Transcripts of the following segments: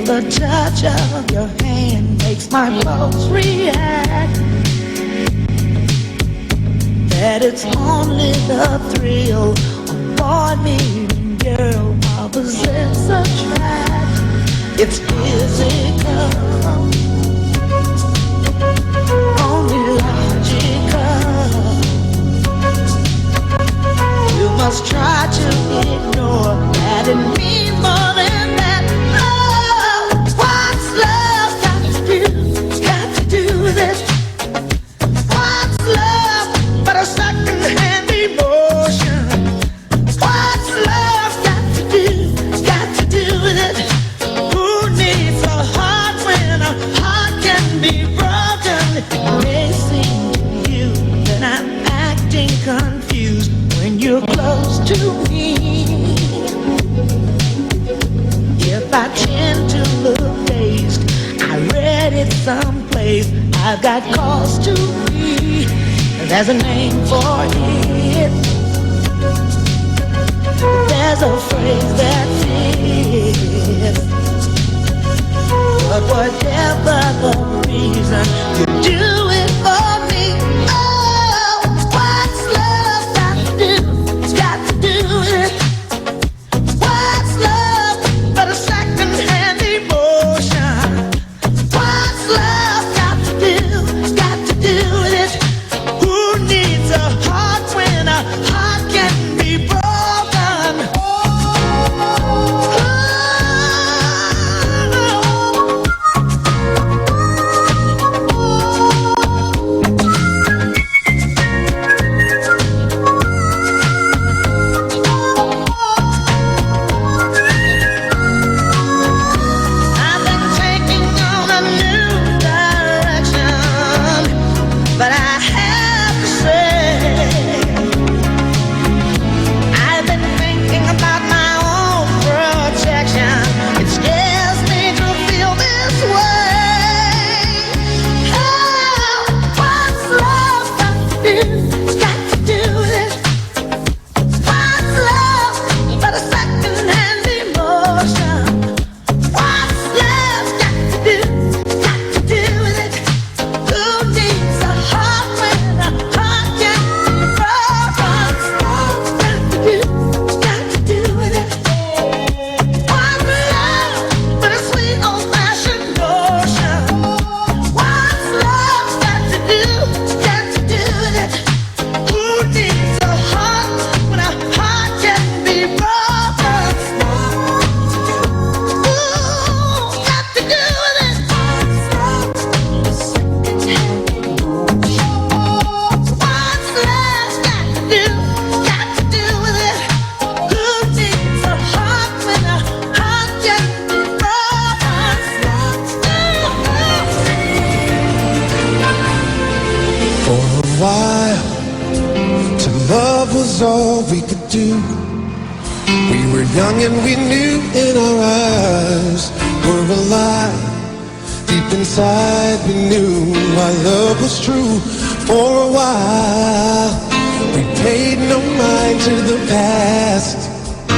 The touch of your hand makes my pulse react. That it's only the thrill of boy meeting girl opposites attract. It's physical, only logical. You must try to ignore that it means more than that. Oh, what's love got to do? Got to do with it. What's love but a second-hand emotion? What's love got to do? Got to do with it. Who needs a heart when a heart can be broken? It may seem to you that I'm acting confused when you're close to me. If I tend to look dazed, I read it someplace. I've got cause to be. There's a name for it. There's a phrase that fits. But whatever the reason, you do it for me. Oh, what's love got to do? It's got to do with it. What's love but a second-hand emotion? What's love got to do? It's got to do with it. Who needs a heart when a heart can be broken? I've been taking on a new direction, but I have to say, I've been thinking about my own protection. It scares me to feel this way. Oh, what's love got to do? It's got to do with it. What's love but a second-hand emotion? What's love got to do? Got to do with it. Who needs a heart when a heart can be broken? Got to do, got to do with it. What's love but a sweet old-fashioned notion? What's love got to do? Got to do with it. Who needs a heart when a heart can be broken? Ooh, got to do with it. What's love got to do? Got to do with it. Who needs a heart when a heart can be broken? For a while, to love was all we could do. We were young and we knew in our eyes were alive. Deep inside we knew our love was true. For a while, we paid no mind to the past. We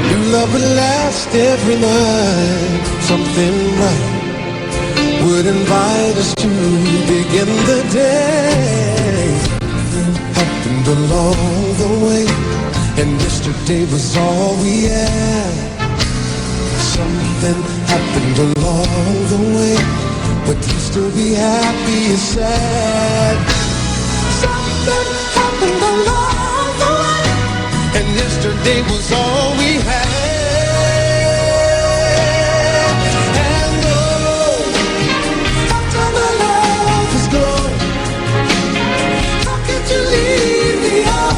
knew love would last every night. Something right would invite us to begin the day. Happened along the way, and yesterday was all we had. Something happened along the way, but used to be happy and sad. Something happened along the way, and yesterday was all we had. And oh, after my love is gone, how could you leave me out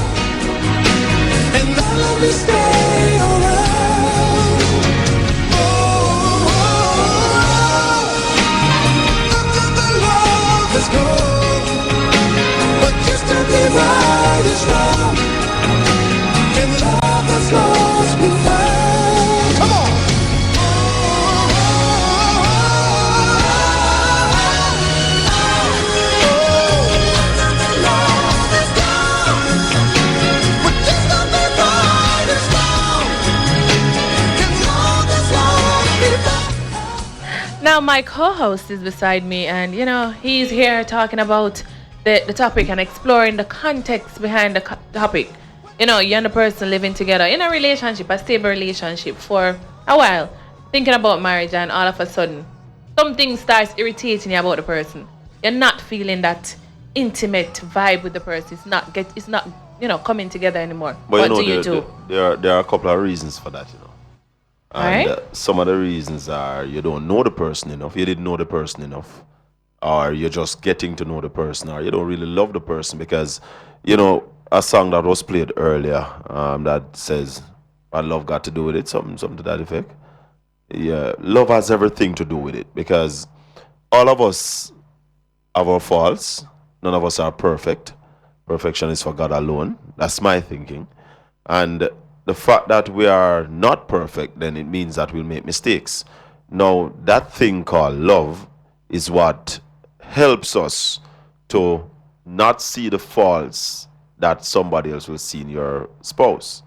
and not let me stay around? Oh, after my love is gone, what used to be right is wrong, and love has lost me found. Now, my co-host is beside me, and he's here talking about the topic and exploring the context behind the topic. You and the person living together in a relationship, a stable relationship for a while, thinking about marriage, and all of a sudden, something starts irritating you about the person. You're not feeling that intimate vibe with the person. It's not coming together anymore. But what do you do? There are a couple of reasons for that, And Right? some of the reasons are you don't know the person enough, you didn't know the person enough, or you're just getting to know the person, or you don't really love the person because, a song that was played earlier that says, "What love got to do with it?" Something to that effect. Yeah, love has everything to do with it because all of us have our faults. None of us are perfect. Perfection is for God alone. That's my thinking. And the fact that we are not perfect, then it means that we'll make mistakes. Now, that thing called love is what helps us to not see the faults that somebody else will see in your spouse.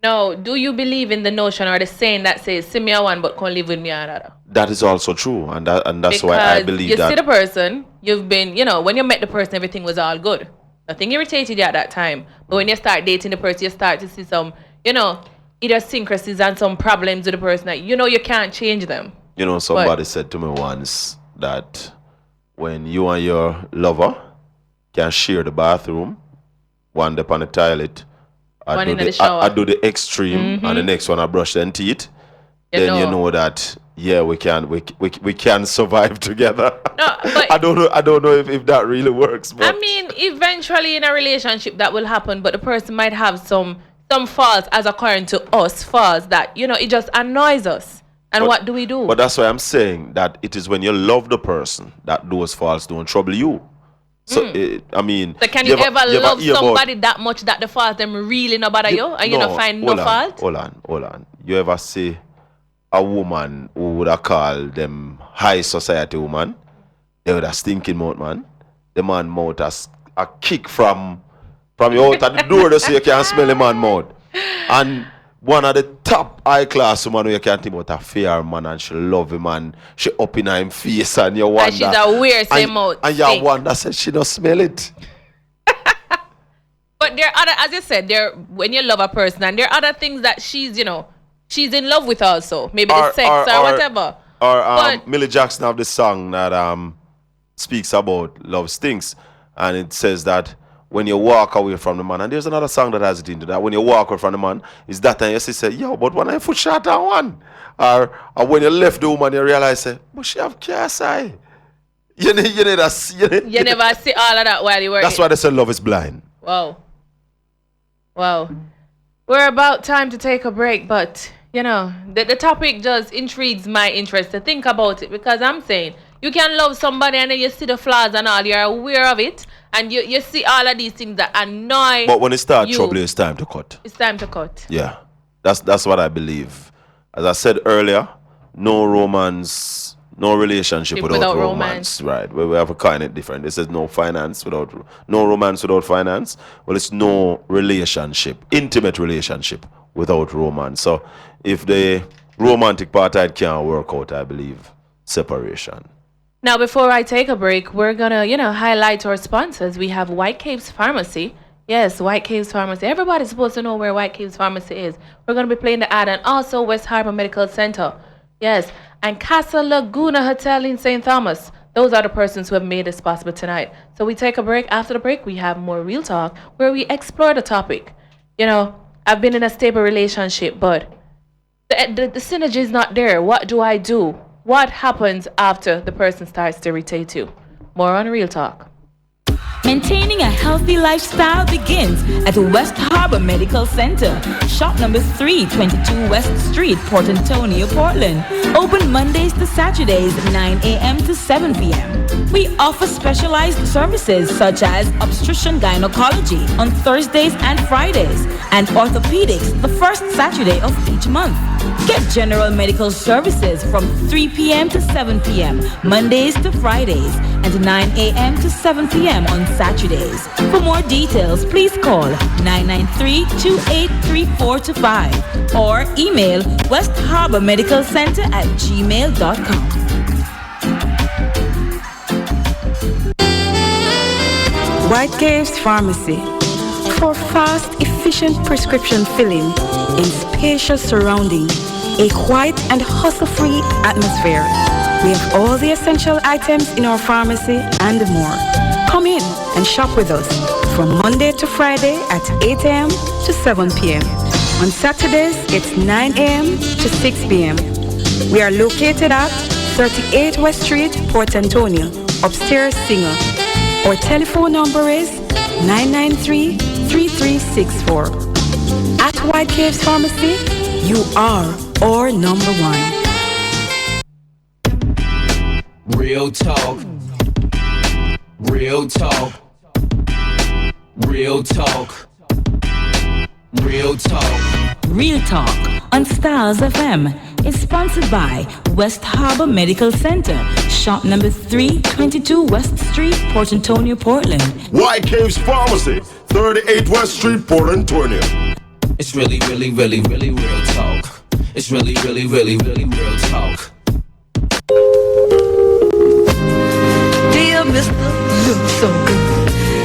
No, do you believe in the notion or the saying that says, "See me a one, but can't live with me another"? That is also true, and that's why I believe you that. see the person, you've been, when you met the person, everything was all good. Nothing irritated you at that time. But when you start dating the person, you start to see some, idiosyncrasies and some problems with the person that you can't change them. Somebody said to me once that when you and your lover can share the bathroom, one up on the toilet, One in the shower. I do the extreme, and the next one I brush them teeth. Then you know that we can survive together. No, but I don't know if that really works. But I mean, eventually in a relationship that will happen, but the person might have some faults, as according to us, faults that it just annoys us. And what do we do? But that's why I'm saying that it is when you love the person that those faults don't trouble you. So I mean, So can you ever love somebody that much that the fault them really not bother you, and you don't find no fault? Hold on. You ever see a woman who would have called them high society woman? They would have stinking mouth, man. The man mouth has a kick from you out at the door so you can smell the man mouth. And one of the top high class woman who you can think about a fair man, and she love him, and she up in her face, and you wonder. And she's a weird same mouth. And you wonder, said she don't smell it. But there are other, as you said, when you love a person, and there are other things that she's in love with also. Maybe the sex or whatever. Or Millie Jackson have this song that speaks about love stinks, and it says that when you walk away from the man, and there's another song that has it into that. When you walk away from the man, is that time you say, "Yo, but when I foot shot on one," or when you left the woman, you realize, "But she have KSI." You never see all of that while you were. That's why they say love is blind. Wow. We're about time to take a break, but the topic just intrigues my interest to think about it, because I'm saying you can love somebody and then you see the flaws and all, you're aware of it, and you see all of these things that annoy. But when it starts trouble, it's time to cut. It's time to cut. Yeah, that's what I believe. As I said earlier, no romance, no relationship without romance. Right? We have a kind of different. This is no romance without finance. Well, it's no relationship, intimate relationship without romance. So if the romantic part can't work out, I believe separation. Now, before I take a break, we're going to, highlight our sponsors. We have White Caves Pharmacy. Yes, White Caves Pharmacy. Everybody's supposed to know where White Caves Pharmacy is. We're going to be playing the ad, and also West Harbor Medical Center. Yes, and Casa Laguna Hotel in St. Thomas. Those are the persons who have made this possible tonight. So we take a break. After the break, we have more Real Talk, where we explore the topic. I've been in a stable relationship, but the synergy is not there. What do I do? What happens after the person starts to irritate you? More on Real Talk. Maintaining a healthy lifestyle begins at West Harbor Medical Center. Shop number 322 West Street, Port Antonio, Portland. Open Mondays to Saturdays, 9 a.m. to 7 p.m. We offer specialized services such as obstetrician gynecology on Thursdays and Fridays, and orthopedics the first Saturday of each month. Get general medical services from 3 p.m. to 7 p.m. Mondays to Fridays, and 9 a.m. to 7 p.m. on Saturdays. For more details, please call 993-283425 or email westharbormedicalcenter@gmail.com. White Caves Pharmacy. For fast, efficient prescription filling in spacious surrounding, a quiet and hustle-free atmosphere. We have all the essential items in our pharmacy and more. Come in and shop with us from Monday to Friday at 8 a.m. to 7 p.m. On Saturdays, it's 9 a.m. to 6 p.m. We are located at 38 West Street, Port Antonio, upstairs Singer. Our telephone number is 993-3364. At White Caves Pharmacy, you are our number one. Real talk. Real talk. Real talk. Real talk. Real Talk on Styles FM is sponsored by West Harbor Medical Center, shop number 322 West Street, Port Antonio, Portland. White Caves Pharmacy, 38 West Street, Port Antonio. It's really, really, really, really real talk. It's really, really, really, really real talk. Dear Mr. Look So Good.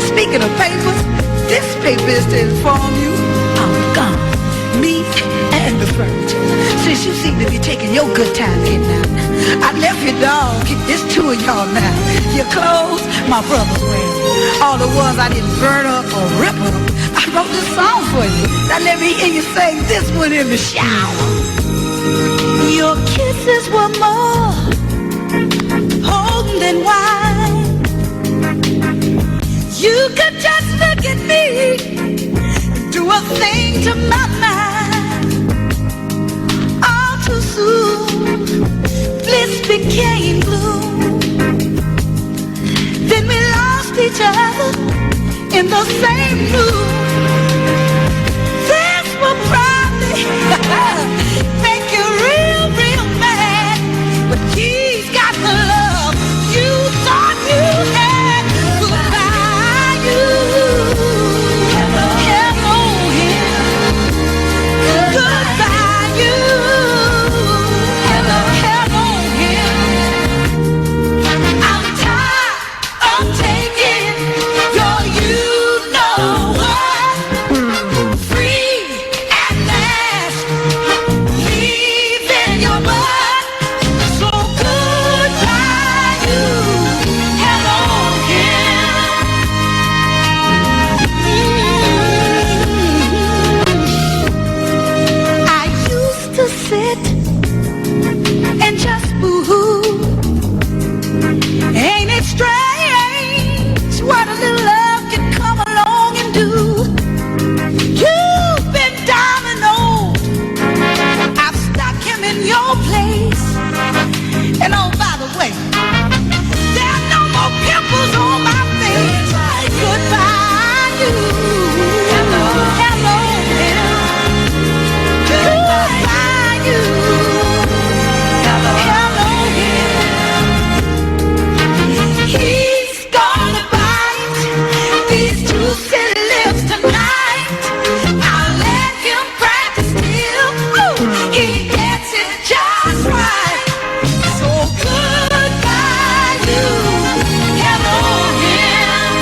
Speaking of papers, this paper is to inform you I'm gone. Me and the furniture. Since you seem to be taking your good time getting out. I left your dog. It's two of y'all now. Your clothes, my brother's wearing. All the ones I didn't burn up or rip up. I wrote this song for you. Now let me hear you sing this one in the shower. Your kisses were more holding than wine. You could just look at me, do a thing to my mind. All too soon, bliss became blue. Then we lost each other in the same mood. This will probably make you real, real mad, but he's got the love you thought you had. Goodbye, you. Hello, him. Goodbye, you. Hello, him. I'm tired of taking your you know what. Free at last, leaving your butt. So goodbye, you. Hello, I used to sit and just boo-hoo. Ain't it strange what a little love can come along and do? You've been dominoed. I've stuck him in your place. And oh, by the way, there are no more pimples on my face. Goodbye, you. Hello, him. Goodbye, you. Hello, him. He's gonna bite these juicy lips tonight. I'll let him practice till he gets it just right. So goodbye, you. Hello, him.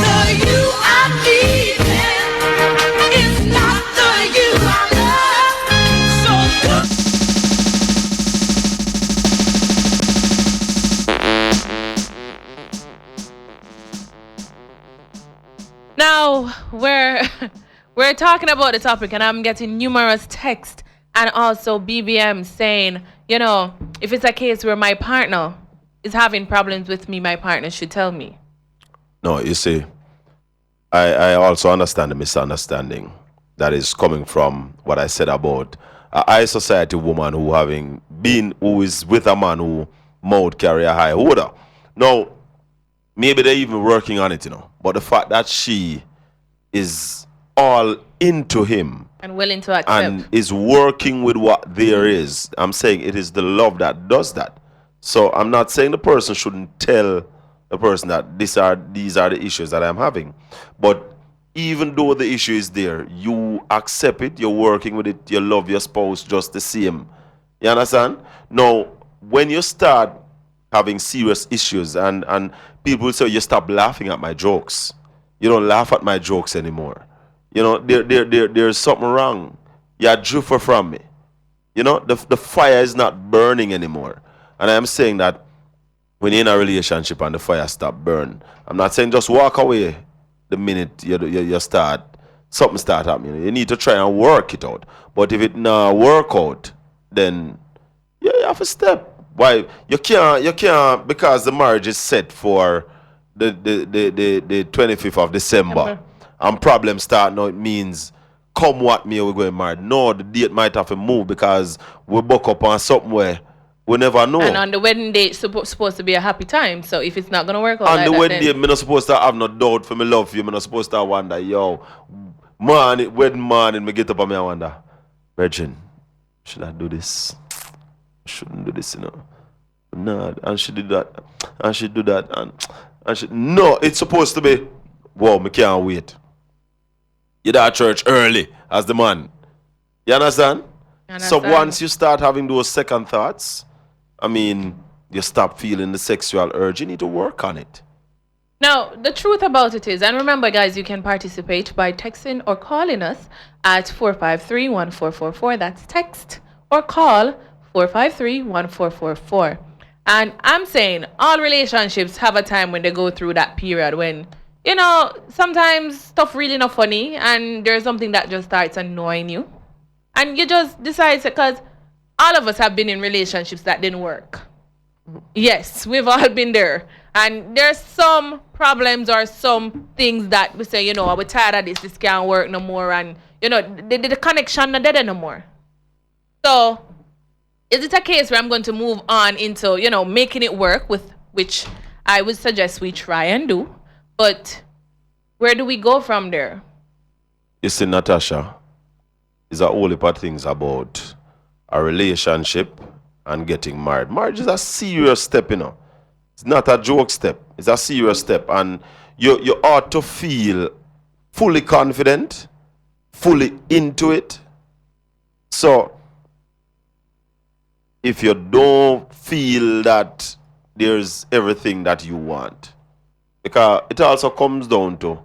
The you I'm leaving is not the you I love. So good. Now we're talking about the topic, and I'm getting numerous texts and also BBM saying, you know, if it's a case where my partner is having problems with me, my partner should tell me. No, you see, I also understand the misunderstanding that is coming from what I said about a high society woman who is with a man who mouth carry a high odor. Now, maybe they're even working on it, you know. But the fact that she is all into him And willing to accept. and is working with what there is, I'm saying it is the love that does that. So I'm not saying the person shouldn't tell the person that these are the issues that I'm having. But even though the issue is there, you accept it, you're working with it, you love your spouse just the same. You understand? Now, when you start having serious issues, and people will say, you stop laughing at my jokes. You don't laugh at my jokes anymore. You know, there's something wrong. You're drifting from me. You know, the fire is not burning anymore. And I'm saying that when you're in a relationship and the fire stop burn, I'm not saying just walk away the minute you start, something start happening. You need to try and work it out. But if it not work out, then you have to step. Why? You can't, because the marriage is set for the 25th of December. And problems start now, it means come what may we're going married. No, the date might have to move because we book up on something where we never know. And on the wedding day, it's supposed to be a happy time. So if it's not going to work out on like the that, wedding then day, me not supposed to have no doubt for me love for you. Me not supposed to wonder, yo, man, wedding morning, me get up and me wonder, Virgin, should I do this? Shouldn't do this, you know. No, and she did that, and she do that, and she. No, it's supposed to be. Wow, me can't wait. You're at church early as the man. You understand? So once you start having those second thoughts, I mean, you stop feeling the sexual urge. You need to work on it. Now, the truth about it is, and remember, guys, you can participate by texting or calling us at 453-1444. That's text or call 453-1444. And I'm saying all relationships have a time when they go through that period when, you know, sometimes stuff really not funny and there's something that just starts annoying you. And you just decide, because all of us have been in relationships that didn't work. Yes, we've all been there. And there's some problems or some things that we say, you know, we're tired of this can't work no more. And, you know, the connection not there no more. So, is it a case where I'm going to move on into, you know, making it work, with which I would suggest we try and do. But where do we go from there? You see, Natasha, is a whole heap of things about a relationship and getting married. Marriage is a serious step, you know. It's not a joke step. It's a serious step. And you ought to feel fully confident, fully into it. So, if you don't feel that there's everything that you want, because it also comes down to,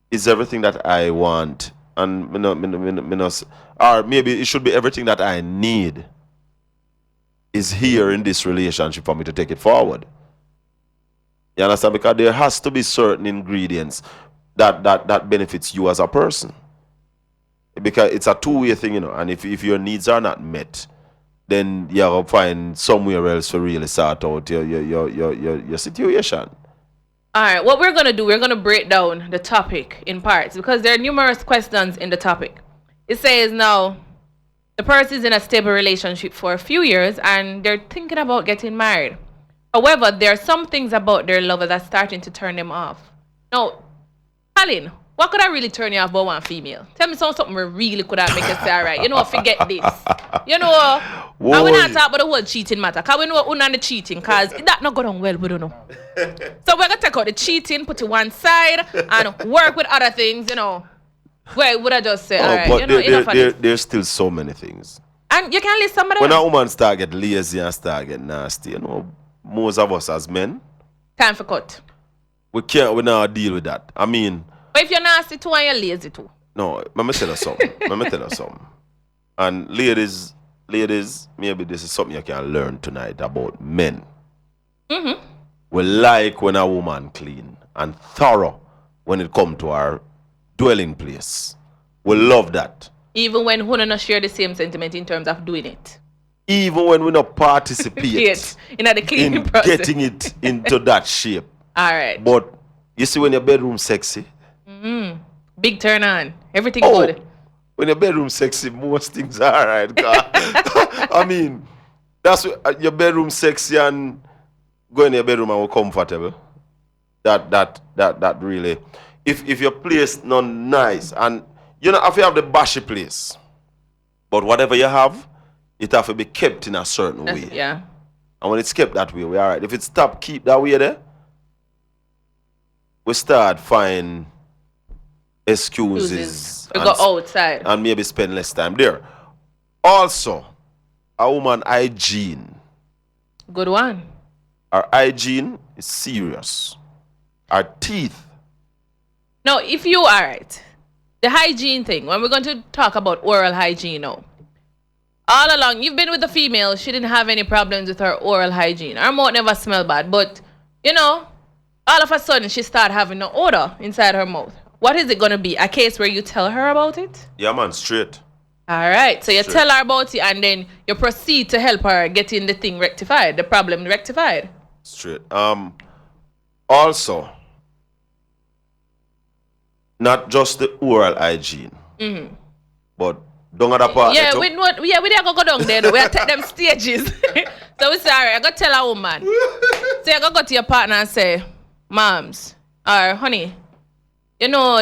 is everything that I want, and or maybe it should be everything that I need is here in this relationship for me to take it forward. You understand? Because there has to be certain ingredients that benefits you as a person. Because it's a two-way thing, you know, and if your needs are not met, then you have to find somewhere else to really sort out your situation. All right, what we're going to do, we're going to break down the topic in parts because there are numerous questions in the topic. It says now, the person is in a stable relationship for a few years and they're thinking about getting married. However, there are some things about their lover that's starting to turn them off. Now, Colin, what could I really turn you off about one female? Tell me something really could I make you say, all right, you know, forget this. You know, I will not talk about the whole cheating matter. Because we know who not the cheating, because that not going on well, we don't know. So we're going to take out the cheating, put it one side, and work with other things, you know. Wait, would I just say, all right, but you know, enough of this. there's still so many things. And you can list some of them. When a woman start get lazy and start get nasty, you know, most of us as men, time for cut. we not deal with that. I mean, But if you're nasty too and you're lazy too. no, let me tell you something. And ladies, maybe this is something you can learn tonight about men. Mm-hmm. We like when a woman clean and thorough when it come to our dwelling place. We love that. Even when who not share the same sentiment in terms of doing it. Even when we not participate in the cleaning in process. getting it into that shape. All right. But you see when your bedroom sexy, Big turn on. Everything good. when your bedroom sexy, most things are alright. I mean, that's what, your bedroom sexy and go in your bedroom and we're comfortable. That really, if your place not nice, and you know, if you have the bashy place, but whatever you have, it have to be kept in a certain way. Yeah. And when it's kept that way, we're alright. If it's stop keep that way there, we start find excuses. We go outside. And maybe spend less time there. Also, a woman hygiene. Good one. Our hygiene is serious. Our teeth. No, if you are right, the hygiene thing, when we're going to talk about oral hygiene now, all along, you've been with the female, she didn't have any problems with her oral hygiene. Her mouth never smelled bad, but, you know, all of a sudden she started having an odor inside her mouth. What is it going to be? A case where you tell her about it? Yeah, man, straight. All right, so you Straight. tell her about it and then you proceed to help her getting the thing rectified, the problem rectified. Straight. Also, not just the oral hygiene, but don't other part. Yeah, we don't go down there. No. We are take them stages. So we say, all right, I go tell a woman. So you go to your partner and say, "Moms, or honey, you know,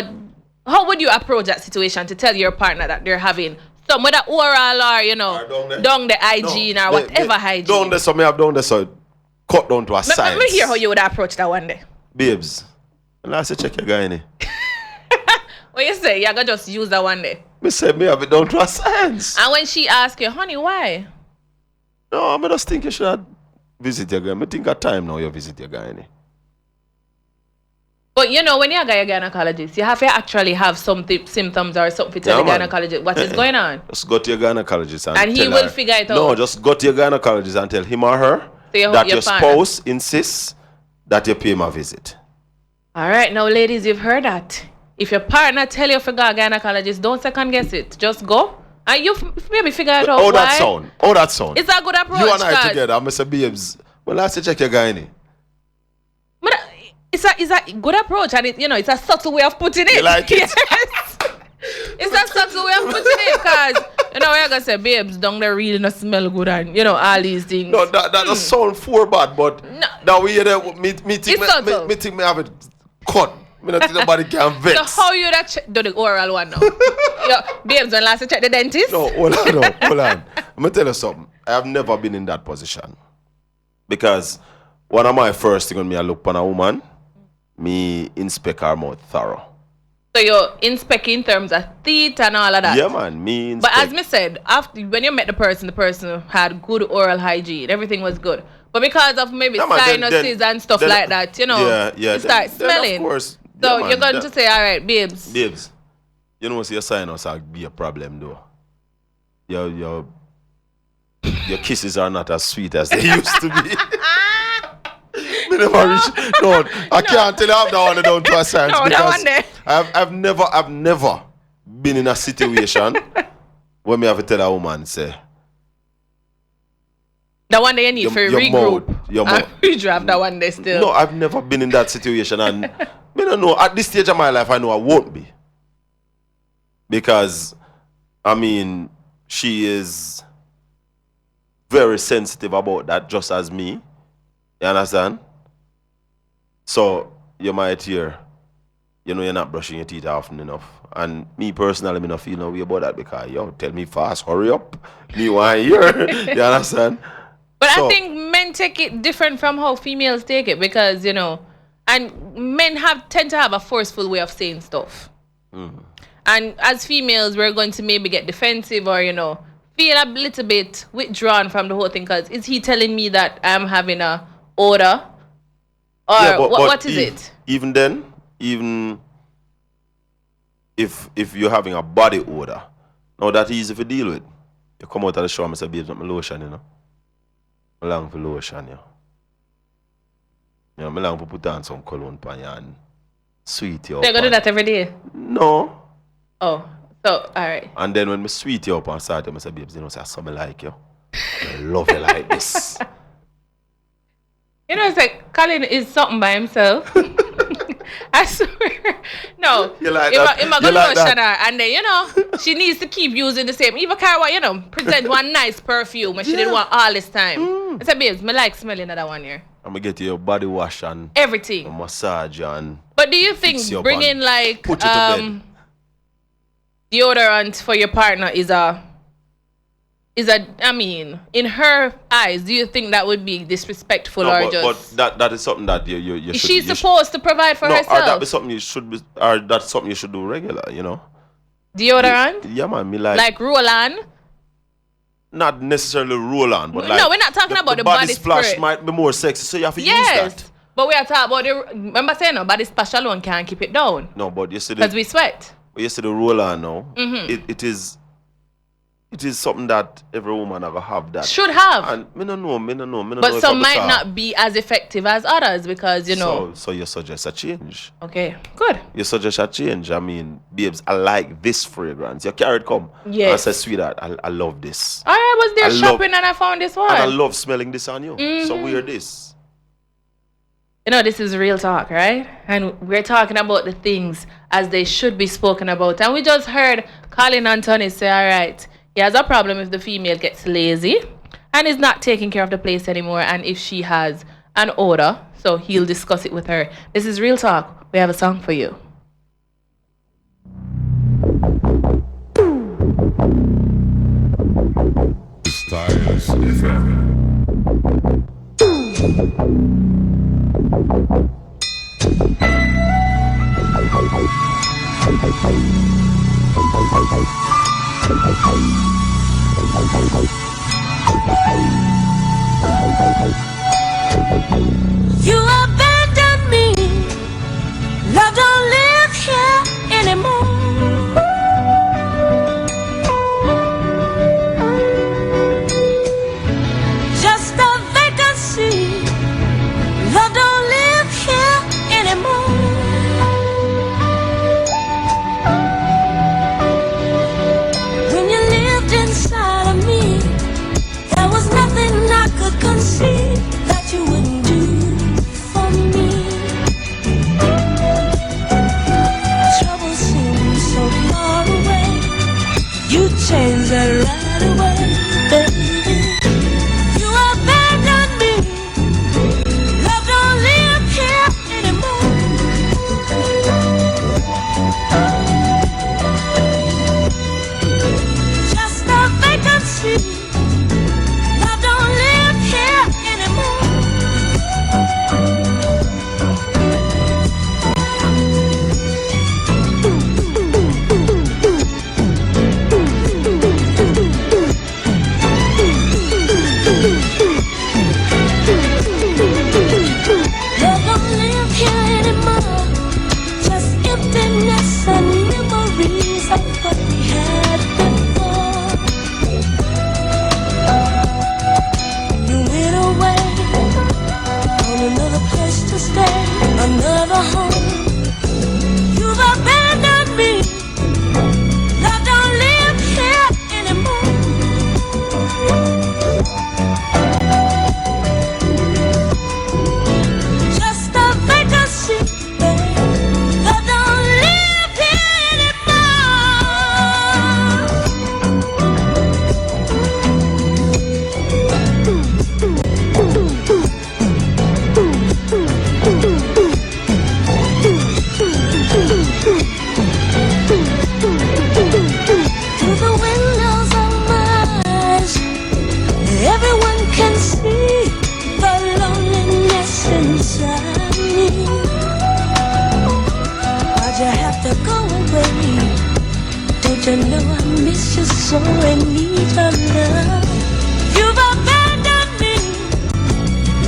how would you approach that situation to tell your partner that they're having some whether oral or you know, down the hygiene or whatever hygiene." Down there, so me have down there, so cut down to a science. Let me hear how you would approach that one day. Babes, I say check your guy in. What you say? You're gonna just use that one day. Me say me have it down to a science. And when she asks you, honey, why? No, I just think you should visit your guy. I think at time now you visit your guy in. But you know, when you're a gynecologist, you have to actually have some symptoms or something to tell the gynecologist what is going on. Just go to your gynecologist and he tell will her. figure it out. No, just go to your gynecologist and tell him or her that your spouse insists that you pay him a visit. All right, now ladies, you've heard that. If your partner tell you to go to a gynecologist, don't second guess it. Just go and you maybe figure it out. How that sound? How that sound? It's a good approach. You and I together, I'm say, babes, well, let's check your guy in. But it's a good approach, and it's a subtle way of putting it. You like it? Yes. It's a subtle way of putting it, because we're gonna say, babes, don't they really not smell good, and all these things. No, that doesn't sound for bad, but now we hear that me think me have it cut. Me not think nobody can vex. So how you do the oral one now? Babes, when last you check the dentist? No, hold on. I'm gonna tell you something. I have never been in that position. Because one of my first things when I look on a woman, me inspect her mouth thorough. So you're inspecting in terms of teeth and all of that? Yeah, man. Me inspect. But as me said, after when you met the person had good oral hygiene. Everything was good. But because of maybe sinuses and stuff like that, you start smelling. Of course. So you're going to say, all right, babes. Babes, your sinus will be a problem though. Your kisses are not as sweet as they used to be. Me never reach. No, I can't tell you I have that one down to a science. No, that one there. I've never been in a situation where me have to tell a woman say. The one that you need for regroup. Your mouth. Redraft that one day still. No, I've never been in that situation, and I don't know. At this stage of my life, I know I won't be, because she is very sensitive about that, just as me. You understand? So you might hear, you're not brushing your teeth often enough. And me personally, I don't feel no way about that, because tell me fast, hurry up. Me want to hear. You understand? But I think men take it different from how females take it, because and men tend to have a forceful way of saying stuff. And as females, we're going to maybe get defensive or feel a little bit withdrawn from the whole thing, because is he telling me that I'm having a odor, or what is it? Even then, even if you're having a body odor, now that's easy to deal with. You come out of the shower and say, babes, my lotion, I long for lotion, I long for put on some cologne on you and sweet you up. They're going to do that every day? No. Oh, so, all right. And then when I sweet you up and start, I say, babes, say, something like you. I love you like this. It's like Colin is something by himself. I swear. No. You like that? I'm going to lotion her. And then, she needs to keep using the same. Even Kara, present one nice perfume and she didn't want all this time. I said, babes, I like smelling that one here. I'm going to get you your body wash and everything. A massage and. But do you think bringing like put you to bed. Deodorant for your partner is in her eyes, do you think that would be disrespectful but that is something that you should. She's supposed to provide for herself. Or that be something you should be, or that's something you should do regular, Deodorant? Yeah, man, me like roll on? not necessarily roll on, but No, like we're not talking about the body body splash spray. might be more sexy, so you have to use Yes. that. But we are talking about the. Remember saying no, body splash alone can't keep it down No, but you see because the we sweat. roll on now. Mm-hmm. It is something that every woman ever have that. Should have. And me no know. But if some I might talk. not be as effective as others because you know. So you suggest a change. Okay, good. You suggest a change. I mean, babes, I like this fragrance. You carry it come. Yes. And I say, sweetheart, I love this. I was there I love- shopping and I found this one. And I love smelling this on you. Mm-hmm. So wear this. You know, this is real talk, right? And we're talking about the things as they should be spoken about. And we just heard Colin Anthony say, all right, he has a problem if the female gets lazy and is not taking care of the place anymore. And if she has an odor, so he'll discuss it with her. This is real talk. We have a song for you. Styles FM. You abandoned me. Love don't live here anymore. Just a vacancy. Love don't live here anymore. When you lived inside of me, there was nothing I could conceive that you wouldn't do for me. Trouble seems so far away. You changed that right away, baby. You abandoned me. Love don't live here anymore. Just a vacancy. Love don't live here anymore. Love don't live here anymore. Just emptiness and memories of what we had before. You went away on another place to stay, another home. You've abandoned me. Love don't live here anymore. Just a vacancy, babe. Love don't live here anymore. Through the windows of my eyes, everyone can see the loneliness inside me. Why'd you have to go away? Don't you know I miss you so and need your love? You've abandoned me.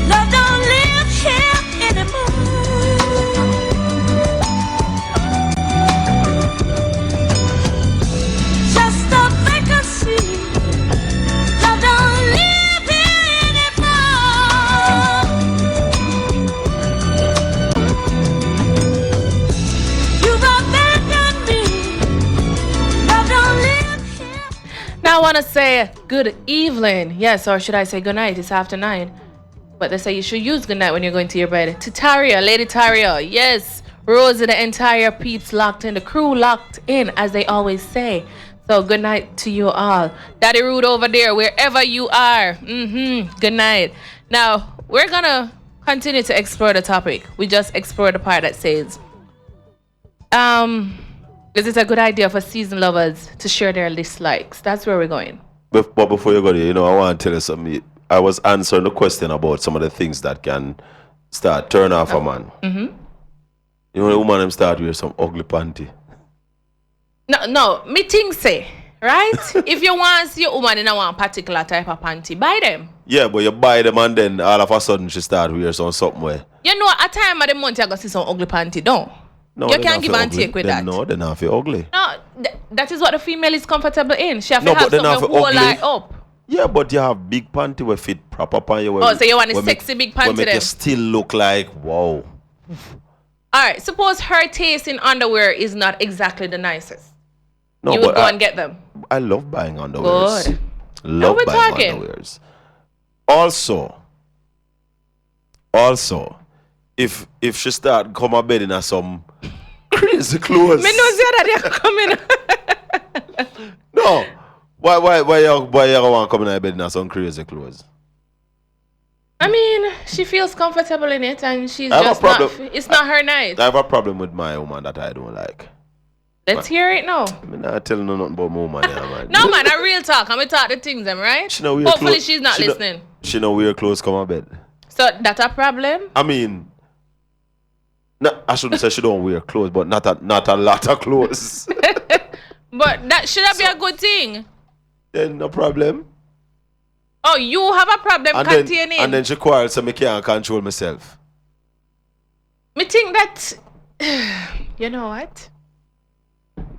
Love don't live here anymore. Just a vacancy. Love don't live here anymore. You've abandoned me. Love don't live here. Now I want to say good evening. Yes, or should I say good night? It's after 9. But they say you should use good night when you're going to your bed. To Taria, Lady Taria. Yes, Rose and the entire Pete's locked in. The crew locked in, as they always say. So good night to you all. Daddy Rude over there, wherever you are. Good night. Now, we're going to continue to explore the topic. We just explored the part that says, is it a good idea for season lovers to share their dislikes? That's where we're going. But before you go there, I want to tell you something. I was answering the question about some of the things that can start turn off a man. Mm-hmm. You know, the woman them start with some ugly panty. No, me think say, right? If you want to see your woman in a one particular type of panty, buy them. Yeah, but you buy them and then all of a sudden she start wear something where. You know, at time of the month, you go see some ugly panty, don't? No, You they're can't not give for and ugly. take with Then that. No, they're not for ugly. No, that is what the female is comfortable in. She have No, to have but they're not something for whole ugly. like up. Yeah, but you have big panty where fit proper upon you. Oh, so you want a sexy big panty Where make then? you still look like, wow. All right, suppose her taste in underwear is not exactly the nicest. No, You would but go and get them. I love buying underwears. Good. Love we buying talking? underwears. Also, if she start come a bed in a some crazy clothes. Me know say that they are coming. No. Why you want to come in a bed in a some crazy clothes? I mean, she feels comfortable in it, and she's I have a just not. problem. It's not her night. I have a problem with my woman that I don't like. Let's hear it now. I'm not telling her nothing about my woman, yeah, man. No man, a real talk. I'm gonna talk the things, them right? She know wear Hopefully clothes- she's not she know- listening. She know wear clothes come on bed. So that's a problem. I mean, I shouldn't say she don't wear clothes, but not a lot of clothes. But that should be a good thing. Then no problem. Oh, you have a problem containing. And then she quarrels so me can't control myself. Me think that you know what?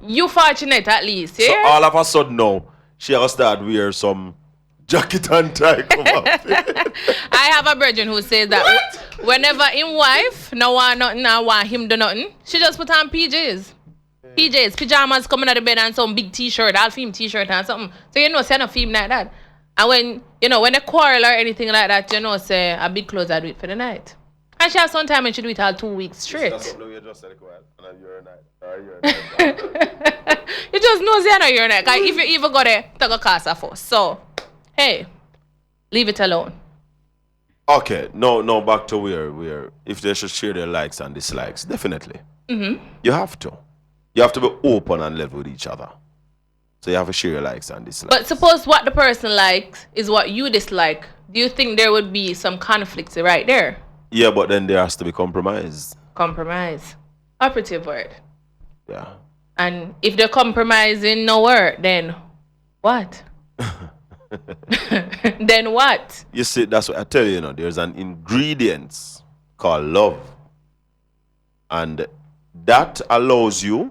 You fortunate at least, yeah? So all of a sudden now, she has start wear some jacket and tie come up. I have a virgin who says that whenever him wife no want nothing, I want him do nothing, she just put on PJs. PJs, pajamas coming out of bed and some big t-shirt, all film t-shirt and something. So you know, say no film like that. And when when they quarrel or anything like that, you know, say a big clothes I do it for the night. And she has some time and she do it all 2 weeks straight. You just know say no you're not. If you even go there, take a casa for. So, hey, leave it alone. Okay, no, back to where if they should share their likes and dislikes, definitely. Mm-hmm. You have to. You have to be open and level with each other. So you have to share your likes and dislikes. But suppose what the person likes is what you dislike. Do you think there would be some conflicts right there? Yeah, but then there has to be compromise. Compromise. Operative word. Yeah. And if the compromising no work, then what? Then what? You see, that's what I tell you, there's an ingredient called love. And that allows you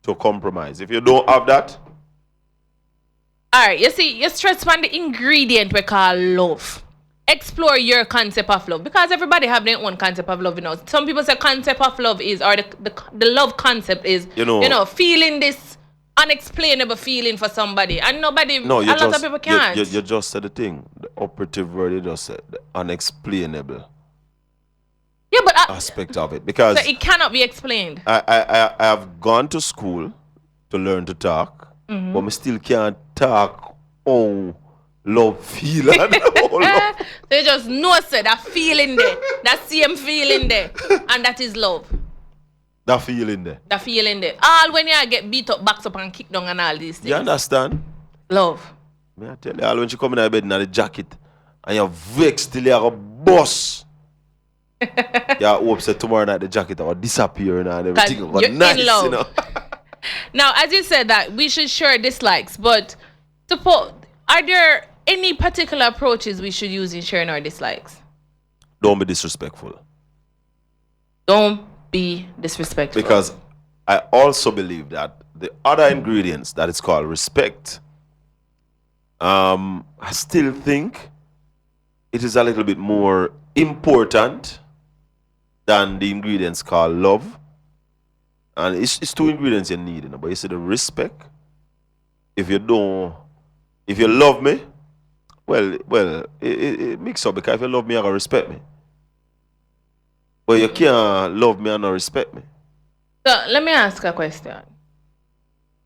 to compromise. If you don't have that, All right, you see, you stress on the ingredient we call love. Explore your concept of love because everybody have their own concept of love. Some people say concept of love is, or the love concept is, feeling this unexplainable feeling for somebody, and nobody. no, a lot of people can't. You just said the thing. The operative word you just said, the unexplainable Yeah, but aspect of it, because so it cannot be explained. I have gone to school to learn to talk, but I still can't talk. Oh, love feel and love. So you just know, say that feeling there, that same feeling there, and that is love. That feeling there. That feeling there. All when you get beat up, backed up, and kicked down, and all these things. You understand? Love. Me I tell you, all when she come in her bed in the jacket and you're vexed till you're a boss. You're upset tomorrow night the jacket will disappear and everything will go you're nice, in love. Now, as you said that we should share dislikes, but are there any particular approaches we should use in sharing our dislikes? Don't be disrespectful. Don't be disrespectful. Because I also believe that the other ingredients that is called respect, I still think it is a little bit more important than the ingredients called love. And it's two ingredients you need, but you see the respect. If you love me, well, it mix up, because if you love me, you gotta respect me. But you can't love me and not respect me. So let me ask a question.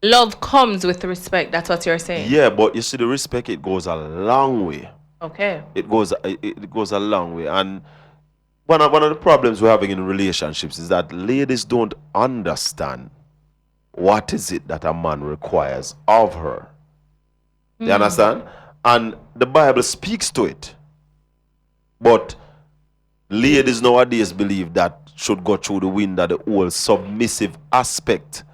Love comes with respect. That's what you're saying. Yeah, but you see the respect, it goes a long way. Okay. It goes a long way. And one of the problems we're having in relationships is that ladies don't understand what is it that a man requires of her. You understand? And the Bible speaks to it. But ladies nowadays believe that should go through the window the whole submissive aspect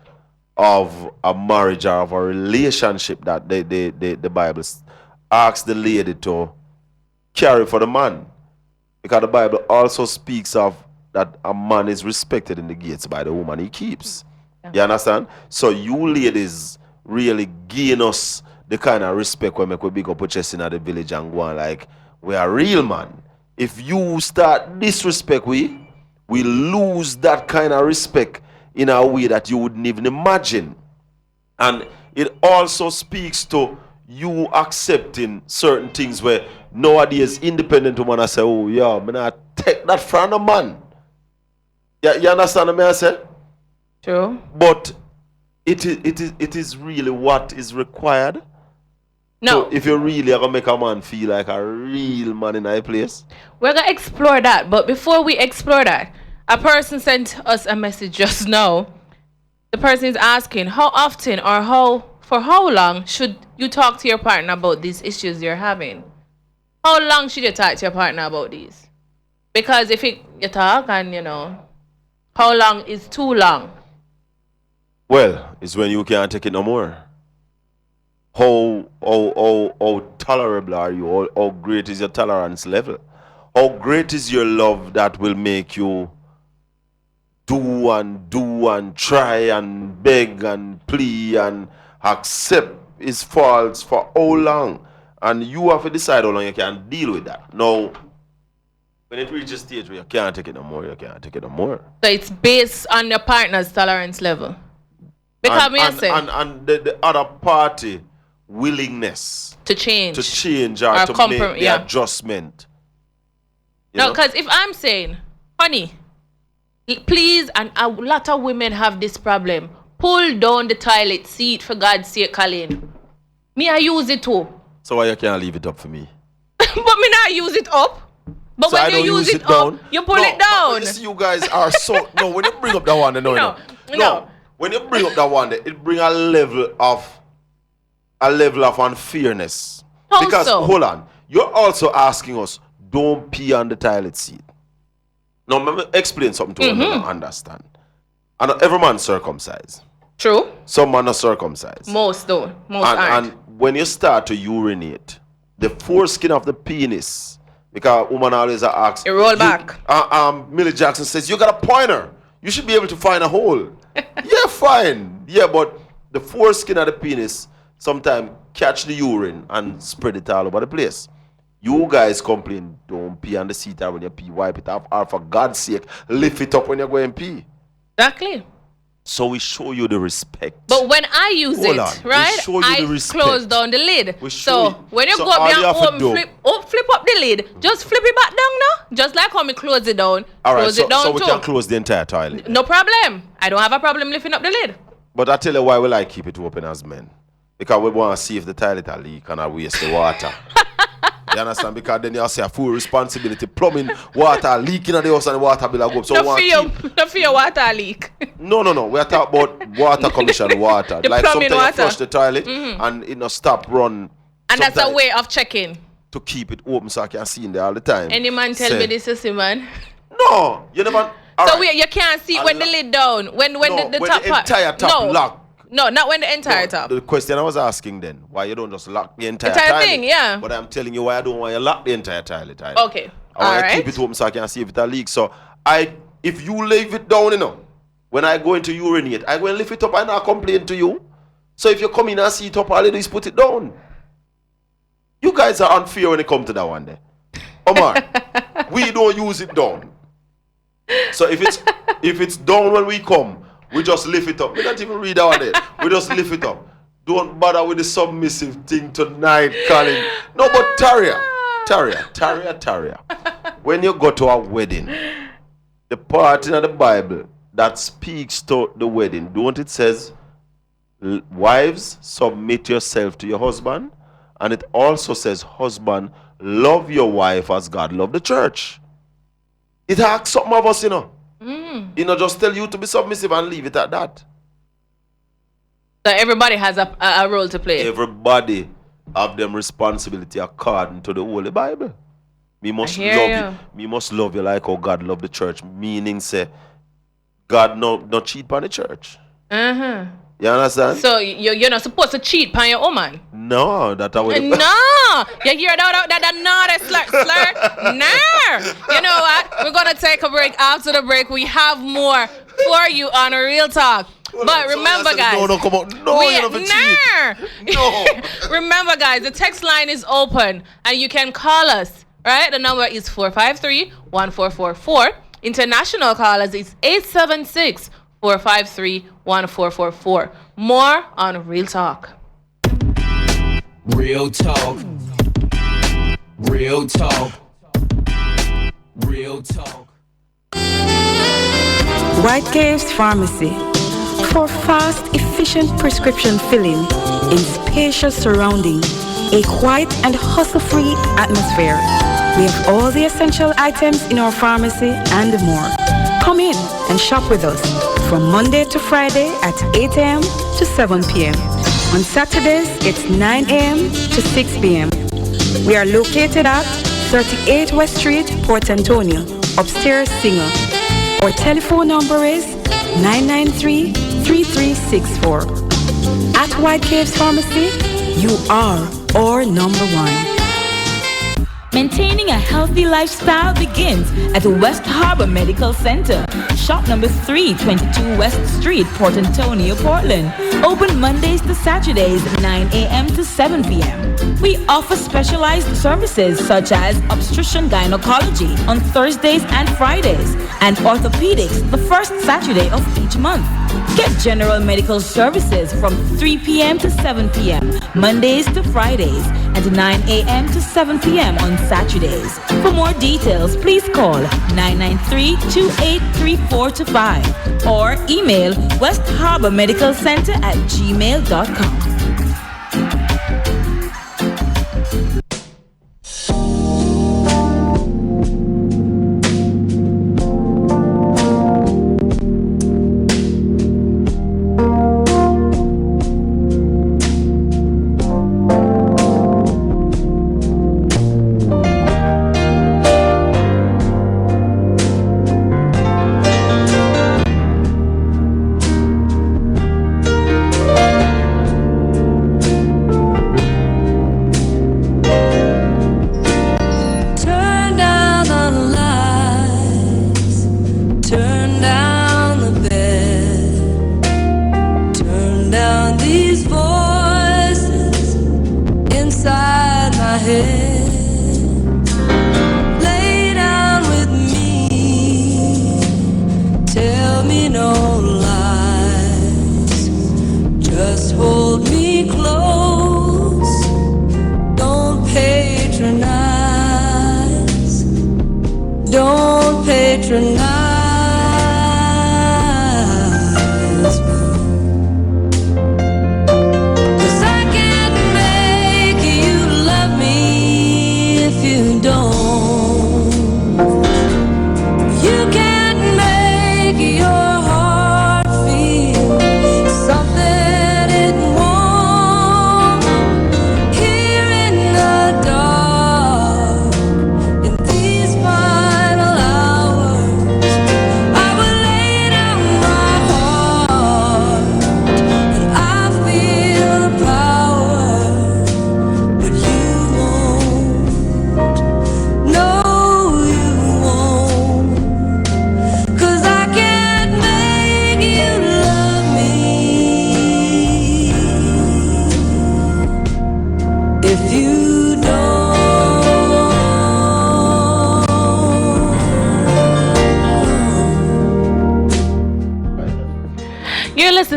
of a marriage or of a relationship that the Bible asks the lady to carry for the man. Because the Bible also speaks of that a man is respected in the gates by the woman he keeps. You understand? So you ladies really gain us the kind of respect when we big up our chest in the village and go on like we are real man. If you start disrespect we lose that kind of respect in a way that you wouldn't even imagine. And it also speaks to you accepting certain things where nowadays independent woman I say, oh yeah, I'm gonna take that from a man. Yeah, you understand what I say? True. But it is really what is required. No. So if you really are gonna make a man feel like a real man in a place. We're going to explore that. But before we explore that, a person sent us a message just now. The person is asking, how often or for how long should you talk to your partner about these issues you're having? How long should you talk to your partner about these? Because if you talk and, how long is too long? Well, it's when you can't take it no more. How tolerable are you? How great is your tolerance level? How great is your love that will make you do and try and beg and plead and accept his faults for how long? And you have to decide how long you can deal with that. Now, when it reaches a stage where you can't take it no more, you can't take it no more. So it's based on your partner's tolerance level. Because and the other party willingness to change or to make the adjustment. No, because if I'm saying, honey, please, and a lot of women have this problem, pull down the toilet seat for God's sake, Colleen. Me, I use it too. So why you can't leave it up for me? But me not use it up. But so when you use it up, you pull it down. But you guys are so no. When you bring up that one, no. When you bring up that one, it bring a level of unfairness. How because so? Hold on, you're also asking us don't pee on the toilet seat. Now, let me explain something to you and understand. And every man circumcised. True. Some man are circumcised. Most though. Most aren't. And when you start to urinate, the foreskin of the penis, because woman always asks, it roll back. Millie Jackson says, you got a pointer. You should be able to find a hole. Yeah, fine. Yeah, but the foreskin of the penis sometimes catch the urine and spread it all over the place. You guys complain, don't pee on the seat or when you pee, wipe it off, or for God's sake, lift it up when you're going to pee. Exactly. So we show you the respect. But when I use Hold it, on. right, We show you I the respect. close down the lid. We show So you- when you so go up all there you have to do- flip up the lid, just flip it back down now. Just like how me close it down. All right, close so, it down so we too. can close the entire toilet. No problem. I don't have a problem lifting up the lid. But I tell you why we like keep it open as men. Because we want to see if the toilet a leak and I waste the water. You understand? Because then you say a full responsibility. Plumbing, water, leaking in the house and the water bill go up. So we want to keep... No fear water leak. No. We are talking about water commission water. The like plumbing sometimes water. you flush the toilet and it no stop run. And that's a Sometimes way of checking. to keep it open so I can see in there all the time. Any man tell Say, me this is man. No, you never... all So right. you can't see when the lid down. When No, the when top the part. entire top no. lock. No, not when the entire No, top. The question I was asking then, why you don't just lock the entire Entire toilet? thing, yeah. But I'm telling you why I don't want you lock the entire toilet. Okay. I want Alright. to keep it open so I can see if it a leak. So if you leave it down, when I go into urinate, I go and lift it up and not complain to you. So if you come in and see it up, all you do is put it down. You guys are unfair when it comes to that one there. Omar, we don't use it down. So if it's down when we come, we just lift it up. We don't even read our day. We just lift it up. Don't bother with the submissive thing tonight, Colin. No, but Taria. When you go to a wedding, the part in the Bible that speaks to the wedding, don't it says, wives, submit yourself to your husband? And it also says, husband, love your wife as God loved the church. It asks something of us, just tell you to be submissive and leave it at that. So everybody has a role to play. Everybody have them responsibility according to the Holy Bible. We must I hear love you. you. We must love you like how God loved the church. Meaning say, God no cheat on the church. You understand? So you're not supposed to cheat on your woman. No, that I would. No, you hear that naughty slur? No. You know what? We're gonna take a break. After the break, we have more for you on Real Talk. But remember, guys. No, come on. No, you're not cheat. No. Remember, guys, the text line is open and you can call us. Right? The number is 453-1444. International callers is 876-453-1444. More on Real Talk. Real talk. Real talk. Real talk. White Caves Pharmacy. For fast, efficient prescription filling in spacious surroundings, a quiet and hustle-free atmosphere. We have all the essential items in our pharmacy and more. Come in and shop with us from Monday to Friday at 8 a.m. to 7 p.m. On Saturdays, it's 9 a.m. to 6 p.m. We are located at 38 West Street, Port Antonio, upstairs Singer. Our telephone number is 993-3364. At White Caves Pharmacy, you are our number one. Maintaining a healthy lifestyle begins at the West Harbor Medical Center. Shop number 322 West Street, Port Antonio, Portland. Open Mondays to Saturdays, 9 a.m. to 7 p.m. We offer specialized services such as obstetrician gynecology on Thursdays and Fridays, and orthopedics the first Saturday of each month. Get general medical services from 3 p.m. to 7 p.m. Mondays to Fridays, and 9 a.m. to 7 p.m. on Saturdays. For more details, please call 993-283425 or email West Harbor Medical Center at gmail.com.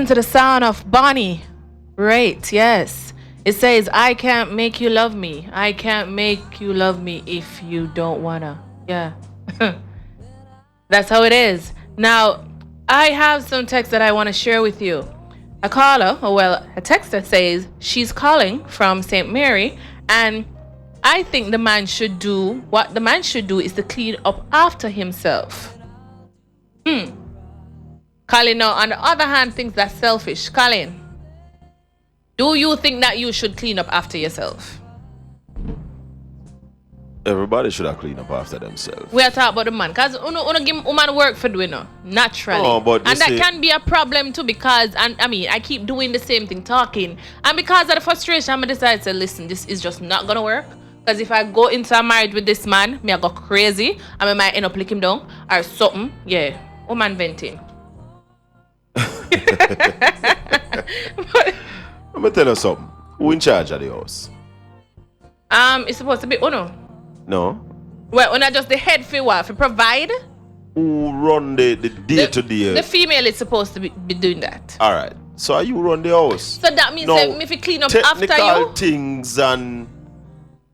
To the sound of Bonnie Raitt, yes. It says, I can't make you love me. I can't make you love me if you don't wanna. Yeah. That's how it is. Now, I have some text that I want to share with you. A caller, a texter says she's calling from St. Mary, and I think the man should do is to clean up after himself. Colin, now, on the other hand, thinks that's selfish. Colin, do you think that you should clean up after yourself? Everybody should have cleaned up after themselves. We are talking about the man, cause uno give woman work for doing no naturally, Oh, but you and that see- can be a problem too because and I mean I keep doing the same thing, talking, and because of the frustration, I decide to listen. This is just not gonna work. Cause if I go into a marriage with this man, me I go crazy, and I might end up lick him down or something. Yeah, woman venting. Let me tell you something. Who in charge of the house? It's supposed to be uno. No. Well, uno just the head for what? For provide. Who run the day to day? The female is supposed to be doing that. All right. So are you run the house? So that means No, that if you clean up after technical you. things and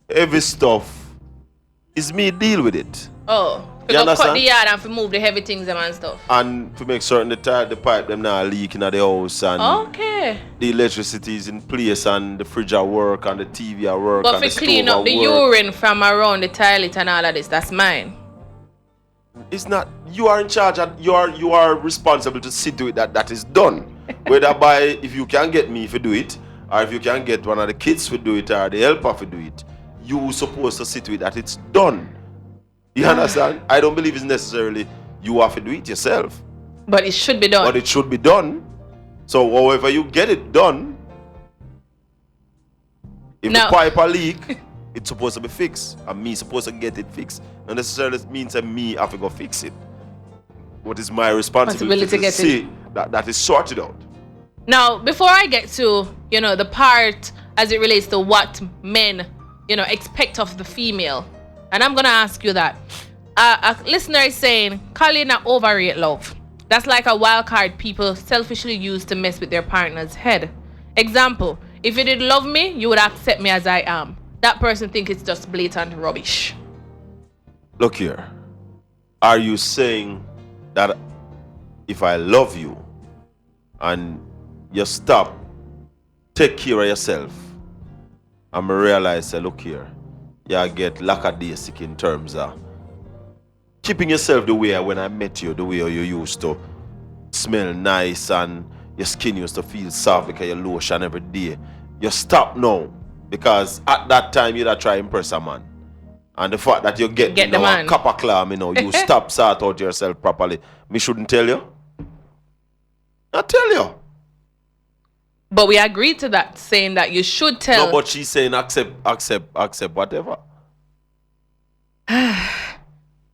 heavy stuff is me deal with it. Oh, You you go cut understand? the yard and fi move the heavy things them and stuff. And to make certain the pipe them not leaking at the house and Okay. the electricity is in place and the fridge at work and the TV at work But and fi the clean stove up the at work. urine from around the toilet and all of this, that's mine. It's not you are in charge and you are responsible to see to it that is done. Whether by if you can get me to do it or if you can get one of the kids to do it or the helper to do it, you supposed to see to it that it's done. You understand? I don't believe it's necessarily you have to do it yourself. But it should be done. But it should be done. So however you get it done, if Now- the pipe a leak, it's supposed to be fixed. And me supposed to get it fixed. Not necessarily means that me have to go fix it. What is my responsibility Responsibility to to get see that is sorted out. Now, before I get to, the part as it relates to what men, expect of the female, and I'm going to ask you that. A listener is saying, Colleen, I overrate love. That's like a wild card people selfishly use to mess with their partner's head. Example, if you did love me, you would accept me as I am. That person think it's just blatant rubbish. Look here. Are you saying that if I love you and you stop, take care of yourself, and I realize, say, look here, you get lackadaisic in terms of keeping yourself the way when I met you, the way you used to smell nice and your skin used to feel soft because you lotion every day. You stop now because at that time you'd try to impress a man. And the fact that you get the a man. copper clam, you stop sort out yourself properly. Me shouldn't tell you. I tell you. But we agreed to that, saying that you should tell. No, but she's saying accept whatever.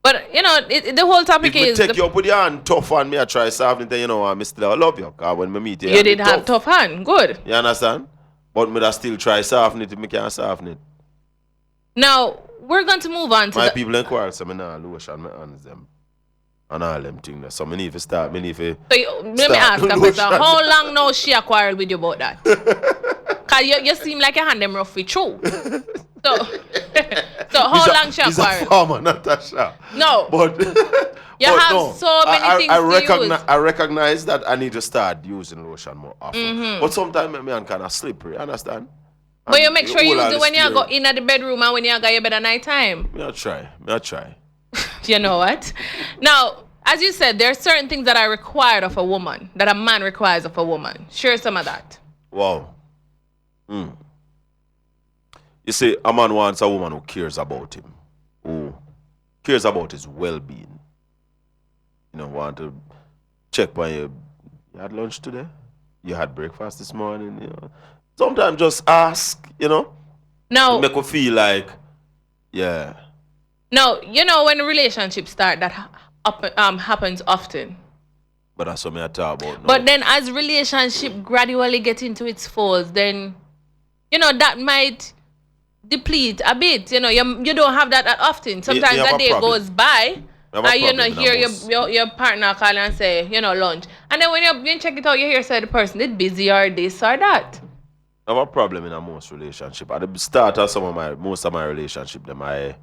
But, the whole topic If me is... take you up with your hand tough and me I try solving it, I still love you. Because when me meet you, you did have tough hand. Good. You understand? But me I still try soften it if me can't soften it. Now, we're going to move on to My the... people in quarrel, so me nah lotion my hands them. And all them things. So me need to start, me need to... So let me ask a question. How long now she a quarrel with you about that? Because you seem like your hand them rough with true. So how long she a He's a quarrel? farmer, Natasha. No. But You but have no, so many things to use. I recognize that I need to start using lotion more often. Mm-hmm. But sometimes me and kind of slippery, understand? But you And make sure you hold use all it the when you steering. go in at the bedroom and when you go your bed at night time. Me I try. You know what? Now, as you said, there are certain things that are required of a woman, that a man requires of a woman. Share some of that. Wow. You see, a man wants a woman who cares about him, who cares about his well-being. Want to check on you had lunch today? You had breakfast this morning? Sometimes just ask, Now, make you feel like, yeah. now, when relationships start, that happens often. But that's what me I talk about now. But then as relationship gradually get into its folds, then, that might deplete a bit. You don't have that often. Sometimes have a a day problem. goes by, You have a and problem in hear a house. your partner call and say, lunch. And then when you check it out, you hear say the person is busy or this or that. I have a problem in a most relationship. At the start of most of my relationship, I'm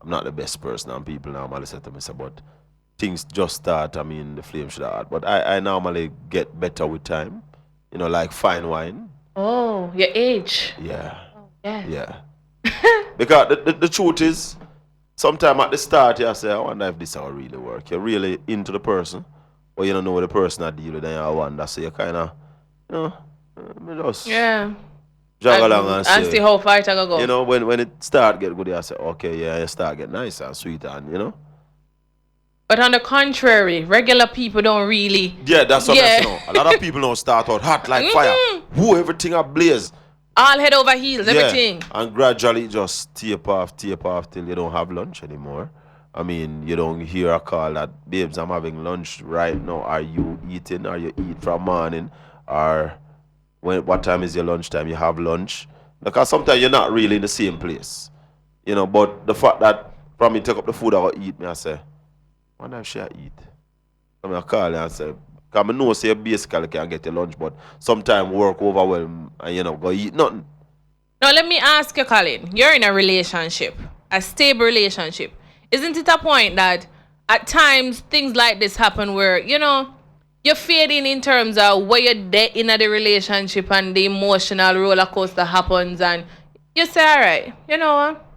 not the best person, and people normally say to me, but things just start. I mean, the flame should start. But I normally get better with time. Like fine wine. Oh, your age. Yeah. Yeah. Yeah. Because the truth is, sometimes at the start, you say, I wonder if this will really work. You're really into the person, but you don't know what the person I deal with, then you wonder. So you kind of, just... Yeah. Jog along and see how far it can go. You know, when it start get good, I say, okay, yeah, it start get nice and sweet and, you know. But on the contrary, regular people don't really. Yeah, that's what Yeah. I know. A lot of people now start out hot like fire. Who everything ablaze. All head over heels, everything. And gradually just taper off till you don't have lunch anymore. I mean, you don't hear a call that, babes, I'm having lunch right now. Are you eating? Are you eat from morning? Or what time is your lunchtime? You have lunch? Because sometimes you're not really in the same place. You know, but the fact that from me take up the food I go eat, me I say, what time should I eat? I mean, I call you and say, because I know say you basically can get your lunch, but sometimes work overwhelm and you know, go eat nothing. Now, let me ask you, Colin. You're in a relationship, a stable relationship. Isn't it a point that at times things like this happen where, you know, you're fading in terms of where you're dead in the relationship and the emotional roller coaster happens and you say, all right, you know what?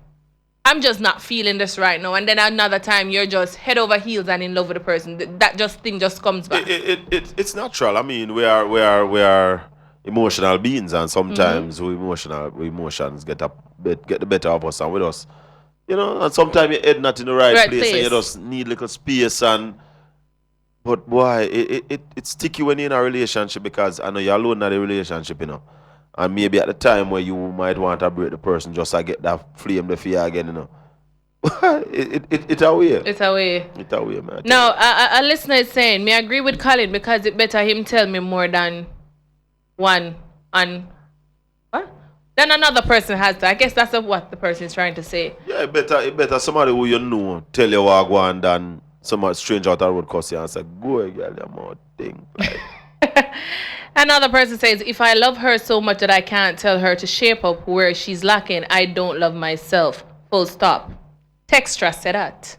I'm just not feeling this right now. And then another time you're just head over heels and in love with the person. That thing just comes back. It's natural. I mean, we are emotional beings, and sometimes we emotions get the better of us and with us. You know, and sometimes your head not in the right place and you just need little space but boy, it's sticky when you're in a relationship because I know you're alone in the relationship, you know. And maybe at the time where you might want to break the person just to get that flame the fear again, you know. It's a way. It's a way. It's a way, man. Now, a listener is saying, may I agree with Colin because it better him tell me more than one and what? Then another person has to. I guess that's what the person is trying to say. Yeah, it better somebody who you know tell you what go on than some stranger out the road cuss you and say, go ahead, girl, your mouth thing. Like. Another person says, if I love her so much that I can't tell her to shape up where she's lacking, I don't love myself. Full stop. Textra said that.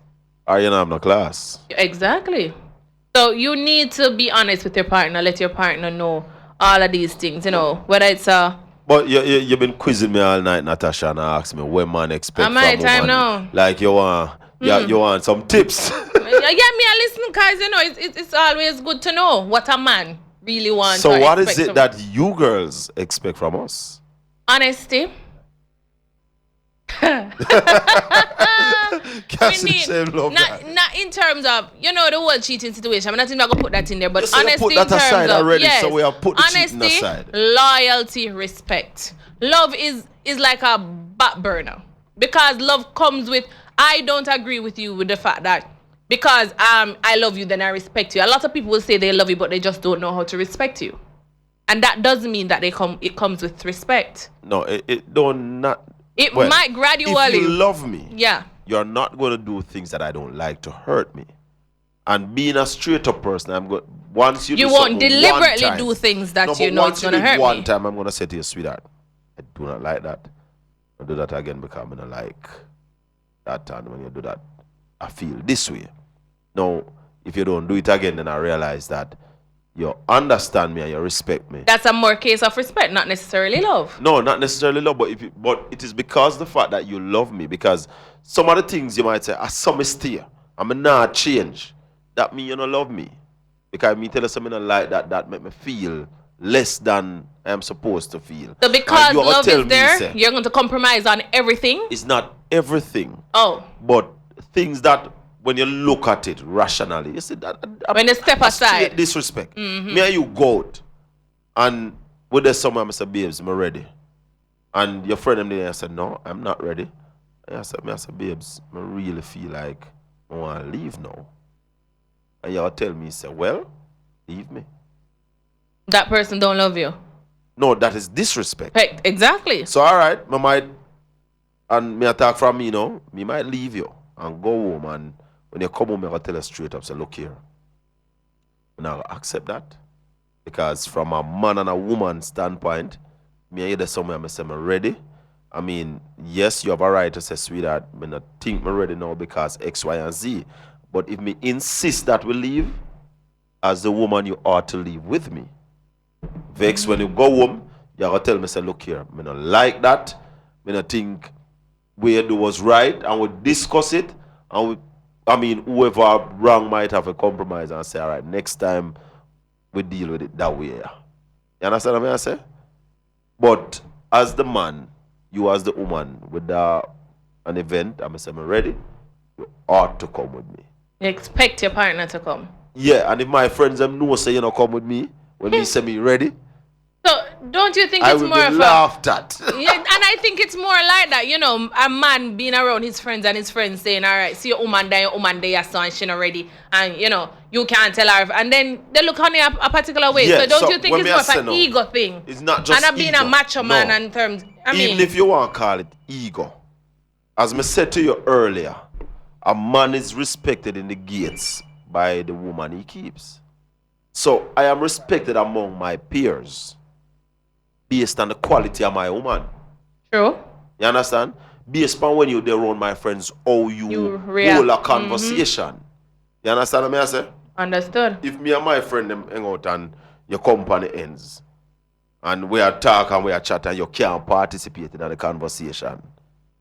Or you don't have no class. Exactly. So you need to be honest with your partner. Let your partner know all of these things, you know, whether it's a... But you've been quizzing me all night, Natasha, and asked me when man expect from woman. Time now. Like you want some tips. Yeah, me I listen because, you know, it's always good to know what a man really wants. So or what is expects it that you girls expect from us? Honesty. Cassie said love that. Not in terms of, you know, the whole cheating situation. I'm not even going to put that in there, but So you honesty put in that terms aside of, already, yes, so we have put the cheating honesty, aside. loyalty, respect. Love is like a back burner because love comes with, I don't agree with you with the fact that because I love you, then I respect you. A lot of people will say they love you, but they just don't know how to respect you. And that doesn't mean that it comes with respect. No, it don't not. It well, might gradually. If you love me, yeah, you're not going to do things that I don't like to hurt me. And being a straight up person, I'm going. Once you won't do deliberately time, do things that no, you know it's going to hurt one me. time, I'm going to say to you, sweetheart, I do not like that. I'll do that again because I'm going to like that. And when you do that, I feel this way. Now, if you don't do it again, then I realize that you understand me and you respect me. That's a more case of respect, not necessarily love. No, not necessarily love, but it is because the fact that you love me. Because some of the things you might say, I saw me steer, I'm not change. That mean you don't love me. Because me tell you something like that make me feel less than I am supposed to feel. So because you love tell is me, there, say, you're going to compromise on everything? it's not everything. Oh. But things that when you look at it rationally, you see that When you step aside. Disrespect. Me and you go out and with there's someone I say, babes, I'm ready. And your friend them there said, no, I'm not ready. And I said, babes, I really feel like I want to leave now. And y'all tell me, say, well, leave me. That person don't love you. No, that is disrespect. Hey, exactly. So all right, I might, and me attack from me, you know, me might leave you and go home, and when you come home, I gotta tell you straight up, say, look here, and I'll accept that. Because from a man and a woman standpoint, me either somewhere I say I'm ready. I mean, yes, you have a right to say, sweetheart, I not think I'm ready now because X, Y, and Z. But if me insist that we leave, as the woman you ought to leave with me. Vex, when you go home, you gotta tell me, say, look here, I don't like that. I don't think we do was right, and we discuss it, and whoever wrong might have a compromise and say, all right, next time we deal with it that way. You understand what I say? But as the man, you as the woman, with an event, I'm saying, I'm ready, you ought to come with me. You expect your partner to come. Yeah, and if my friends them know say you know come with me, when me say me ready, So don't you think I it's will more be of a laughed at. yeah, and I think it's more like that, you know, a man being around his friends and his friends saying, all right, see your woman there, your son, she not ready. And, you know, you can't tell her. And then they look on it a particular way. Yeah, so don't so you think when it's me more I of say an no, ego thing? It's not just and not being ego. a macho man No. in terms, Even if you want to call it ego, as me said to you earlier, a man is respected in the gates by the woman he keeps. So I am respected among my peers based on the quality of my woman. true. You understand? Based on when you're there around my friends, how you react. hold a conversation. You understand what I say? Understood. If me and my friend them hang out and your company ends, and we are talk and we are chat and you can't participate in the conversation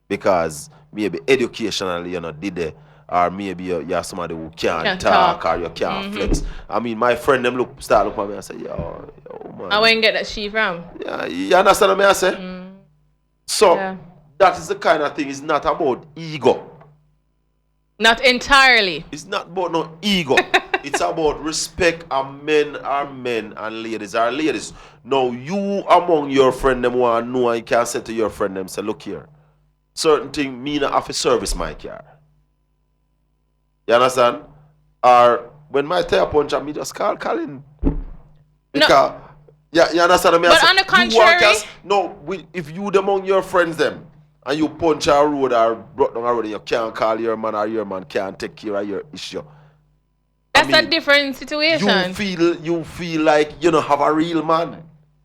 because maybe educationally you're not did it, or maybe you're somebody who can't talk or you can't flex. I mean, my friend them start look at me and say, yo man. I won't get that she from. Yeah, you understand what I say? So Yeah. that is the kind of thing. It's not about ego. Not entirely. It's not about no ego. It's about respect, and men are men and ladies are ladies. Now you among your friend them want to know and you can say to your friend them, say, look here, certain thing me not have to service my car. You understand? Or when my tire punch me just call Colin. Because yeah, you understand what I mean? But on the contrary, if you among your friends them and you punch a road or broke down a road and you can't call your man or your man can't take care of your issue. that's a different situation. You feel like you don't have a real man.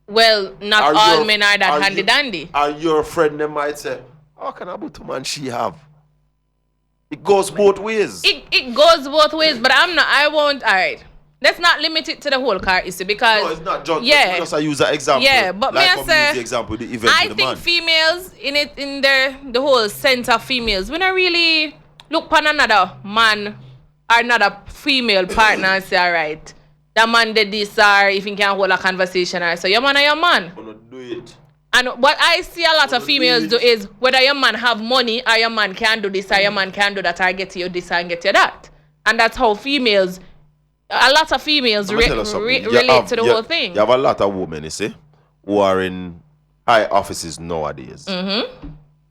Well, not Are all your- men are that are handy you- dandy. And your friend them might say, how can a butu man she have? It goes both ways. It goes both ways, but I won't, all right. Let's not limit it to the whole car issue because No, it's not just. yeah, Just I use an example. Yeah, but like may I how say, use the example the event I with the think man. females in the whole sense of females, we don't really look upon another man or another female partner and say, all right, that man did this, or if he can hold a conversation, or so your man or your man. Gonna do it. And what I see a lot of females do it. is whether your man have money or your man can do this or your man can do that or get you this and get you that. And that's how females, a lot of females Let me tell you something. You relate have- to the you- whole thing. You have a lot of women, you see, who are in high offices nowadays.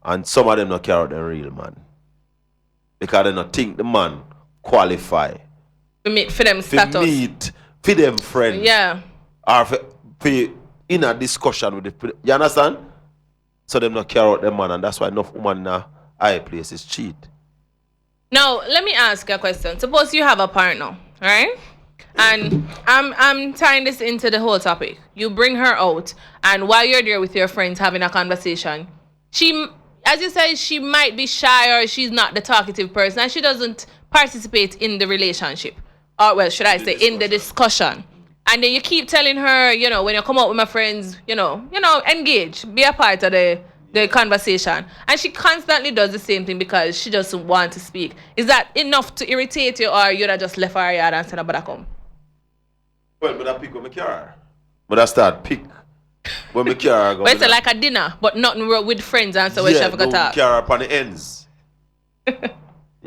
And some of them not care about the real man. Because they not think the man qualify For them to status. meet, for them friends. Yeah. Or for in a discussion with the, you understand? So them not care about the man, and that's why enough women in a high places cheat. Now, let me ask you a question. Suppose you have a partner, right? And I'm tying this into the whole topic. You bring her out, and while you're there with your friends having a conversation, she, as you say, she might be shy or she's not the talkative person, and she doesn't participate in the relationship, or well, should I say, in the discussion. And then you keep telling her, you know, when you come out with my friends, you know, engage, be a part of the conversation. And she constantly does the same thing because she doesn't want to speak. Is that enough to irritate you, or you'd have just left her yard and said, "But I come"? Well, but I pick up my car. But I start pick when my car go. But it's like a dinner, but nothing wrong with friends, and so we yeah, have to talk. car up on the ends. You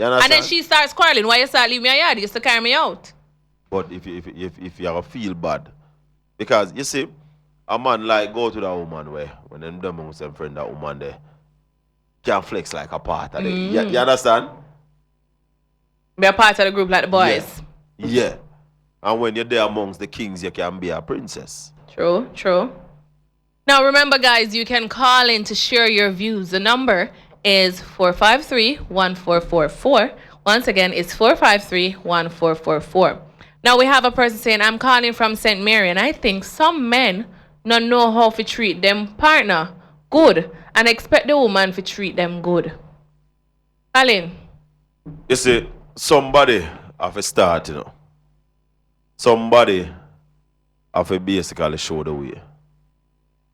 understand? And then she starts quarreling. Why you start leaving me a yard? You used to carry me out. But if you ever feel bad, because you see, a man like go to that woman where when them amongst them friend that woman there can flex like a part of it. You understand? Be a part of the group like the boys. Yeah. And when you're there amongst the kings, you can be a princess. True, true. Now remember, guys, you can call in to share your views. The number is 453-1444. Once again, it's 453-1444. Now we have a person saying, I'm calling from St. Mary, and I think some men not know how to treat them partner good and expect the woman to treat them good. Colin, You see, somebody have to start, you know. Somebody have to basically show the way.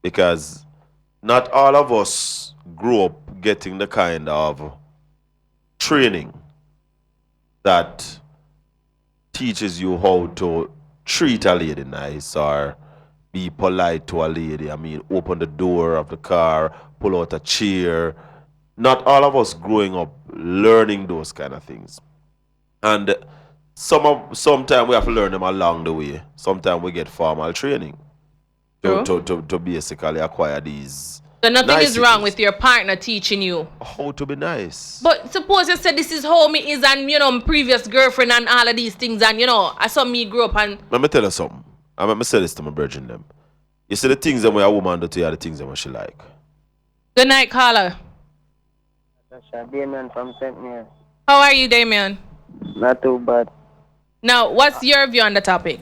Because not all of us grew up getting the kind of training that teaches you how to treat a lady nice or be polite to a lady. I mean, open the door of the car, pull out a chair. Not all of us growing up learning those kind of things. And sometimes we have to learn them along the way. Sometimes we get formal training True. to basically acquire these. So nothing is wrong niceties. with your partner teaching you. How to be nice. But suppose you said this is how me is and my previous girlfriend and all of these things and I saw me grow up and Let me tell you something. I'm going to say this to my brethren them. You see the things that when a woman do to you are the things that she like. good night caller. Damien from St. Mary. How are you, Damien? Not too bad. Now, what's your view on the topic?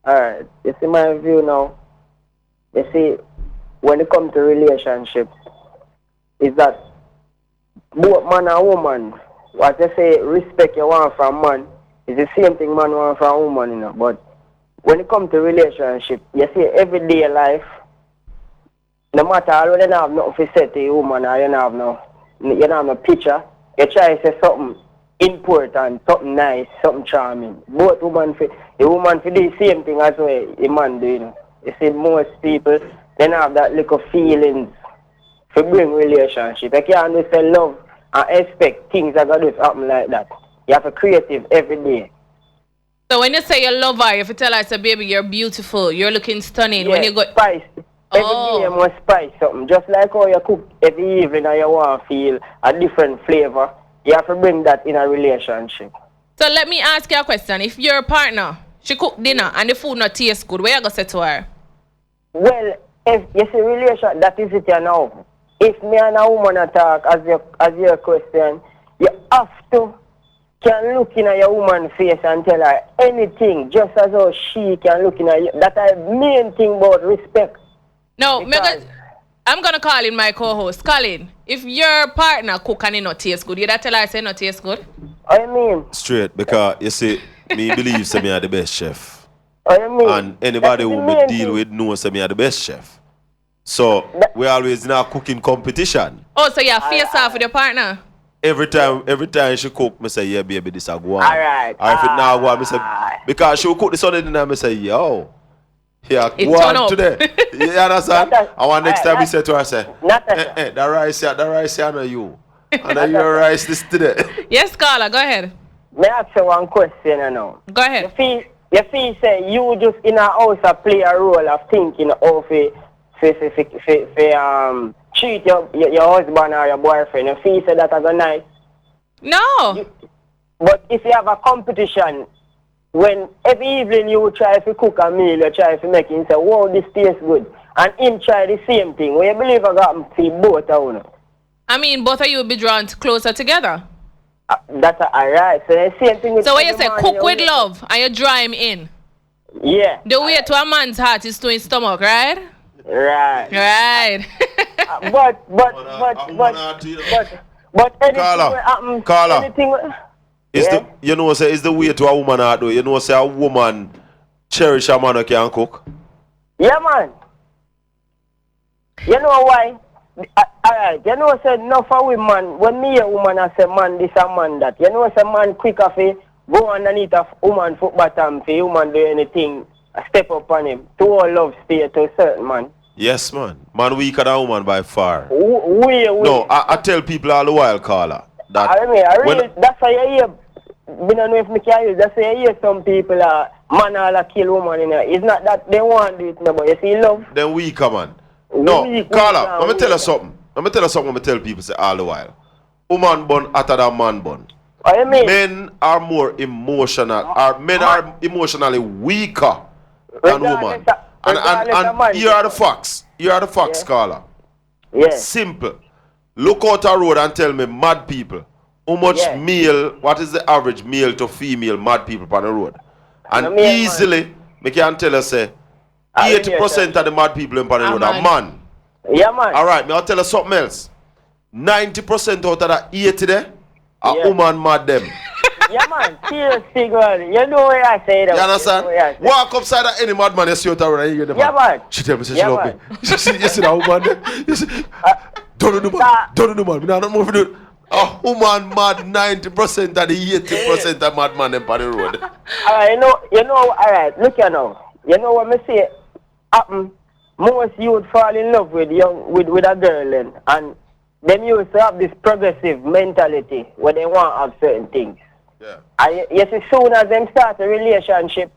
Alright, you see my view now. You see, when it comes to relationship, is that both man and woman, what they say, respect you want from man, is the same thing man want from woman, But when it comes to relationship, you see, everyday life, no matter how you don't have nothing to say to a woman or you don't have no picture, you try to say something important, something nice, something charming. Both woman the woman for do the same thing as well a man do, You see, most people, they don't have that little feelings to bring relationship. You can't just say love and expect things are going to happen like that. You have to creative every day. So when you say you love her, if you tell her, say, baby, you're beautiful, you're looking stunning. When you go, spice. Every Oh. day you must spice something. Just like how you cook every evening and you want to feel a different flavor, you have to bring that in a relationship. so let me ask you a question. If your partner, she cook dinner and the food not taste good, what you gonna say to her? Well, if you see relation, that is it you know. If me and a woman attack as your question, you have to can look in your woman's face and tell her anything, just as how she can look in you. That's the main thing about respect. No, Because- I'm gonna call in my co-host. Colin, if your partner cook and it not taste good, you that tell her say not taste good? I mean, Straight, because you see, me believe say me are the best chef. I mean. And anybody that is who the me main deal thing. with knows say me are the best chef. So we always in a cooking competition. Oh, so you face off with your partner? Every time she cook, me say, yeah, baby, this a go on. Alright. Or if it now go on, me say, because she will cook this Sunday dinner, me say, yo, yeah, It go turn on up. today. You understand? Not a- And one next time we not- say to her, say, not a- the rice here, I know you. And I your rice this today. Yes, caller, go ahead. May I ask you one question now? Go ahead. You feel say you just in a house play a role of thinking how to treat your husband or your boyfriend. You feel say that as a nice. No. But if you have a competition, when every evening you try to cook a meal, you try to make him say, wow, this tastes good. And him try the same thing. When you believe I got to both of you. I mean, both of you will be drawn closer together. That's alright. So the same thing with So when you every say man, cook you with know. love and you draw him in, Yeah. the way to a man's heart is to his stomach, right? Right. Right. But anything Carla, will happen. Carla. Anything will, Is yeah. it's the way to a woman heart though. You know, say a woman cherish a man who can cook. Yeah, man. You know why? Alright, you know, say no for women. When me a woman, I say man this a man that. You know, say man quicker for go underneath a woman foot bottom for woman do anything. Step up on him. To all love stay to a certain man. Yes, man. Man weaker than woman by far. We. No, I tell people all the while, Carla, that I mean, when- that's why you hear. I don't know if me can use. That's why you hear some people man all kill woman in it. It's not that they want to do it, no, but you see love. then weaker, man. No, Weak, Carla, let me tell you weak. something. Let me tell you something. I tell people say all the while. Woman born hotter than man born. I mean, Men are more emotional. Men are emotionally weaker than woman. Regardless of man. And here are the facts. Here are the facts, Yeah. Carla. yeah. Simple. Look out a road and tell me, mad people, how much Yeah. male, what is the average male to female mad people on the road? And No, me and easily, me can tell you, say, I hear 80% of the mad people on the Ah, road are man. man. Yeah, man. All right, me I'll tell you something else. 90% out of that 80 there are Yeah. woman mad them. Yeah, man. Seriously, girl. You know what I say. You understand? Walk upside of any madman you see out there and you hear the man. Yeah, man. She tell me, say, she Yeah, love me. man. You see that woman there? You see, don't do the man. Nah. Don't do the man. Me not more for do it. A woman mad 90% of the 80% of madman them on the road. Alright, you know, alright, look here now. You know what me say? happen, most youth fall in love with a girl then, and them used to have this progressive mentality where they want to have certain things. Yeah. And yes, as soon as them start a relationship,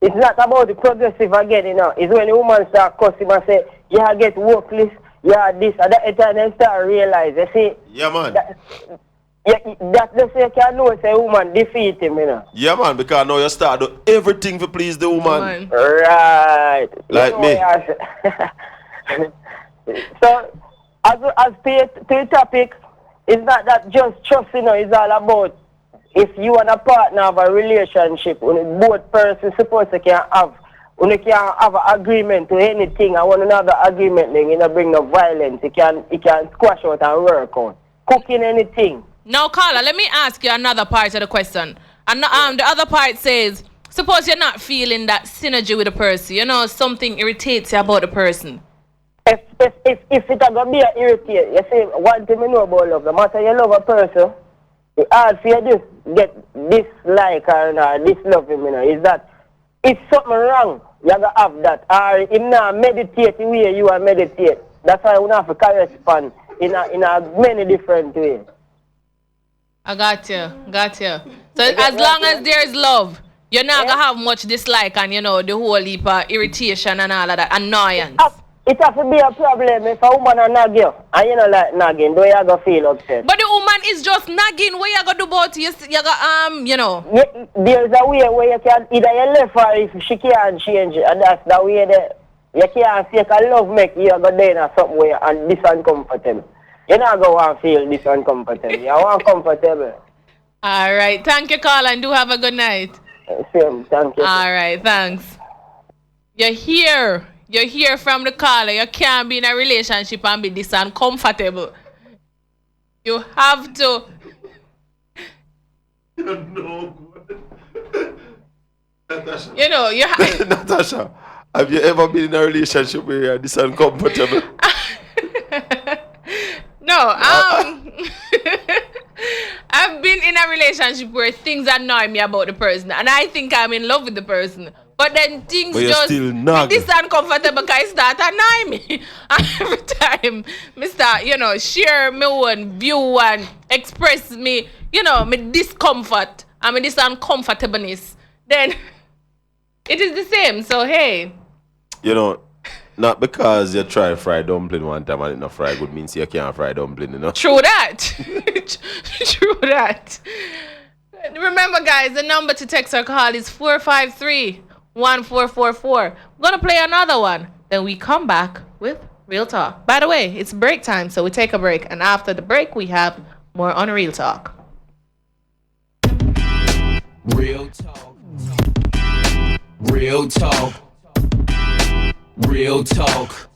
it's not about the progressive again, you know. It's when the woman start cussing and say, yeah, get workless, yeah, this, and that time they start realize, you see. Yeah, man. That's the say you can know say woman defeat him, you know. Yeah, man, because now you start do everything to please the woman. Right. Like You know me. So, as to the topic, it's not that just trust, you know, it's all about if you and a partner have a relationship, when both persons supposed to can have an agreement to anything and one another agreement, then you know, bring no violence. It can squash out and work out. Cooking anything. Now, Carla, let me ask you another part of the question. And the other part says, suppose you're not feeling that synergy with a person, you know, something irritates you about the person. If it's gonna be an irritate, you see, one thing I know about love, no matter you love a person, it's hard for you just get dislike or dislove him, you know, is that if something wrong, you gotta have that. Or him not meditate the way you are meditate. That's why you have to correspond in a many different ways. I got you. So as long as there is love, you're not gonna have much dislike and, you know, the whole heap of irritation and all of that, annoyance. It has to be a problem if a woman a nag you and you don't like nagging, though you gonna feel upset. But the woman is just nagging. What you gonna do about it? You got you know. There's a way where you can either you left her if she can't change it, and that's the way that you can't fake a love make you go there or something where and this uncomfortable. You're not gonna want to feel this uncomfortable. You want comfortable. All right. Thank you, Carl, and do have a good night. Same. Thank you. All right. Thanks. You're here from the caller. You can't be in a relationship and be this uncomfortable. You have to. You're no good. Natasha. You know, you have. Natasha, have you ever been in a relationship where you're this uncomfortable? No, I've been in a relationship where things annoy me about the person, and I think I'm in love with the person. But then things But just still nag. this uncomfortable because start annoy me. And every time me start, you know, share my own view and express me, you know, my discomfort and my this uncomfortableness, then it is the same. So hey. You know, not because you try fried dumpling one time and it not fry good means you can't fry dumpling, you know. True that. True that. Remember, guys, the number to text or call is 453-1444. We're going to play another one. Then we come back with Real Talk. By the way, it's break time, so we take a break. And after the break, we have more on Real Talk. Real talk. Real talk. Real talk.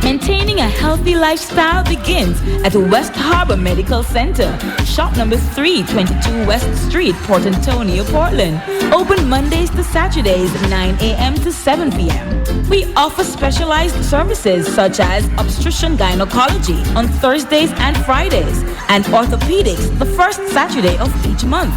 Maintaining a healthy lifestyle begins at West Harbor Medical Center. Shop number 322 West Street, Port Antonio, Portland. Open Mondays to Saturdays, 9 a.m. to 7 p.m. We offer specialized services such as obstetrician gynecology on Thursdays and Fridays, and orthopedics the first Saturday of each month.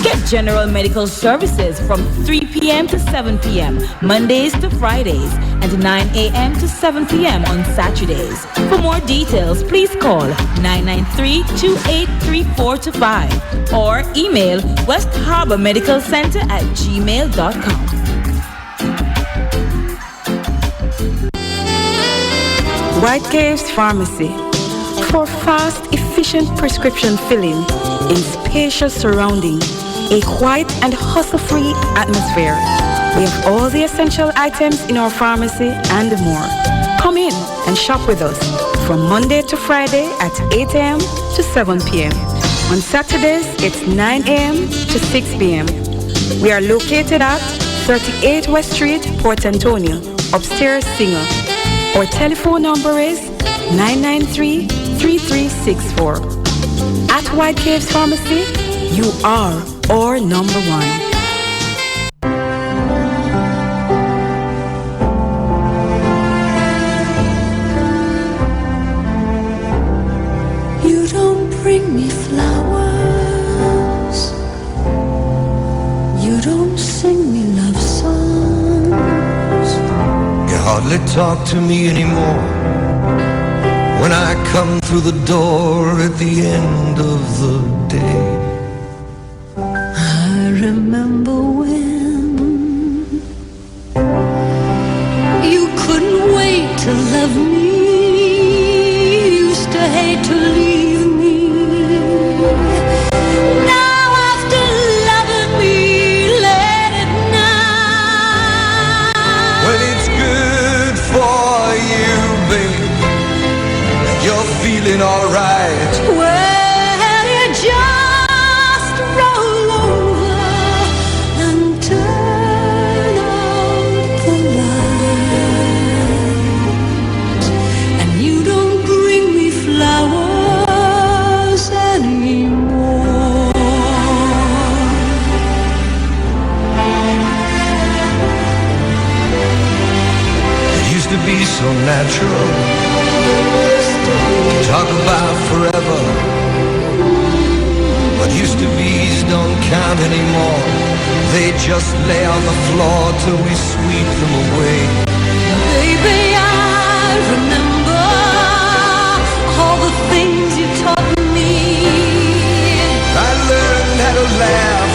Get general medical services from 3 p.m. to 7 p.m. Mondays to Fridays, and 9 a.m. to 7 p.m. on Saturdays. For more details, please call 993-283425 or email West Harbor Medical Center at gmail.com. White Caves Pharmacy. For fast, efficient prescription filling in spacious surroundings, a quiet and hustle-free atmosphere. We have all the essential items in our pharmacy and more. Come in and shop with us from Monday to Friday at 8 a.m. to 7 p.m. On Saturdays, it's 9 a.m. to 6 p.m. We are located at 38 West Street, Port Antonio, upstairs Singer. Our telephone number is 993-3364. At White Caves Pharmacy, you are our number one. You don't bring me flowers. You don't sing me love songs. hardly talk to me anymore when I come through the door at the end of the day. I remember when you couldn't wait to love me, used to hate to leave me. Now after loving me late at night, Well, it's good for you, babe. You're feeling alright. well, you just roll over and turn out the light, and you don't bring me flowers anymore. It used to be so natural. Talk about forever, but used to be's don't count anymore. They just lay on the floor till we sweep them away. Baby, I remember all the things you taught me. I learned how to laugh,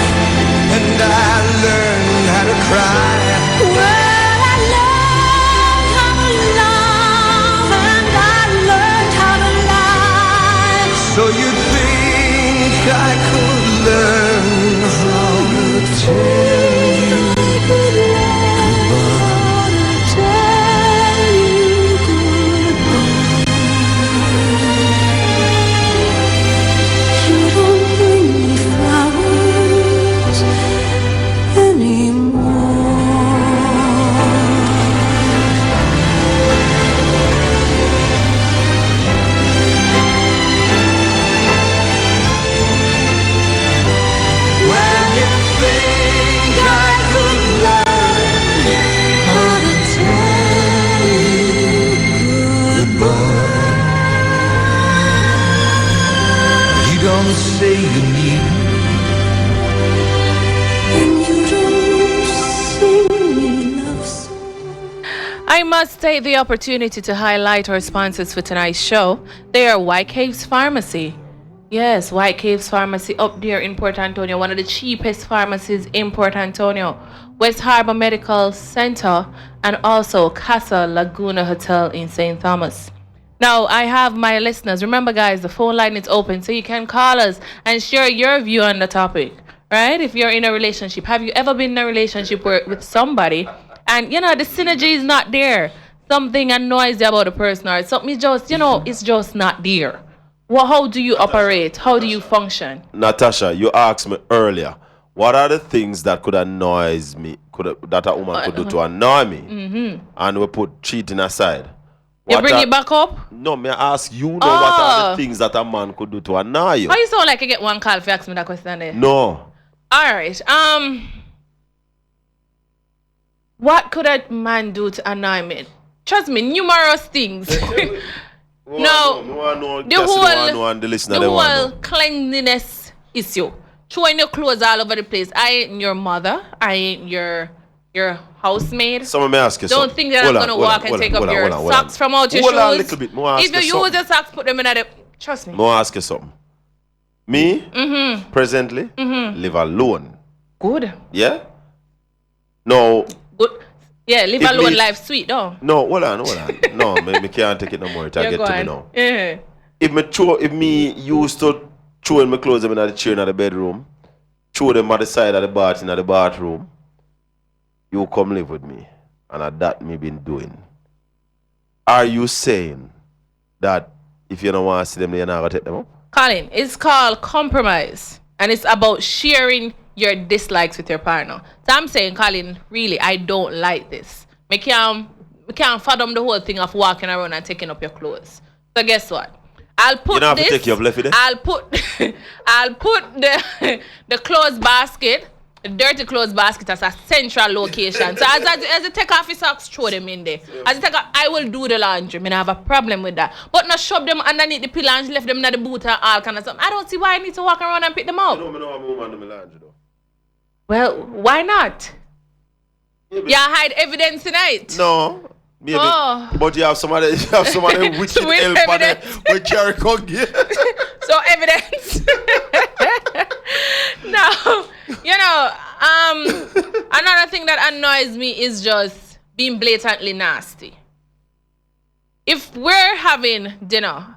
and I learned how to cry. Well, I learned how to love, and I learned how to lie. So you'd think I could learn how to tell you You don't bring me flowers anymore. Well, you think I could learn how to tell you goodbye. You don't say you need me. And you don't sing me love songs. I must take the opportunity to highlight our sponsors for tonight's show. They are White Caves Pharmacy. Yes, White Caves Pharmacy up there in Port Antonio, one of the cheapest pharmacies in Port Antonio. West Harbor Medical Center, and also Casa Laguna Hotel in St. Thomas. Now, I have my listeners. Remember, guys, the phone line is open, so you can call us and share your view on the topic, right? If you're in a relationship, have you ever been in a relationship with somebody and, you know, the synergy is not there? Something annoys you about the person, or something is just, you know, it's just not there. Well, how do you operate? How do you function? Natasha, you asked me earlier, what are the things that could annoy me, that a woman could do to annoy me? And we put cheating aside. You bring it back up? No, may I ask you, what are the things that a man could do to annoy you? How you sound like you get one call if you ask me that question there? No. All right. What could a man do to annoy me? Trust me, numerous things. No, the whole cleanliness issue. Throwing your clothes all over the place. I ain't your mother. I ain't your housemaid. Someone may ask you Don't think that I'm gonna walk and take up your socks from out your shoes. Hold on a little bit. If you use your socks, put them in the... Trust me. More ask you something. Me, presently, live alone. Good. Yeah? No. Good. Yeah, live alone life sweet, though. No, hold on. No, me can't take it no more. It get to me now. Yeah. If me used to throwing my clothes them in the chair in the bedroom, throw them at the side of the bath in the bathroom, you come live with me. And that me been doing. Are you saying that if you don't want to see them, you're not going to take them up? Colin, it's called compromise. And it's about sharing your dislikes with your partner. So I'm saying, Colin, really, I don't like this. We can't fathom the whole thing of walking around and taking up your clothes. So guess what? I'll put you don't have this. To take your left there? I'll put the clothes basket, the dirty clothes basket as a central location. So as you take off your socks, throw them in there. As you take off, I will do the laundry. I mean, I have a problem with that. But not shove them underneath the pillow and left them in the boot and all kind of stuff. I don't see why I need to walk around and pick them up. You know I'm a woman do my laundry though. Well, why not? Yeah, hide evidence tonight. No. Maybe, Oh. but you have somebody wicked With help on it. evidence. We carry cookie. So evidence. Now, another thing that annoys me is just being blatantly nasty. If we're having dinner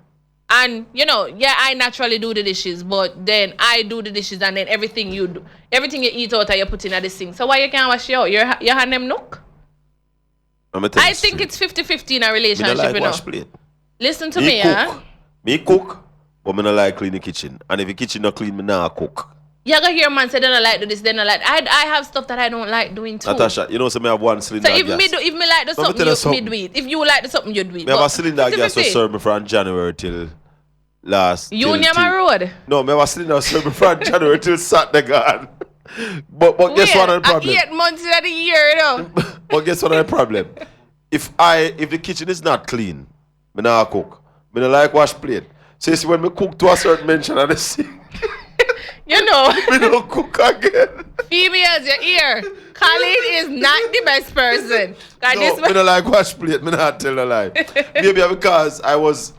and, I naturally do the dishes, but then I do the dishes and then everything you eat out you put in at the sink. So why you can't wash it out? Your hand them nook? I think it's 50-50 in a Me relationship, not like wash plate. Listen to Me me, cook. huh? Me cook, but me not like clean the kitchen. And if the kitchen not clean, me not cook. You gonna hear man say they don't like do this, they don't like. I have stuff that I don't like doing too. Natasha, so me have one cylinder So if gas. me like the Let me tell you something, me something. do it. If you like the something, you do it. Me have But a cylinder gas to 50-50. serve me from January till last. Union till- Road. No, me have a cylinder to serve me from January till Saturday gone. But guess what the problem? 8 months of the year, But guess what the problem? If the kitchen is not clean, me not cook. Me not like wash plate. So you see when me cook to a certain mention and I see me don't cook again. Females, your ear. Colleen is not the best person. No, me not like wash plate. Me not tell a lie. Maybe because I was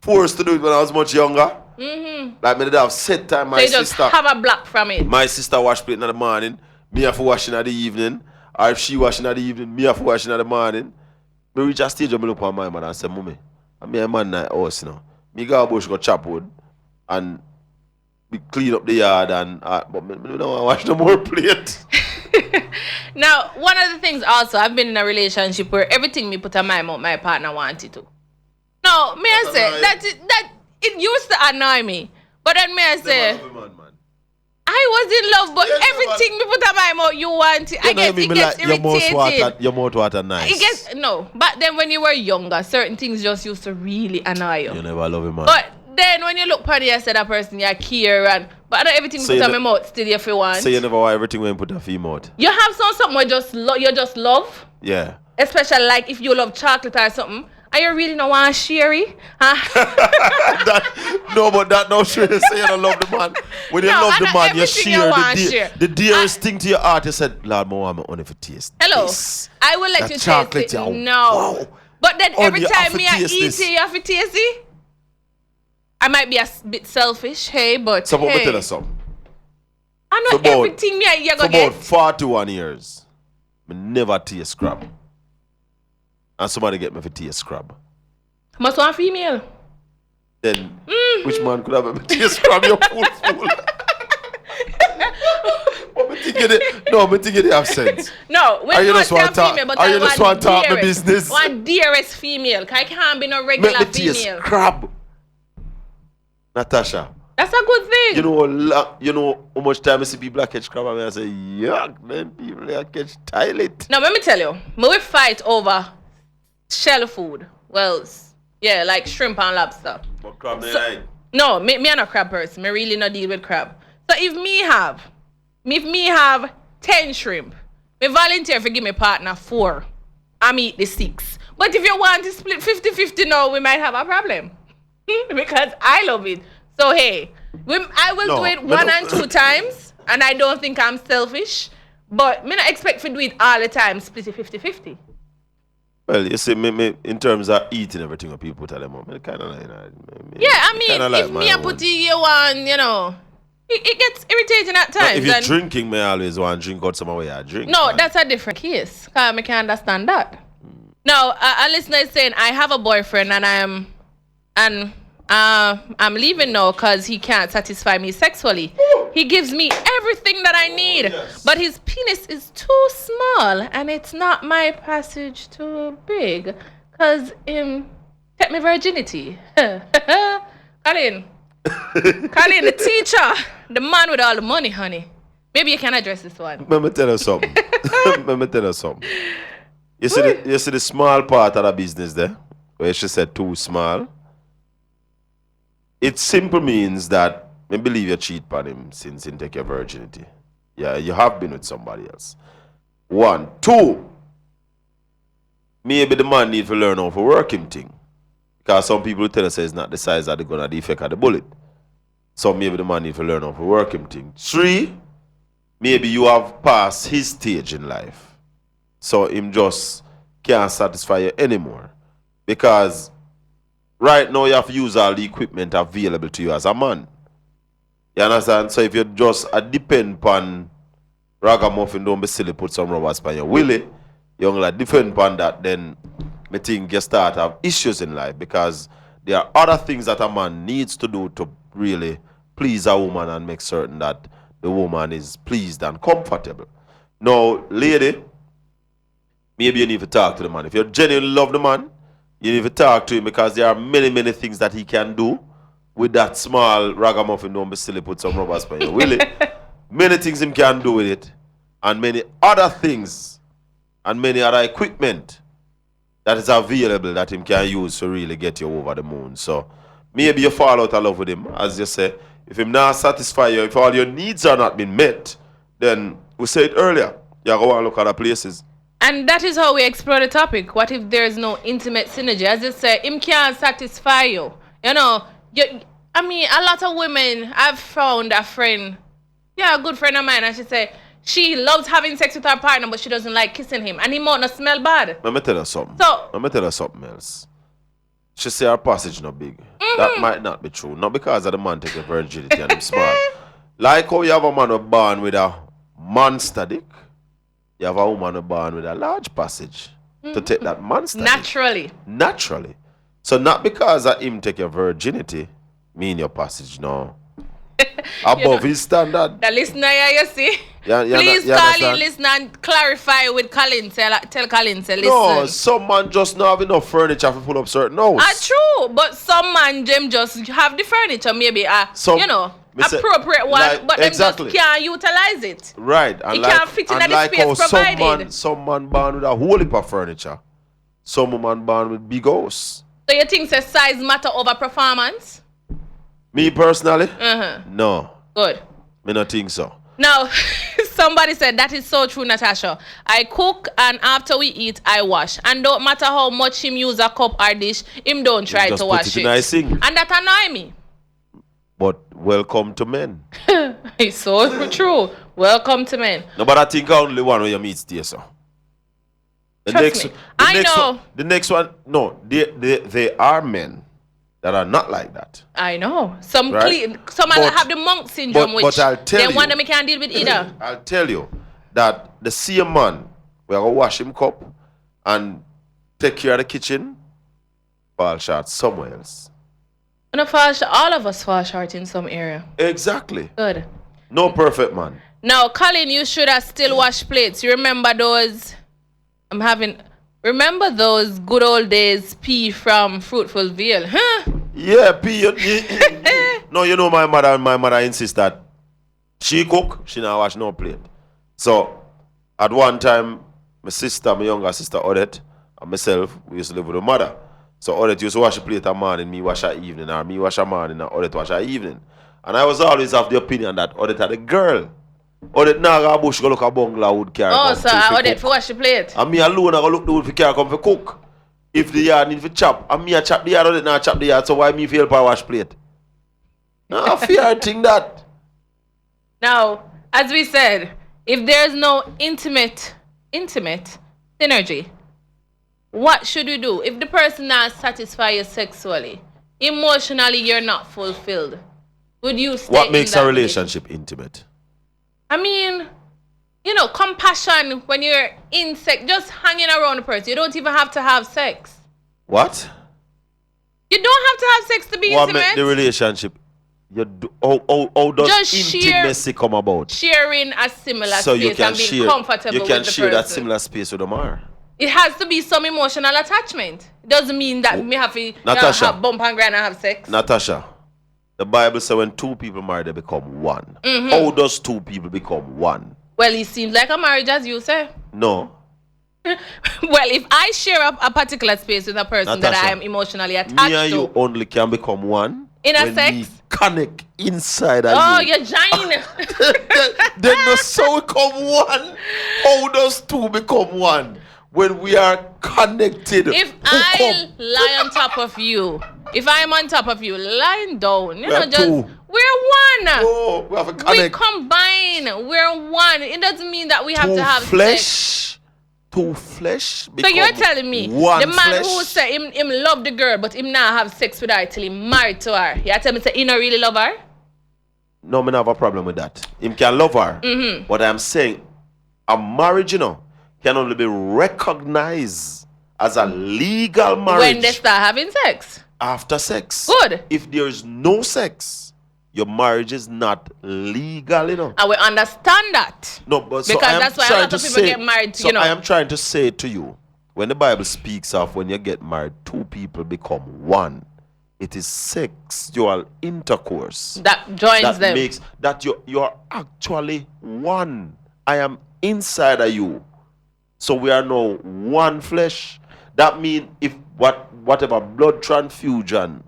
forced to do it when I was much younger. Like me did have set time. My So you just sister, have a block from it. my sister wash plate in the morning. Me have to wash in the evening. Or if she washing in the evening, me have to wash in the morning. Me reach a stage where me look at my man and say, "Mommy, I'm a man in the house, Me go bush go chop wood and we clean up the yard and but me don't want to wash no more plate." Now, one of the things also, I've been in a relationship where everything me put on my mouth, my partner wanted to. No, me I say that it used to annoy me, but then me I say I was in love, but everything me put on my mouth, you want it. I guess it gets irritated. Your mouth water nice. It gets no, but then when you were younger, certain things just used to really annoy you. You never love him, man. But then when you look upon it, you say that person you care and but not everything So put you on ne- my mouth still if you want. So you never want everything when you put off your mouth. You have something where you just love, Yeah. especially like if you love chocolate or something, and you really don't want to share it. No, but that no sure you say you don't love the man. When you No, love and the not man, you everything you share want share. the dearest thing to your heart. You said, "Lord, my want only for taste." Hello, this. I will let That you chocolate, taste it. yeah, No, wow. but then Oh, every you have time to me I taste eat this. it, you have to taste it. I might be a bit selfish, hey, but So, but me hey, tell you something. I know For about- everything me you For gonna get. about 41 years, me never taste crab. And somebody get me for taste crab. Must want female. Then, which man could have a taste crab? You're fool. But me think you have sense. No, we Are you don't just want want talk- female, but are I you just want want talk the dearest. business? One dearest female. 'Cause I can't be no Make regular me taste female. crab. Natasha, That's a good thing. you know how much time I see people that catch crab and I say, yuck, man, people that catch toilet. Now, let me tell you, me we fight over shell food. Well, yeah, like shrimp and lobster. But crab, No, me I'm a crab person. Me really not deal with crab. So if me have 10 shrimp, me volunteer for give me partner 4. I'm eat the 6. But if you want to split 50-50 now, we might have a problem. Because I love it. So hey, I will No, do it me 1 no- and 2 times, and I don't think I'm selfish. But me not expect to do it all the time, split it 50-50. Well, you see, me in terms of eating everything what people tell them, I kind of like that. Yeah, I mean, kinda like if my me a own. put you one, it gets irritating at But times. if you're and- drinking, me always want to drink out some way I drink. No, man. that's a different case. Cause I can understand that. Now, a listener is saying I have a boyfriend and I'm leaving now because he can't satisfy me sexually. He gives me everything that I need, but his penis is too small and it's not my passage too big. Cause take my virginity. Colin, the teacher, the man with all the money, honey. Maybe you can address this one. Let me tell you something. You see the small part of the business there, where she said too small. It simply means that I believe you cheat on him since he take your virginity. Yeah, you have been with somebody else. 1, 2. Maybe the man need to learn how to work him thing. Because some people tell us it's not the size of the gun or the effect of the bullet. So maybe the man need to learn how to work him thing. 3. Maybe you have passed his stage in life. So him just can't satisfy you anymore. Because right now you have to use all the equipment available to you as a man. You understand? So if you just depend upon ragamuffin, don't be silly, put some rubbers on your willy, you only depend upon that, then I think you start to have issues in life because there are other things that a man needs to do to really please a woman and make certain that the woman is pleased and comfortable. Now, lady, maybe you need to talk to the man. If you genuinely love the man, you need to talk to him because there are many, many things that he can do with that small ragamuffin, don't be silly, put some rubbers on your willy. Many things him can do with it, and many other things, and many other equipment that is available that him can use to really get you over the moon. So maybe you fall out of love with him, as you say. If him not satisfy you, if all your needs are not being met, then we said earlier, you go and look at other places. And that is how we explore the topic. What if there is no intimate synergy? As you say, him can't satisfy you. You know, I mean, a lot of women, I've found a friend, a good friend of mine, and she said she loves having sex with her partner, but she doesn't like kissing him. And he might not smell bad. Let me tell you something. So, let me tell you something else. She say her passage not big. That might not be true. Not because of the man take a virginity and him small. Like how you have a man who born with a monster dick, you have a woman who born with a large passage to take that monster naturally. Dick. Naturally. So not because of him take your virginity, mean your passage, no. Above his standard. The listener here, you see? Please call in, listen and clarify with Colin. Tell Colin to listen. No, some man just not have enough furniture to pull up certain house. True, but some man them just have the furniture, maybe appropriate one, but them just can't utilize it. Right. And it can't fit in the space provided. Some man born with a whole heap of furniture. Some man born with big house. So you think the size matter over performance? Me personally? No. Good. Me not think so. Now, somebody said that is so true, Natasha. I cook and after we eat, I wash. And don't matter how much him use a cup or dish, him don't try to wash it. Nice thing. And that annoy me. But welcome to men. It's so true. Welcome to men. No, but I think only one when you meet stay so. The next one, no, they are men that are not like that. I know. Some right? some have the monk syndrome, which I'll tell they want them can't deal with either. I'll tell you that the same man, we're going to wash him cup and take care of the kitchen, fall short somewhere else. All of us fall short in some area. Exactly. Good. No perfect man. Now, Colin, you should have still washed plates. You remember those? Remember those good old days, P from Fruitful Vale, huh? Yeah, P. No, you know my mother insists that she cook, she not wash no plate. So, at one time, my younger sister Odette, and myself, we used to live with her mother. So Odette used to wash a plate a morning, me wash her evening, or me wash a morning, and Odette wash her evening. And I was always of the opinion that Odette had a girl. Odette now go bush go look a bungalow wood carry. Oh, so Odette for wash the plate. And me alone I go look the wood for carry come for cook. If the yard need for chop, and me a chop the yard, Odette now chop the yard, so why me feel for wash plate? Now I fear think that. Now, as we said, if there's no intimate synergy, what should we do? If the person not satisfy you sexually, emotionally you're not fulfilled, would you stay What makes a relationship intimate? I mean, compassion when you're in sex, just hanging around a person. You don't even have to have sex. What? You don't have to have sex to be what intimate. What make the relationship? How does just intimacy come about? Sharing a similar so space you can and being share, comfortable you can with the share person. that similar space with them. It has to be some emotional attachment. It doesn't mean that me have to have bump and grind and have sex. Natasha, the Bible says when two people marry, they become one. Mm-hmm. How does two people become one? Well, it seems like a marriage, as you say. No. Well, if I share a particular space with a person Natasha, that I am emotionally attached to. Me and you only can become one. In a when sex? We connect inside of you. Oh, you're giant. Then the soul become one. How does two become one? When we are connected. If I lie on top of you, if I'm on top of you, lying down, we're one. Oh, we have a connect. We combine. We're one. It doesn't mean that we have to have flesh sex. two flesh So you're become telling me one the man flesh? who say him love the girl, but him not have sex with her till he married to her. You tell me say he not really love her? No, me not have a problem with that. Him can love her. But I'm saying a marriage, can only be recognized as a legal marriage When they start having sex. after sex. Good. If there is no sex, your marriage is not legal, And we understand that. No, but so Because I am that's why a trying lot to of people say, get married, so I am trying to say to you, when the Bible speaks of when you get married, two people become one. It is sexual intercourse That joins that them. makes that you are actually one. I am inside of you, so we are now one flesh. That means if whatever blood transfusion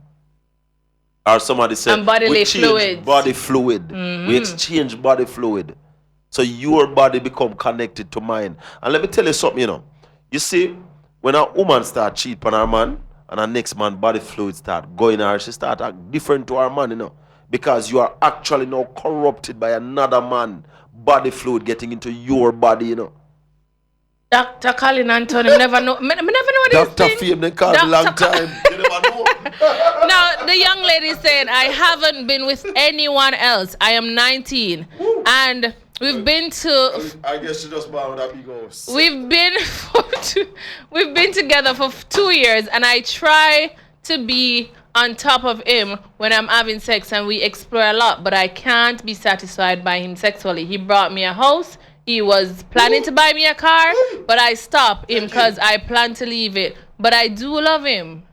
or somebody said And bodily we change fluids. body fluid, we exchange body fluid, so your body become connected to mine. And let me tell you something, you see, when a woman start cheat on her man and her next man body fluid start going her, she start act different to her man, because you are actually now corrupted by another man body fluid getting into your body, Dr. Colin Anthony, never know. Me never know this Dr. thing. Fame, they called a long Dr. time. You never know. Now, the young lady said, I haven't been with anyone else. I am 19. And we've been to... I guess she just bought with a big house. We've been together for 2 years, and I try to be on top of him when I'm having sex, and we explore a lot, but I can't be satisfied by him sexually. He brought me a house. He was planning to buy me a car, but I stopped him because I plan to leave it. But I do love him.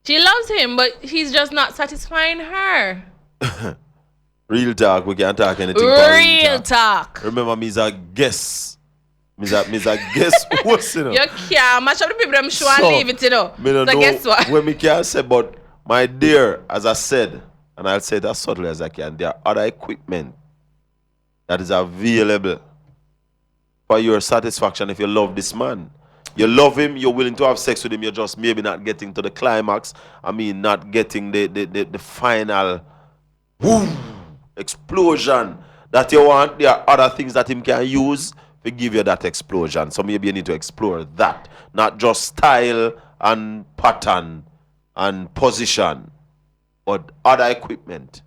She loves him, but he's just not satisfying her. Real talk, we can't talk anything. Real talk. Remember, me's a guest. Me's a guest host, You can't match up the people I'm sure and leave it, Me no So know guess what? when me can say, but my dear, as I said, and I'll say it as subtly as I can, there are other equipment that is available for your satisfaction if you love this man. You love him, you're willing to have sex with him, you're just maybe not getting to the climax. Not getting the final explosion that you want. There are other things that him can use to give you that explosion. So maybe you need to explore that. Not just style and pattern and position, but other equipment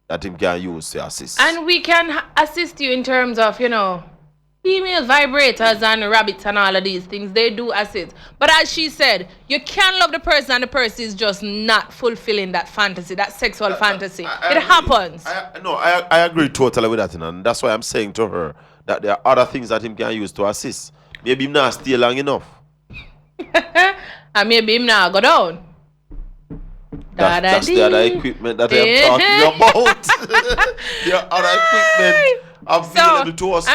that him can use to assist. And we can assist you in terms of, female vibrators and rabbits and all of these things. They do assist. But as she said, you can love the person and the person is just not fulfilling that fantasy, that sexual fantasy. It happens. I agree totally with that, and that's why I'm saying to her that there are other things that him can use to assist. Maybe him not stay long enough. And maybe him now go down. That's the other equipment that I'm talking about. There are other equipment available to us.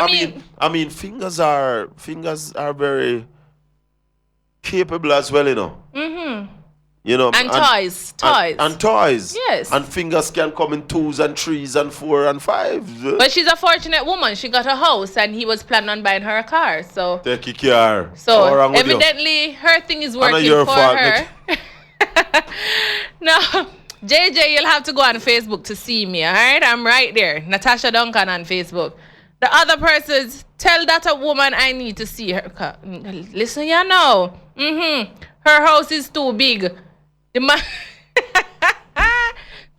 I mean, fingers are very capable as well, Mm-hmm. And toys. And toys. Yes. And fingers can come in 2s and 3s and 4 and 5s. But she's a fortunate woman. She got a house and he was planning on buying her a car. So take care. So evidently her thing is working for her. No, JJ, you'll have to go on Facebook to see me, all right? I'm right there. Natasha Duncan on Facebook. The other persons, tell that a woman I need to see her. Listen, you know. Her house is too big.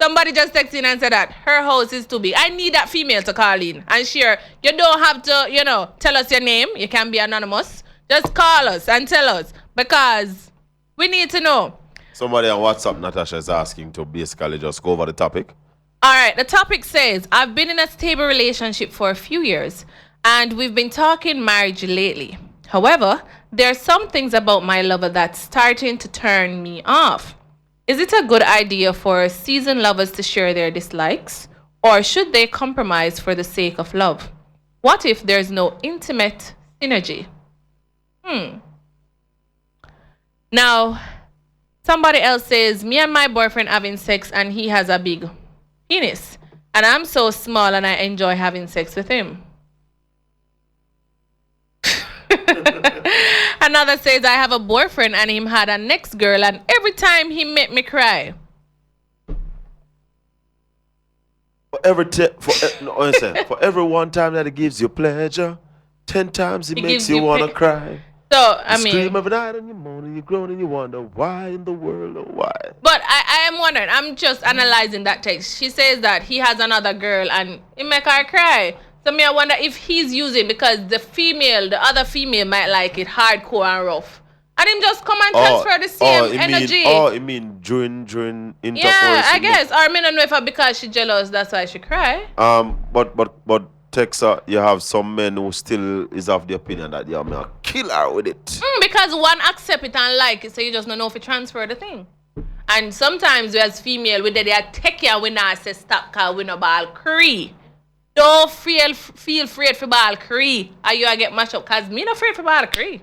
Somebody just texted in and said that her house is too big. I need that female to call in and share. You don't have to, tell us your name. You can be anonymous. Just call us and tell us because we need to know. Somebody on WhatsApp, Natasha, is asking to basically just go over the topic. All right. The topic says, I've been in a stable relationship for a few years and we've been talking marriage lately. However, there are some things about my lover that's starting to turn me off. Is it a good idea for seasoned lovers to share their dislikes? Or should they compromise for the sake of love? What if there's no intimate synergy? Now, somebody else says, me and my boyfriend having sex and he has a big penis. And I'm so small and I enjoy having sex with him. Another says, I have a boyfriend and him had a next girl and every time he make me cry. For every one time that it gives you pleasure, 10 times it He makes gives you you wanna pain. cry. So I You mean, scream every night and you moan and you groan and you wonder why in the world or why. but I am wondering. I'm just analyzing that text. She says that he has another girl and it make her cry. So me, I wonder if he's using because the other female might like it hardcore and rough, and him just come and transfer the same energy. You mean during intercourse? Yeah, I guess. Or I mean, I don't know if because she jealous, that's why she cry. But Texa, you have some men who still is of the opinion that you're a killer with it. Because one accept it and like it, so you just don't know if you transfer the thing. And sometimes we as female, we they take care we not say stop cause we no ball cree. Don't feel afraid for ball cree. Or you get mashed up cause me not afraid for ball cree.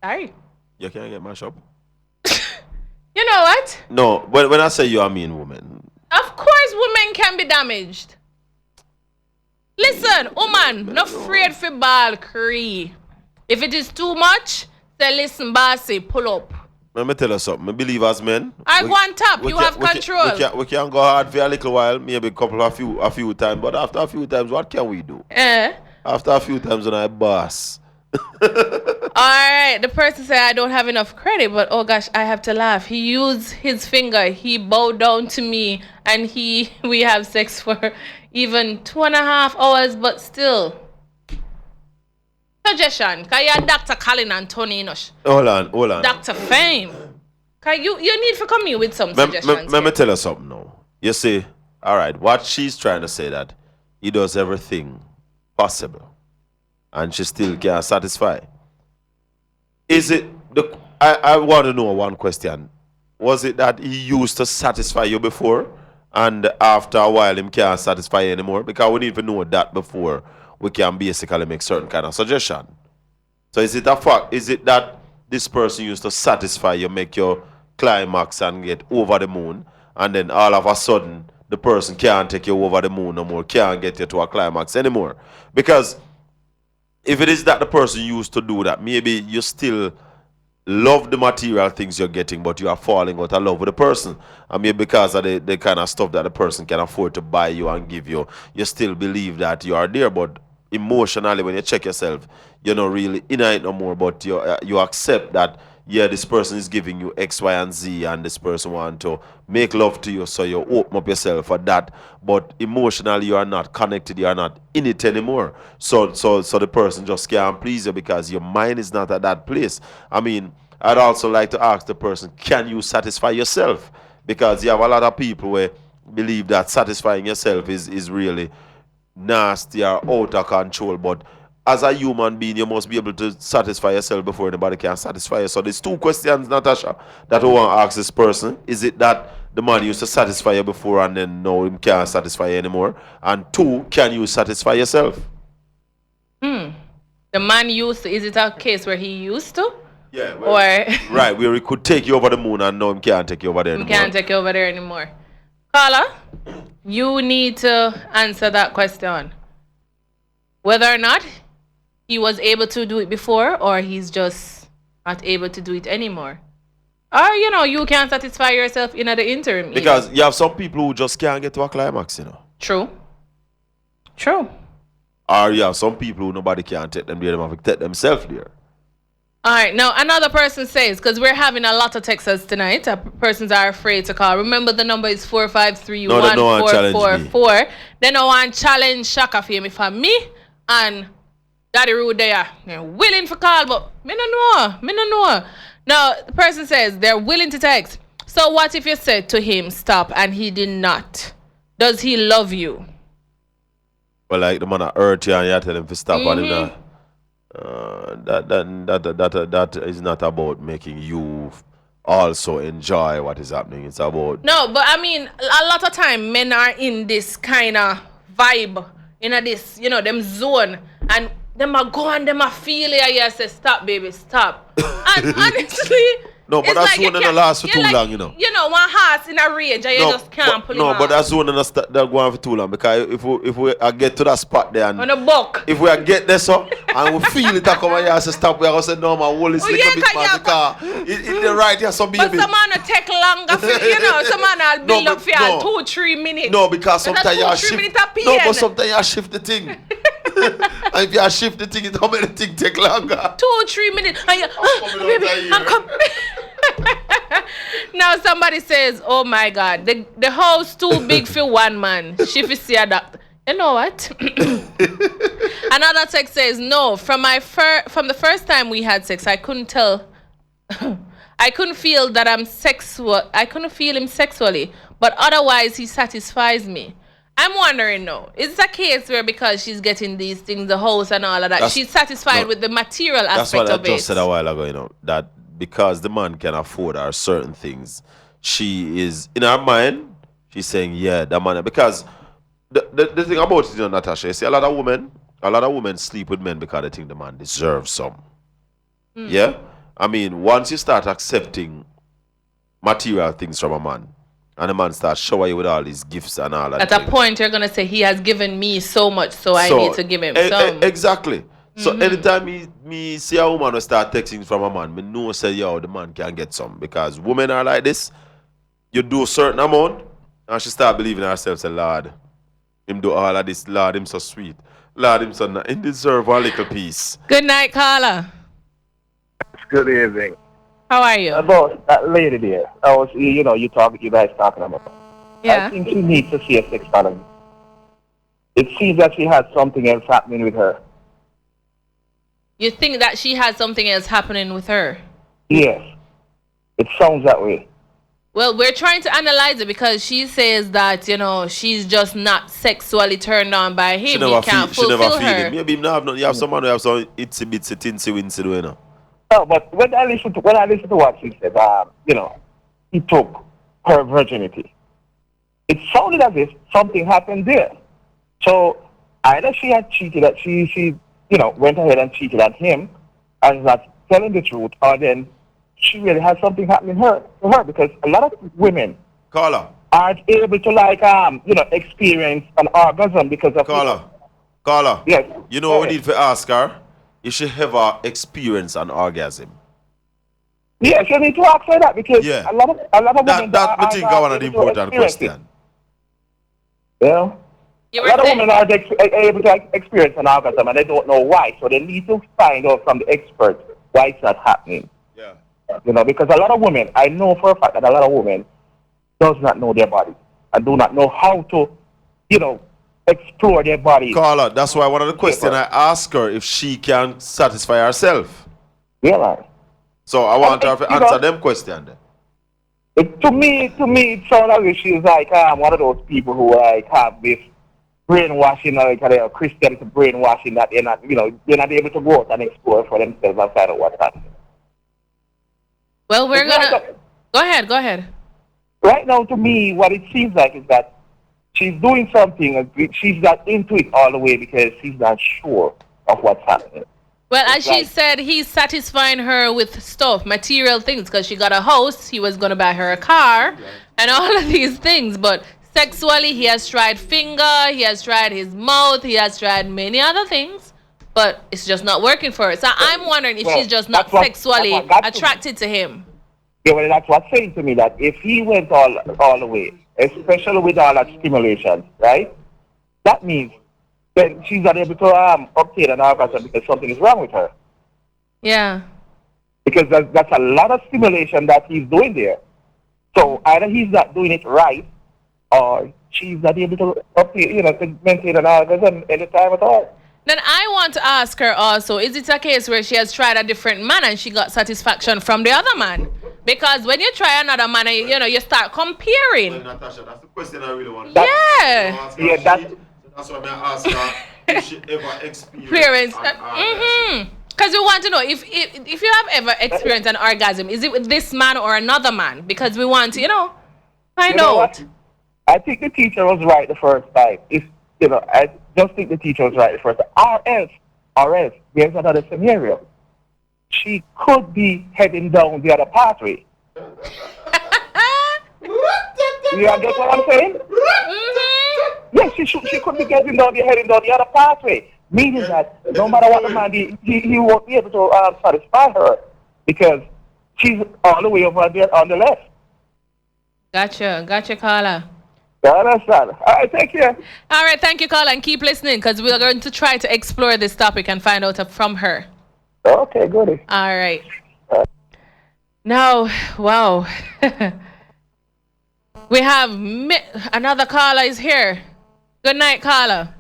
Sorry. You can't get mashed up. You know what? No, when I say you, I mean woman. Of course women can be damaged. Listen, woman, not afraid for ball cree. If it is too much, say listen, bossy, pull up. Let me tell you something. I believe as men. I go on top. You have control. We can go hard for a little while, maybe a few times. But after a few times, what can we do? After a few times, when I boss. Alright, the person said I don't have enough credit, but oh gosh, I have to laugh. He used his finger, he bowed down to me, and we have sex for even 2.5 hours, but still. Suggestion, cause you're Dr. Colin and Tony Enosh. Hold on. Dr. Fame. Cause you need to come here with some suggestions. Let me tell you something now. You see, alright, what she's trying to say that he does everything possible and she still can't satisfy. Is it I want to know one question. Was it that he used to satisfy you before and after a while him can't satisfy you anymore? Because we need to know that before we can basically make certain kind of suggestion. So is it a fact? Is it that this person used to satisfy you, make your climax and get over the moon, and then all of a sudden the person can't take you over the moon no more, can't get you to a climax anymore? Because if it is that the person used to do that, maybe you still love the material things you're getting, but you are falling out of love with the person. I mean, because of the kind of stuff that the person can afford to buy you and give you, you still believe that you are there, but emotionally, when you check yourself, you're not really in it no more, but you accept that, yeah, this person is giving you X, Y, and Z, and this person want to make love to you, so you open up yourself for that, but emotionally, you are not connected, you are not in it anymore. So the person just can't please you because your mind is not at that place. I mean, I'd also like to ask the person, can you satisfy yourself? Because you have a lot of people who believe that satisfying yourself is really nasty or out of control, but as a human being, you must be able to satisfy yourself before anybody can satisfy you. So there's two questions, Natasha, that I want to ask this person. Is it that the man used to satisfy you before and then now he can't satisfy you anymore? And two, can you satisfy yourself? The man used to, is it a case where he used to? Yeah. Or right, where he could take you over the moon and now he can't take you over there he anymore. can't take you over there anymore. Carla, you need to answer that question. Whether or not he was able to do it before or he's just not able to do it anymore. Or, you can't satisfy yourself in the interim. Because you have some people who just can't get to a climax, True. Or you have some people who nobody can take them there, they have to take themselves there. All right, now another person says, because we're having a lot of texts tonight, persons are afraid to call. Remember, the number is 453-1444. They don't want challenge Shaka for me for me and Daddy Rude there. They're willing for call, but me no know. Now, the person says they're willing to text. So what if you said to him, stop, and he did not? Does he love you? Well, like the man that hurt you and you tell him to stop and him not. That is not about making you also enjoy what is happening. It's about no, but I mean a lot of time men are in this kind of vibe, this them zone, and them a go and them a feel it. You say stop, baby, stop. And honestly, no, but that zone don't last for too long, one horse in a rage and you just can't pull him out. No, but that zone don't go on for too long, because if we get to that spot there and on the buck, if we get there so and we feel it come and you say stop, we are gonna say no, my whole is little bit man, because it's the right here, so baby. But some man will take longer for some man will build up for 2-3 minutes. No, because sometimes you shift. No, but sometimes you shift the thing. And if you shift the thing, it how many thing take longer? 2 or 3 minutes. And you, coming out I'm coming. Now somebody says, "Oh my God, the house too big for one man." She fi see a doctor. You know what? Another text says, "No, from the first time we had sex, I couldn't tell. I couldn't feel that I'm sexual. I couldn't feel him sexually, but otherwise he satisfies me." I'm wondering, no, is it a case where because she's getting these things, the house and all of that, she's satisfied with the material aspect That's what I of just it? said a while ago, that because the man can afford her certain things, she is, in her mind, she's saying, yeah, the man, because the thing about it, Natasha, you see, a lot of women sleep with men because they think the man deserves some. Yeah? I mean, once you start accepting material things from a man, and the man starts showing you with all his gifts and all that. At a point, you're going to say, he has given me so much, so I need to give him some. Exactly. So anytime me see a woman who start texting from a man, me know say, yo, the man can get some. Because women are like this. You do a certain amount, and she start believing herself, say, Lord, him do all of this. Lord, him so sweet. Lord, him so nice. He deserve a little piece. Good night, Carla. Good evening. How are you? About that lady there, you guys talking about. Yeah. I think she needs to see a sexologist. It seems that she has something else happening with her. You think that she has something else happening with her? Yes. It sounds that way. Well, we're trying to analyze it because she says that, she's just not sexually turned on by him. She He can't she never fulfill feel her. it. Maybe you have someone who have some itsy bitsy tinsy wincy doing it. No, but when I listen to what she said, he took her virginity. It sounded as if something happened there. So either she had cheated, that she went ahead and cheated on him, and is not telling the truth, or then she really has something happening to her, because a lot of women aren't able to experience an orgasm because of Carla. Yes. You know what we need to ask her? If she ever experience an orgasm. Yes, you need to ask her that, because a lot of women that I think are one of the important questions. Yeah. A lot of women are able to experience an orgasm and they don't know why, so they need to find out from the experts why it's not happening. Yeah. Because a lot of women, I know for a fact that a lot of women does not know their body and do not know how to, explore their body. Carla, that's why one of the questions I ask her if she can satisfy herself. Yeah. So I want her to answer them questions. To me, it sounds like she's like one of those people who have this brainwashing, Christian brainwashing, that they're not able to go out and explore for themselves and find out what's happening. Well, we're gonna go ahead. Right now, to me, what it seems like is that she's doing something, and she's not into it all the way because she's not sure of what's happening. Well, as she said, he's satisfying her with stuff, material things, because she got a house, he was going to buy her a car, and all of these things. But sexually, he has tried finger, he has tried his mouth, he has tried many other things, but it's just not working for her. So I'm wondering if she's just not sexually attracted to him. Yeah, well, that's what's saying to me, that if he went all the way, especially with all that stimulation, right, that means then she's not able to obtain an orgasm because something is wrong with her. Yeah. Because that's a lot of stimulation that he's doing there. So either he's not doing it right, or she's not able to obtain, to maintain an orgasm any time at all. Then I want to ask her also, is it a case where she has tried a different man and she got satisfaction from the other man? Because when you try another man, you start comparing. Well, Natasha, that's the question I really want. That's why I ask her if she ever experienced an orgasm. Because we want to know if you have ever experienced an orgasm, is it with this man or another man? Because we want to, find out. What? I think the teacher was right the first time. I just think the teacher was right the first time. Or else, there's another scenario. She could be heading down the other pathway. You get what I'm saying? Yes, she could be heading down the other pathway. Meaning that no matter what the man did, he won't be able to satisfy her because she's all the way over there on the left. Gotcha, Carla. You understand? All right, take care. All right, thank you, caller, and keep listening because we are going to try to explore this topic and find out from her. Okay, good. All right. Now, wow. We have another caller is here. Good night, caller.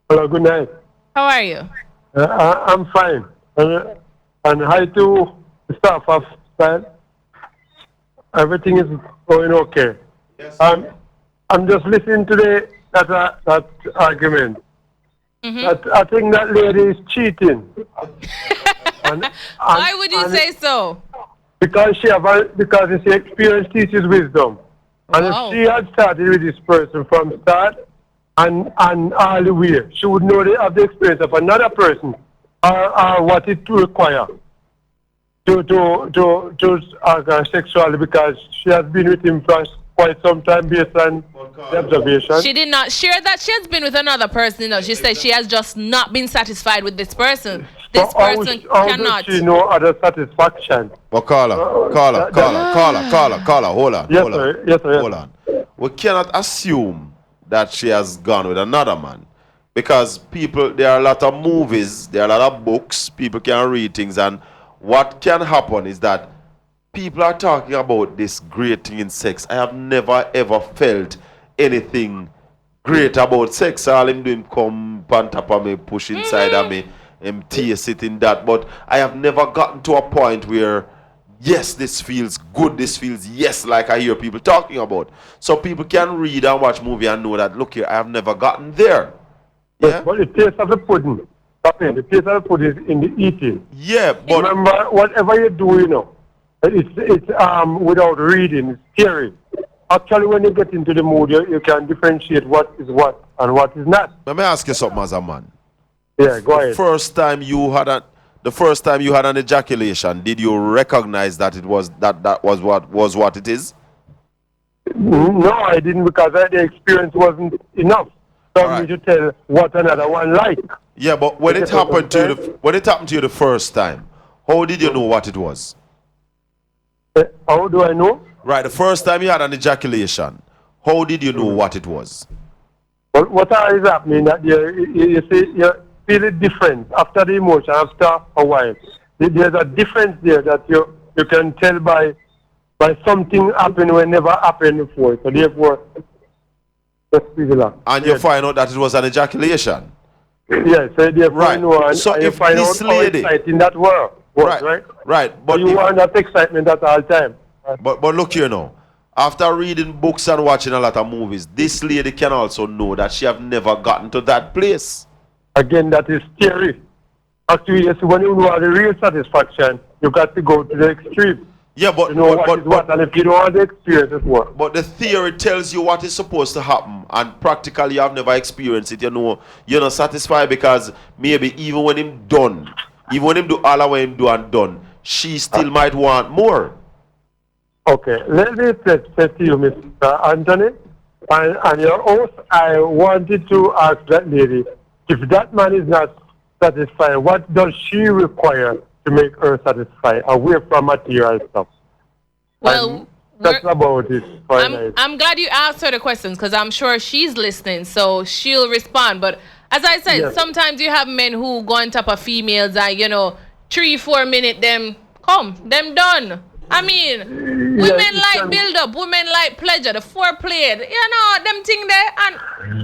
Hello, good night. How are you? I'm fine. And hi to the staff of Style. Everything is going okay. Yes. I'm just listening to that argument. Mm-hmm. I think that lady is cheating. Why would you say so? Because she experience teaches wisdom. And if she had started with this person from start and all the way, she would know of the experience of another person or what it require to sexually, because she has been with him for quite some time based on the observation. She did not share that she has been with another person. No, she said she has just not been satisfied with this person. This person cannot. Does she know other satisfaction? But caller, hold on. Yes, sir. Yes, sir. Hold on. We cannot assume that she has gone with another man, because there are a lot of movies, there are a lot of books, people can read things, and what can happen is that people are talking about this great thing in sex. I have never ever felt anything great about sex. All him doing come on top of me, push inside of me, taste it in that. But I have never gotten to a point where, yes, this feels good, this feels yes, like I hear people talking about. So people can read and watch movie and know that, look here, I have never gotten there. Yeah? But the taste of the pudding, the taste of the pudding is in the eating. Yeah, but remember, whatever you do, it's without reading, it's theory. Actually, when you get into the mood, you can differentiate what is what and what is not. Let me ask you something as a man. Yeah, go ahead. The first time you had an ejaculation, did you recognize that it was that was what it is? No, I didn't, because the experience wasn't enough for me to tell what another one like. Yeah, but when it happened to you the first time, how did you know what it was? How do I know? Right, the first time you had an ejaculation, how did you know what it was? Well, what is happening that you see, you feel it different after the emotion, after a while. There's a difference there that you can tell by something happening when never happened before. So therefore, that's similar. And you find out that it was an ejaculation. Yes, so therefore, right. So you if find this out how lady, exciting that was, right? Right, but so you want that excitement at all time. But look here now. After reading books and watching a lot of movies, this lady can also know that she have never gotten to that place. Again, that is theory. Actually, yes, when you know the real satisfaction, you got to go to the extreme. Yeah, but you know what, and if you don't have the experience, it's what. But the theory tells you what is supposed to happen, and practically you have never experienced it. You're not satisfied, because maybe even when him done, even when him do all of what him do and done, she still might want more. Okay, let me say to you, Mr. Anthony, and your host, I wanted to ask that lady, if that man is not satisfied, what does she require to make her satisfied, away from material stuff? Well, that's about it. I'm glad you asked her the questions, because I'm sure she's listening, so she'll respond. But as I said, sometimes you have men who go on top of females and, 3-4 minutes, them done. I mean, women like build up, women like pleasure, the foreplay, them thing there. And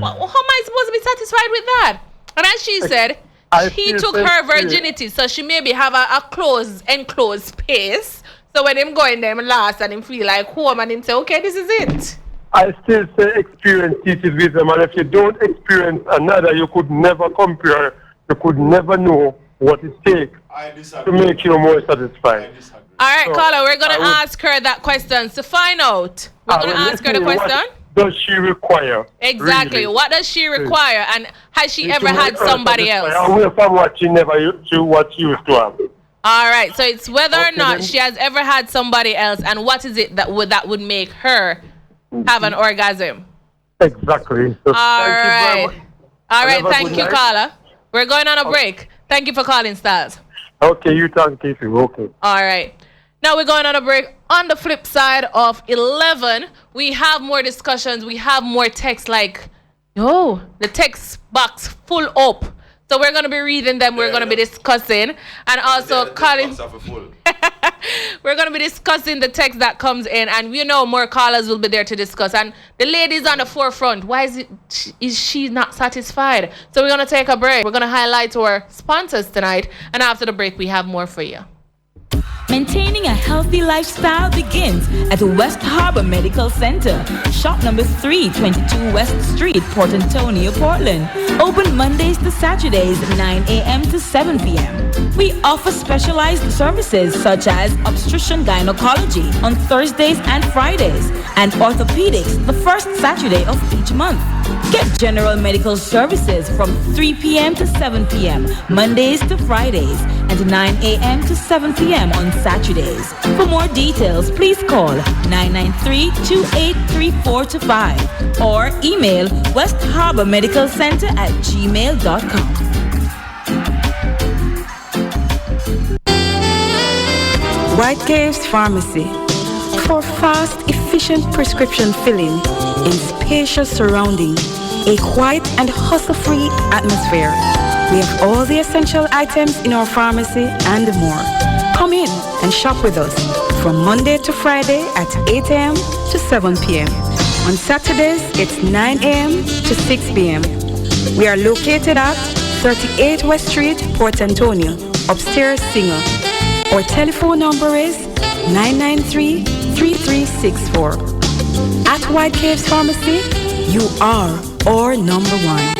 how am I supposed to be satisfied with that? And as she said, he took her virginity, so she maybe have a enclosed space. So when him go in there last and him feel like home, and him say, okay, this is it. I still say experience teaches wisdom, and if you don't experience another, you could never compare, you could never know what it takes to make you more satisfied. All right, caller, we're going to ask her that question to find out. We're going to ask her the question. What does she require? Exactly. Really? What does she require? And has she ever had somebody else? Away from what she used to have. All right. So it's whether or not she has ever had somebody else, and what is it that would make her have an orgasm? Exactly. So All right. Thank you, caller. We're going on a break. Thank you for calling, Stars. Okay, you talk, Casey. Okay. All right. Now we're going on a break. on the flip side of 11, we have more discussions. We have more text like, yo, the text box full up. So we're going to be reading them. We're going to be discussing. And also, Colin, we're going to be discussing the text that comes in. And we know more callers will be there to discuss. And the ladies on the forefront, why is she not satisfied? So we're going to take a break. We're going to highlight our sponsors tonight. And after the break, we have more for you. Maintaining a healthy lifestyle begins at West Harbor Medical Center, shop number 322 West Street, Port Antonio, Portland. Open Mondays to Saturdays, 9 a.m. to 7 p.m. We offer specialized services such as obstetrician gynecology on Thursdays and Fridays, and orthopedics the first Saturday of each month. Get general medical services from 3 p.m. to 7 p.m. Mondays to Fridays, and 9 a.m. to 7 p.m. on Saturdays. For more details, please call 993-283425 or email West Harbor Medical Center at gmail.com. White Caves Pharmacy. For fast, efficient prescription filling in spacious surrounding, a quiet and hustle-free atmosphere. We have all the essential items in our pharmacy and more. Come in and shop with us from Monday to Friday at 8 a.m. to 7 p.m. On Saturdays, it's 9 a.m. to 6 p.m. We are located at 38 West Street, Port Antonio, upstairs single. Our telephone number is 993-3364. At White Caves Pharmacy, you are our number one.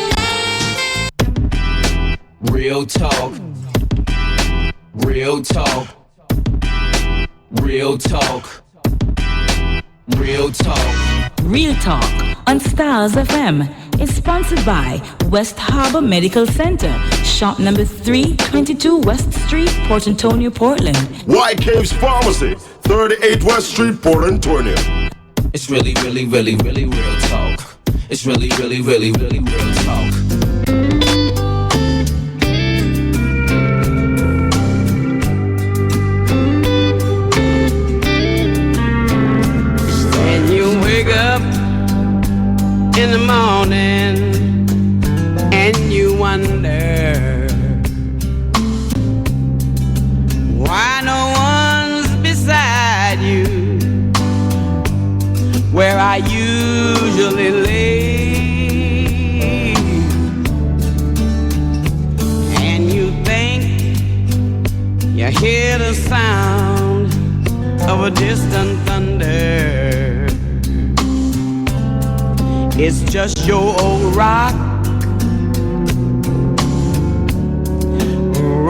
Real talk. Real talk. Real talk. Real talk. Real Talk on Styles FM is sponsored by West Harbor Medical Center, shop number 322 West Street, Port Antonio, Portland. White Caves Pharmacy, 38 West Street, Port Antonio. It's really, really, really, really real talk. It's really, really, really, really real talk. When you wake up in the morning and you wonder why no one's beside you where I usually lay, and you think you hear the sound of a distant thunder. It's just your old rock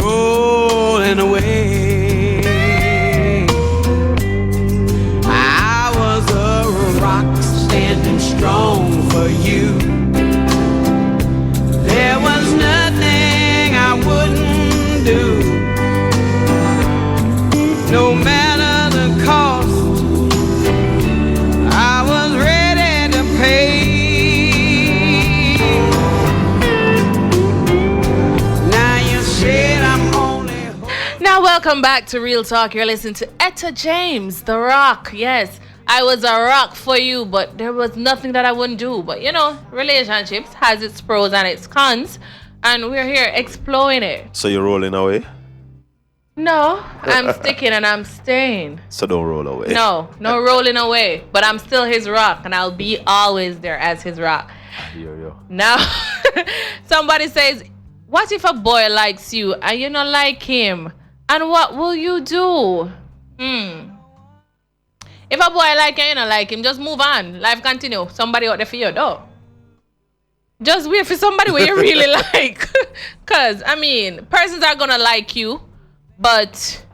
rolling away. I was a rock standing strong for you. There was nothing I wouldn't do, no matter the cost. I was ready to pay. Now, welcome back to Real Talk. You're listening to Etta James, The Rock. Yes, I was a rock for you, but there was nothing that I wouldn't do. But, you know, relationships has its pros and its cons, and we're here exploring it. So you're rolling away? No, I'm sticking and I'm staying. So don't roll away. No rolling away. But I'm still his rock, and I'll be always there as his rock. I hear you. Now, somebody says, what if a boy likes you and you don't like him? And what will you do? If a boy like you, you don't like him, just move on. Life continue. Somebody out there for you, though. Just wait for somebody where you really like. Because, I mean, persons are going to like you. But,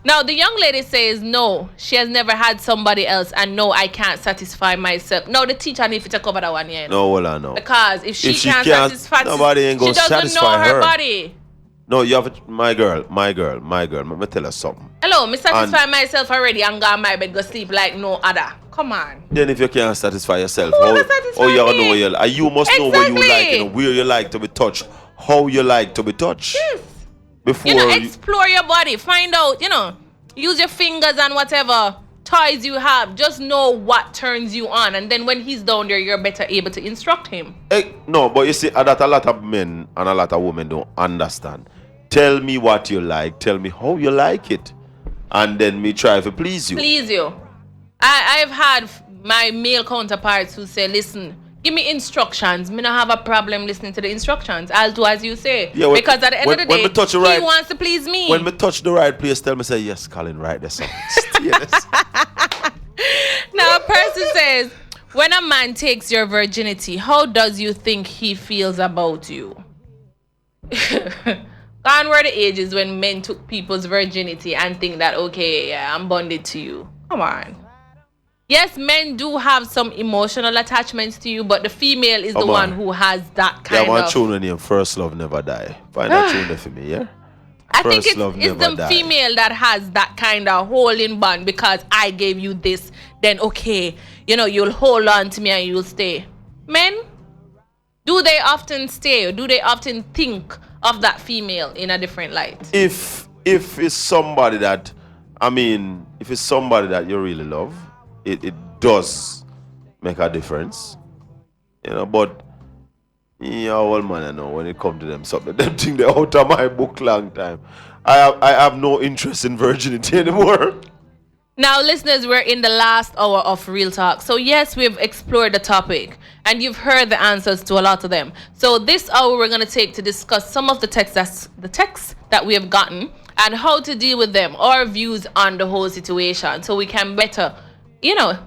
now the young lady says no, she has never had somebody else, and no, I can't satisfy myself. No, the teacher needs to cover that one, yeah. No, well, I know. Because if she can't satisfy, nobody ain't gonna she doesn't satisfy know her body. No, you have my girl. Let me tell her something. Hello, me satisfy myself already and go on my bed, go sleep like no other. Come on. Then if you can't satisfy yourself, Who will satisfy you me? know where you like. You must know where you like, you know, where you like to be touched, how you like to be touched. Yes. Before you know, explore your body, find out, you know. Use your fingers and whatever toys you have. Just know what turns you on, and then when he's down there, you're better able to instruct him. No, but you see, that a lot of men and a lot of women don't understand. Tell me what you like. Tell me how you like it, and then me try to please you. Please you. I've had my male counterparts who say, listen, give me instructions. Me not have a problem listening to the instructions. I'll do as you say. Yeah, because at the end of the day, he wants to please me. When me touch the right place, tell me, say, yes, Colin, right there, son. Yes. Now, a person says, when a man takes your virginity, how does you think he feels about you? Gone were the ages when men took people's virginity and think that, okay, yeah, I'm bonded to you. Come on. Yes, men do have some emotional attachments to you, but the female is the one who has that kind of... Yeah, of... tune name, First Love Never Die. Find that tune there for me, yeah? I think it's the female that has that kind of holding bond, because I gave you this, then okay, you know, you'll hold on to me and you'll stay. Men, do they often stay, or do they often think of that female in a different light? If it's somebody that, if it's somebody that you really love, it does make a difference, you know. But yeah, old man, I know when it comes to them something, them thing they out of my book long time. I have no interest in virginity anymore. Now, listeners, we're in the last hour of Real Talk. So yes, we've explored the topic and you've heard the answers to a lot of them. So this hour we're going to take to discuss some of the texts that we have gotten and how to deal with them, our views on the whole situation, so we can better, you know,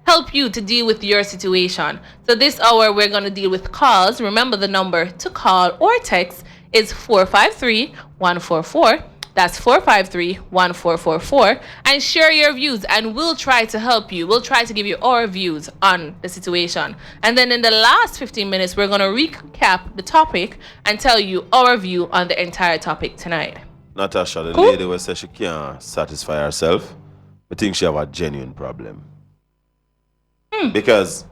help you to deal with your situation. So this hour we're going to deal with calls. Remember, the number to call or text is 453-144. That's 453-1444. And share your views and we'll try to help you. We'll try to give you our views on the situation. And then in the last 15 minutes, we're going to recap the topic and tell you our view on the entire topic tonight. Natasha, the lady will say she can't satisfy herself. I think she have a genuine problem. Because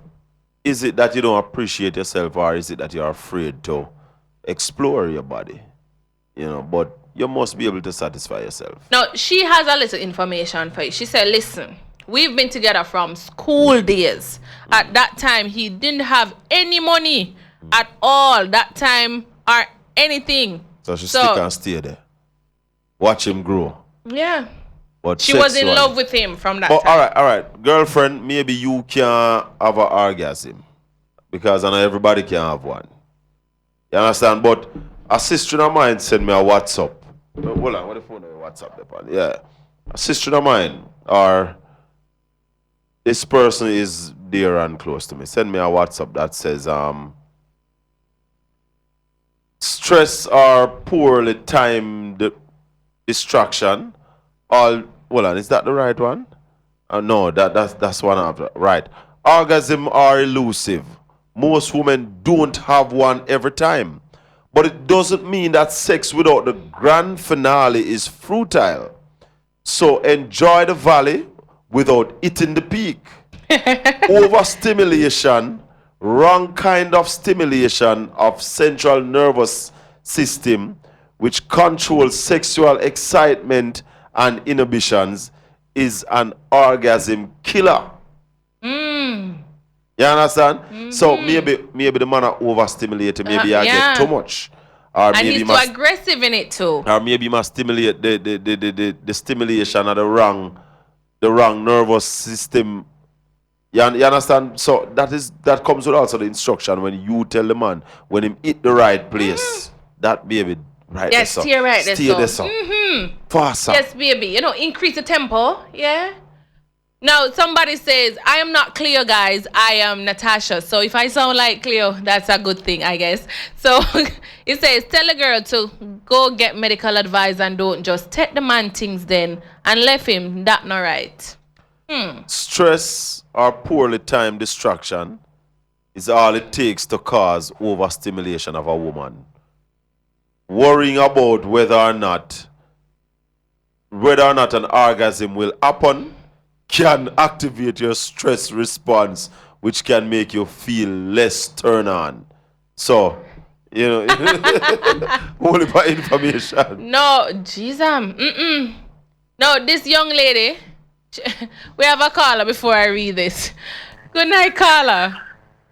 is it that you don't appreciate yourself, or is it that you're afraid to explore your body? You know, but you must be able to satisfy yourself. Now, she has a little information for you. She said, listen, we've been together from school days. At that time, he didn't have any money at all that time or anything. So she stick and stay there. Watch him grow. Yeah. But she was in love with him from that time. All right. Girlfriend, maybe you can have an orgasm, because I know everybody can have one. You understand? But a sister of mine sent me a WhatsApp. Hold on, what the phone WhatsApp? Yeah. A sister of mine, or this person is dear and close to me, send me a WhatsApp that says, stress or poorly timed distraction. Hold on, is that the right one? No, that's one after. Right. Orgasm are elusive. Most women don't have one every time. But it doesn't mean that sex without the grand finale is futile. So enjoy the valley without hitting the peak. Overstimulation, wrong kind of stimulation of central nervous system, which controls sexual excitement and inhibitions, is an orgasm killer. You understand? So maybe the man are overstimulated, maybe I get too much. Or and maybe he's too aggressive in it too. Or maybe you must stimulate the stimulation of the wrong nervous system. You understand? So that comes with also the instruction when you tell the man when him hit the right place. That baby right there. Steer right there. Steer this up. Faster. Yes, baby. You know, increase the tempo. Yeah. Now, somebody says, I am not Cleo, guys. I am Natasha. So if I sound like Cleo, that's a good thing, I guess. So it says, tell a girl to go get medical advice and don't just take the man things then and left him. That not right. Stress or poorly timed distraction is all it takes to cause overstimulation of a woman. Worrying about whether or not an orgasm will happen can activate your stress response, which can make you feel less turn on. So, you know, only for information. No, Jesus. No, this young lady. We have a caller before I read this. Good night, caller.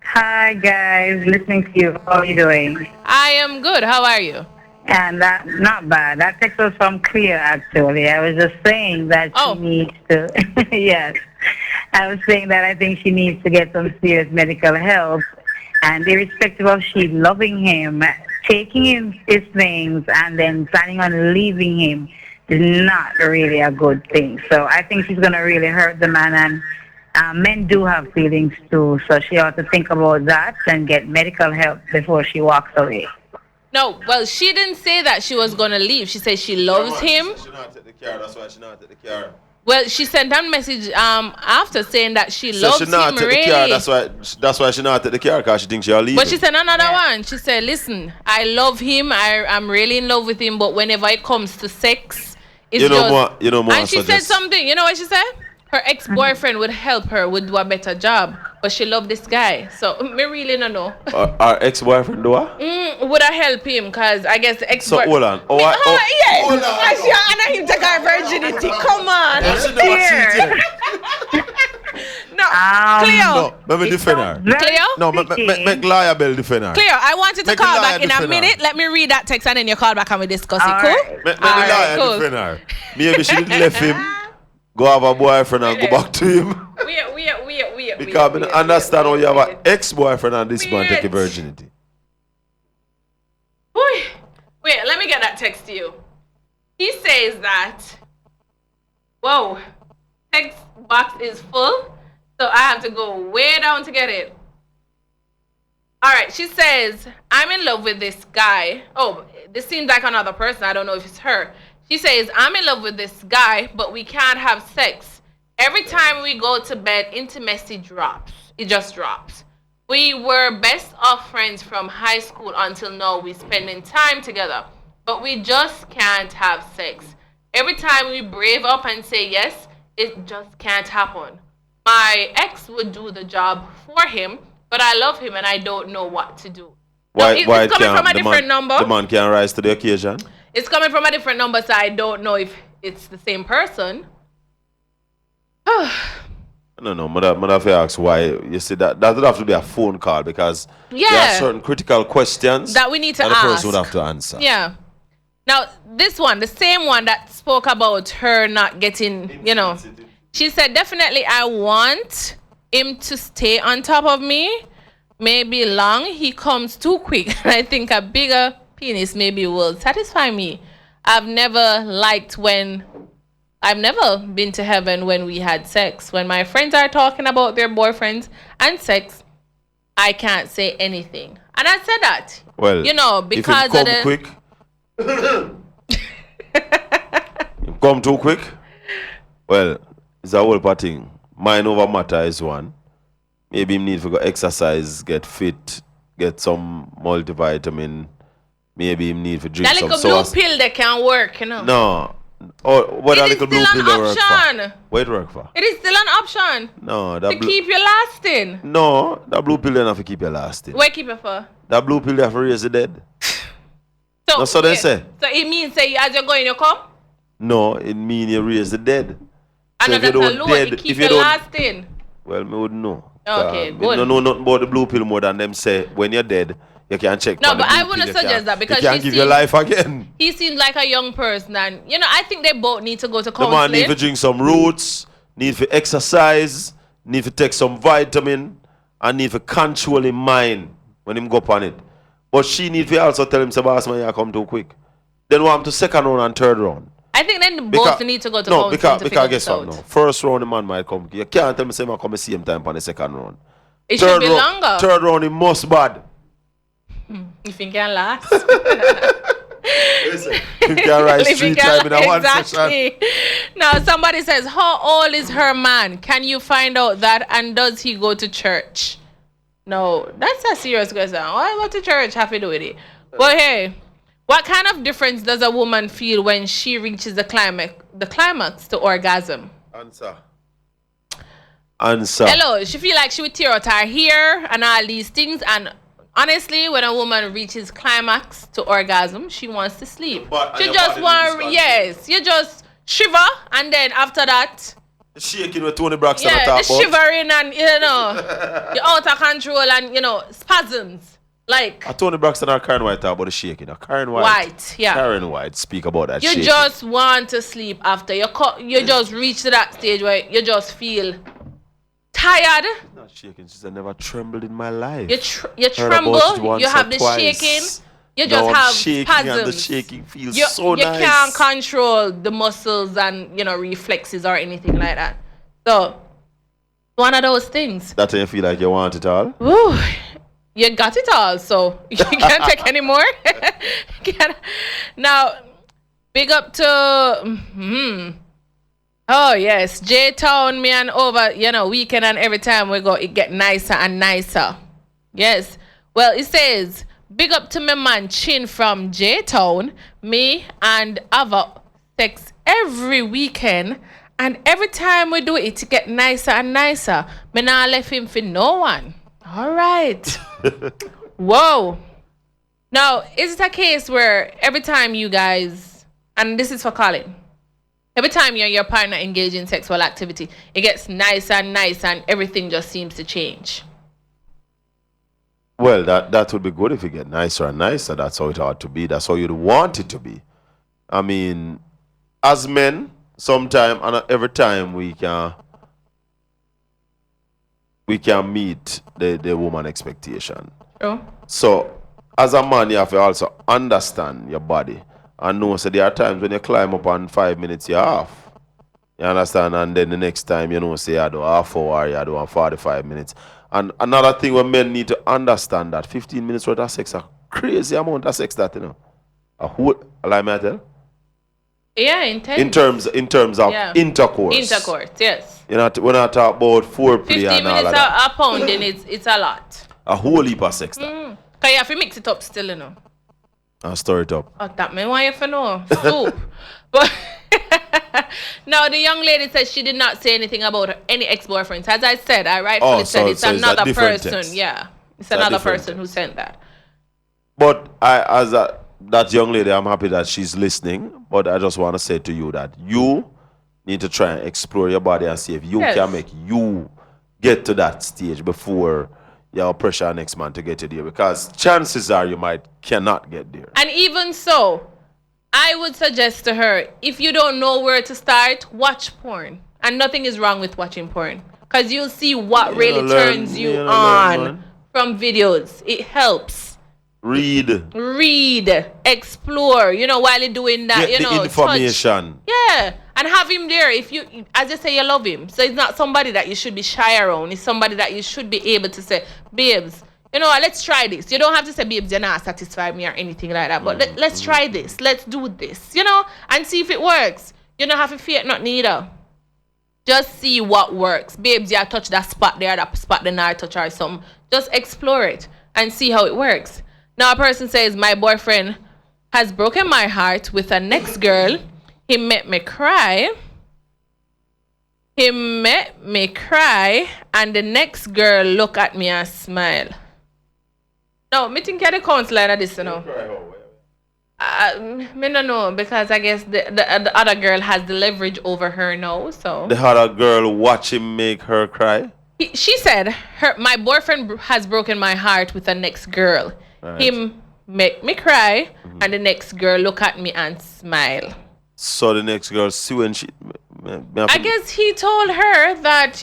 Hi guys, listening to you. How are you doing? I am good. How are you? And that not bad. That text was from Clear actually. I was just saying that she needs to yes. I was saying that I think she needs to get some serious medical help, and irrespective of she loving him, taking his things and then planning on leaving him is not really a good thing. So I think she's gonna really hurt the man, and men do have feelings too, so she ought to think about that and get medical help before she walks away. No, well, she didn't say that she was gonna leave. She said she loves him. She not take the car. That's why she not take the car. Well, she sent a message after saying that she So loves she not him take really. the car. That's why she not take the car, because she thinks she'll leave. But she said another one. She said, listen, I love him. I'm really in love with him. But whenever it comes to sex, it's You know just... more- you know more And she said suggest- something. You know what she said? Her ex-boyfriend would help her, would do a better job. But she loved this guy. So, me really don't know. Our ex-boyfriend do what? Would I help him? Because I guess the So ex-boyfriend... hold on. Yes. Hold on. I see Anna him take her virginity. Come on. She never cheated. No, Cleo. No, let me defend her. Cleo? No, make Liar Bell defend her. Cleo, I want you to Make call the liar back in a defend her. minute. Let me read that text and then you call back and we discuss it. Cool? Make the All right, liar cool. defend her. Maybe she didn't left him, go have a boyfriend and go back to him. Wait. Because I don't understand how you have an ex-boyfriend and this man take a virginity. Wait, let me get that text to you. He says that, whoa, text box is full, so I have to go way down to get it. All right, she says, I'm in love with this guy. Oh, this seems like another person. I don't know if it's her. She says, I'm in love with this guy, but we can't have sex. Every time we go to bed, intimacy drops. It just drops. We were best of friends from high school until now. We're spending time together, but we just can't have sex. Every time we brave up and say yes, it just can't happen. My ex would do the job for him, but I love him and I don't know what to do. Why it's it coming can't- from a the different man, number. The man can rise to the occasion. It's coming from a different number, so I don't know if it's the same person. No, mother have to ask why. You see, that would have to be a phone call, because there Yeah. are certain critical questions That we need to that the ask. person would have to answer. Yeah. Now, this one, the same one that spoke about her not getting, she said, definitely I want him to stay on top of me. Maybe long, he comes too quick. I think a bigger penis maybe will satisfy me. I've never been to heaven when we had sex. When my friends are talking about their boyfriends and sex, I can't say anything. And I said that. Well, because if it of come the... quick, it come too quick. Well, it's a whole part thing. Mind over matter is one. Maybe him need to go exercise, get fit, get some multivitamin. Maybe him need to drink That some little blue pill that can work, No. Oh, what It a is little blue still pill an they work option. for? What it work for? It is still an option No, that to keep you lasting. No, that blue pill don't have to keep you lasting. Where keep it for? That blue pill they have to raise the dead. No, so they say. So it means say as you're going, you come? No, it mean you raise the dead. And So that's alone, it keep you lasting. Well, me wouldn't know. Okay, Me good. no know nothing about the blue pill more than them say when you're dead, you can check. No, for the but I blue wouldn't pill, you suggest can- that because you can she give your seems- life again. He seems like a young person, and I think they both need to go to The man need counseling. to drink some roots, need to exercise, need to take some vitamin, and need to control his mind when him go up on it. But she need to also tell him, say, boss man, you come too quick. Then want him to second round and third round. I think then both need to go to counseling because to figure guess this what out. now? First round the man might come. You can't tell me say I come the same time on the second round. It should be round, longer. Third round it must bad. If you can last. You can rise If you 3 can- times in a one session. exactly. Now somebody says, how old is her man? Can you find out that? And does he go to church? No, that's a serious question. Why go to church have to do with it? But hey, what kind of difference does a woman feel when she reaches the climax to orgasm? Answer. Hello, she feel like she would tear out her hair and all these things. And honestly, when a woman reaches climax to orgasm, she wants to sleep. But- She and your just body want, loses yes, shiver, and then after that, Shaking with Tony Braxton yeah, talk the about. shivering and you're out of control and spasms. Like Tony Braxton or Karen White talk about the shaking. Karen White. White, yeah. Karen White speak about that you shaking. just want to sleep after you just reach to that stage where you just feel tired. Not shaking. She said, never trembled in my life. You Heard about it tremble. once You or have the twice. shaking. You Now just I'm have shaking spasms. and the shaking feels you, so you nice. can't control the muscles and reflexes or anything like that. So one of those things. That's when you feel like you want it all. Ooh, you got it all, so you can't take any more. Now, big up to oh yes, J Town, me and over, weekend and every time we go, it get nicer and nicer. Yes. Well, it says, big up to my man Chin from J Town. Me and Ava sex every weekend. And every time we do it, it get nicer and nicer. Me not left him for no one. All right. Whoa. Now, is it a case where every time you guys, and this is for Colin, every time you and your partner engage in sexual activity, it gets nicer and nicer and everything just seems to change? Well, that would be good if you get nicer and nicer. That's how it ought to be. That's how you'd want it to be. I mean, as men, sometime and every time we can meet the woman expectation. True. So as a man, you have to also understand your body and know so there are times when you climb up on 5 minutes you're off. You understand? And then the next time say I do half hour, you do on 45 minutes. And another thing where men need to understand that 15 minutes worth of sex a crazy amount of sex that a whole like me I tell? Yeah, intense. In terms of intercourse. Intercourse, yes. We're not talking about foreplay 15 and all minutes of that. a pound, then it's a lot. A whole heap of sex. Because you have to mix it up still, And stir it up. Oh, that man want you to know. Soup. But now the young lady says she did not say anything about any ex-boyfriends. As I said, I rightfully said it's another person. Text. Yeah. It's a another different person who sent that. But that young lady, I'm happy that she's listening. But I just want to say to you that you need to try and explore your body and see if you can make you get to that stage before you pressure next man to get you there. Because chances are you cannot get there. And even so, I would suggest to her, if you don't know where to start, watch porn. And nothing is wrong with watching porn. Because you'll see what really turns you on from videos. It helps. Read, explore, while you're doing that, get the information. Touch. Yeah. And have him there if you, as you say, you love him. So it's not somebody that you should be shy around. It's somebody that you should be able to say, babes, let's try this. You don't have to say, babes, you're not satisfied me or anything like that. But let's try this. Let's do this, and see if it works. You don't have to fear not neither. Just see what works. Babes, you touch that spot there, that spot then I touch or something. Just explore it and see how it works. Now a person says, my boyfriend has broken my heart with a next girl. He made me cry. And the next girl look at me and smile. No, me think the counselor of this, me no know, because I guess the other girl has the leverage over her now, so. The other girl watch him make her cry? She said, my boyfriend has broken my heart with the next girl. Right. Him make me cry, and the next girl look at me and smile. So the next girl see when she... I guess he told her that,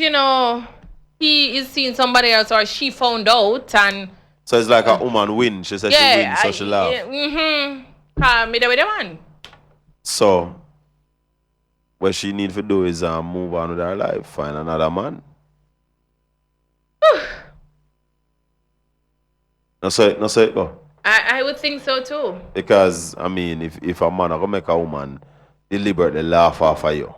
he is seeing somebody else, or she found out, and... So it's like a woman win. She said she wins, so she laugh. Me there with the man. So, what she need to do is move on with her life, find another man. No say it go. I would think so too. Because, I mean, if a man go make a woman deliberately laugh off of you,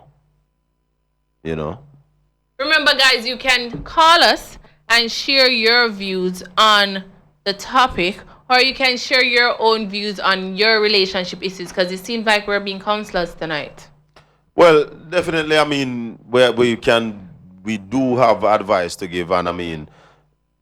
Remember, guys, you can call us and share your views on the topic, or you can share your own views on your relationship issues, because it seems like we're being counselors tonight. Well, definitely, I mean, we do have advice to give, and I mean,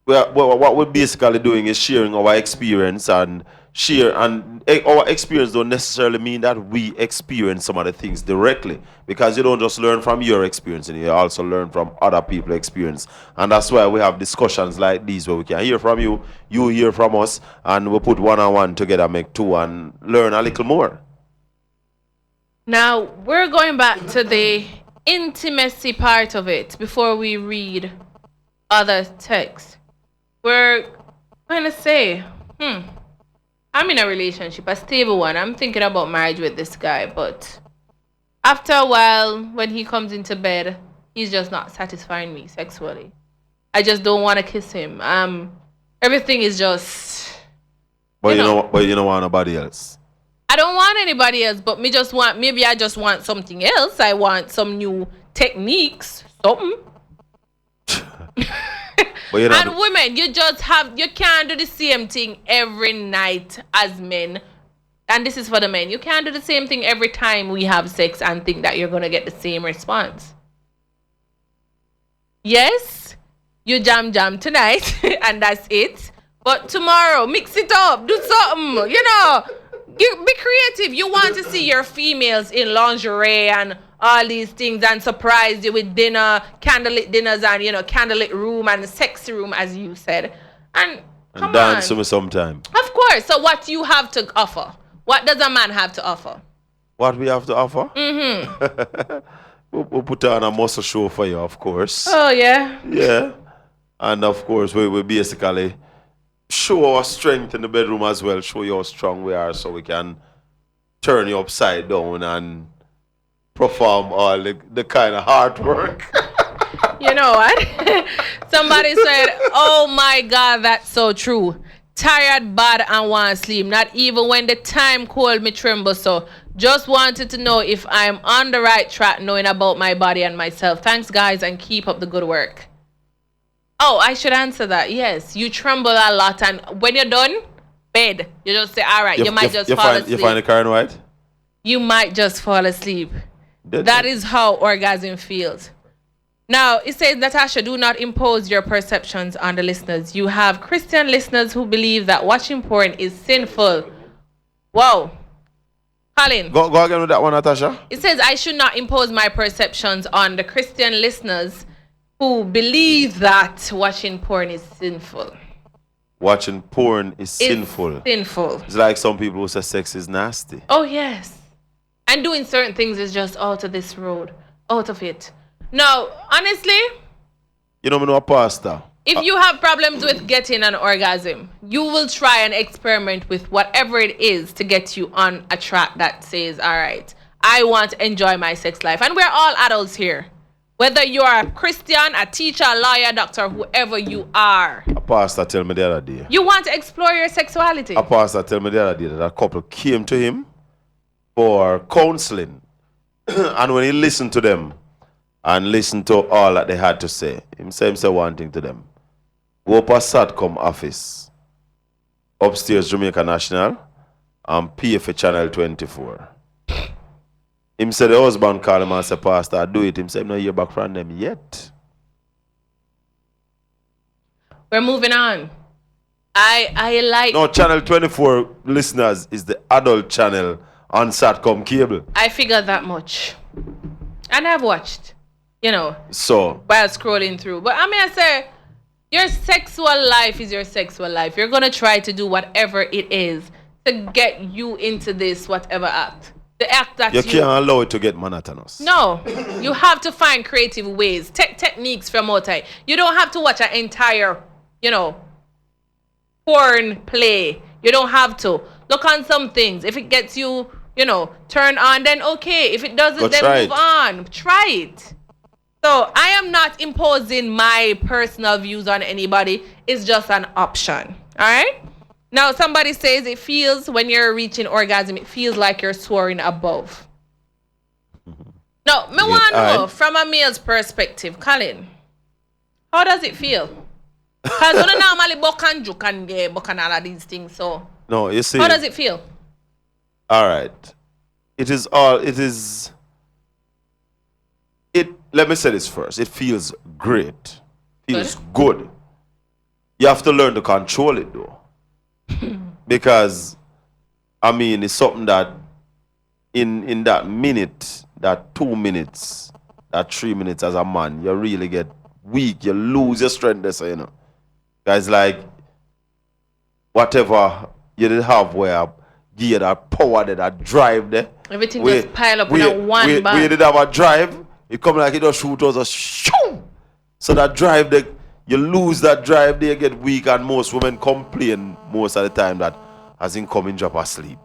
what we're basically doing is sharing our experience and share, and our experience don't necessarily mean that we experience some of the things directly, because you don't just learn from your experience, and you also learn from other people's experience. And that's why we have discussions like these where we can hear from you, you hear from us, and we put one-on-one together, make two, and learn a little more. Now, we're going back to the intimacy part of it before we read other texts. We're going to say, I'm in a relationship, a stable one. I'm thinking about marriage with this guy, but after a while, when he comes into bed, he's just not satisfying me sexually. I just don't want to kiss him. Everything is just... But you don't want nobody else. I don't want anybody else, but maybe I just want something else. I want some new techniques, something. And women, you can't do the same thing every night as men. And this is for the men. You can't do the same thing every time we have sex and think that you're going to get the same response. Yes, you jam tonight and that's it. But tomorrow, mix it up, do something, be creative. You want to see your females in lingerie and all these things and surprise you with dinner, candlelit dinners and, candlelit room and sexy room, as you said. And dance to me sometime. Of course. So what you have to offer? What does a man have to offer? What we have to offer? Mm-hmm. we'll put on a muscle show for you, of course. Oh, yeah? Yeah. And, of course, we basically show our strength in the bedroom as well, show you how strong we are so we can turn you upside down and perform all the kind of hard work. You know what? Somebody said, oh my God, that's so true. Tired, bad, and want to sleep. Not even when the time cold me tremble so. Just wanted to know if I'm on the right track knowing about my body and myself. Thanks, guys, and keep up the good work. Oh, I should answer that. Yes, you tremble a lot, and when you're done, bed. You just say, all right, you might just fall asleep. You find the Karen White? You might just fall asleep. That is how orgasm feels. Now, it says, Natasha, do not impose your perceptions on the listeners. You have Christian listeners who believe that watching porn is sinful. Whoa. Colin. Go again with that one, Natasha. It says, I should not impose my perceptions on the Christian listeners who believe that watching porn is sinful. Watching porn is sinful. Sinful. It's like some people who say sex is nasty. Oh, yes. And doing certain things is just out of this road. Out of it. No, honestly. You know a pastor. If you have problems with getting an orgasm, you will try and experiment with whatever it is to get you on a track that says, all right, I want to enjoy my sex life. And we're all adults here. Whether you are a Christian, a teacher, a lawyer, doctor, whoever you are. A pastor tell me the other day. You want to explore your sexuality. A pastor tell me the other day that a couple came to him for counseling. And when he listened to them and listened to all that they had to say, he said one thing to them. Go up a SATCOM office, upstairs Jamaica National, and pay for Channel 24. Him said the husband called him and said, Pastor, I do it. Him said, I'm not hear back from them yet. We're moving on. I like... No, Channel 24 listeners is the adult channel on SATCOM cable. I figured that much. And I've watched, So, while scrolling through. But I say, your sexual life is your sexual life. You're going to try to do whatever it is to get you into this whatever act. The act that you can't allow it to get monotonous. No, you have to find creative ways, techniques from outside. You don't have to watch an entire, porn play. You don't have to. Look on some things. If it gets you, turned on, then okay. If it doesn't, then move on. Try it. So I am not imposing my personal views on anybody. It's just an option. All right? Now, somebody says it feels, when you're reaching orgasm, it feels like you're soaring above. No, me want to know, from a male's perspective, Colin, how does it feel? Because we don't normally book and juke and book and all of these things, so. No, you see. How does it feel? All right. Let me say this first. It feels great. Feels good. You have to learn to control it, though. Because I mean, it's something that in that minute, that 2 minutes, that 3 minutes as a man, you really get weak. You lose your strength. So, you know, guys, like whatever you did have where give you that power there, that drive there. Everything just pile up in a one bar. We did have a drive. It come like it just shoot us a shoo. So that drive there, you lose that drive there, you get weak, and most women complain most of the time that as in coming drop asleep.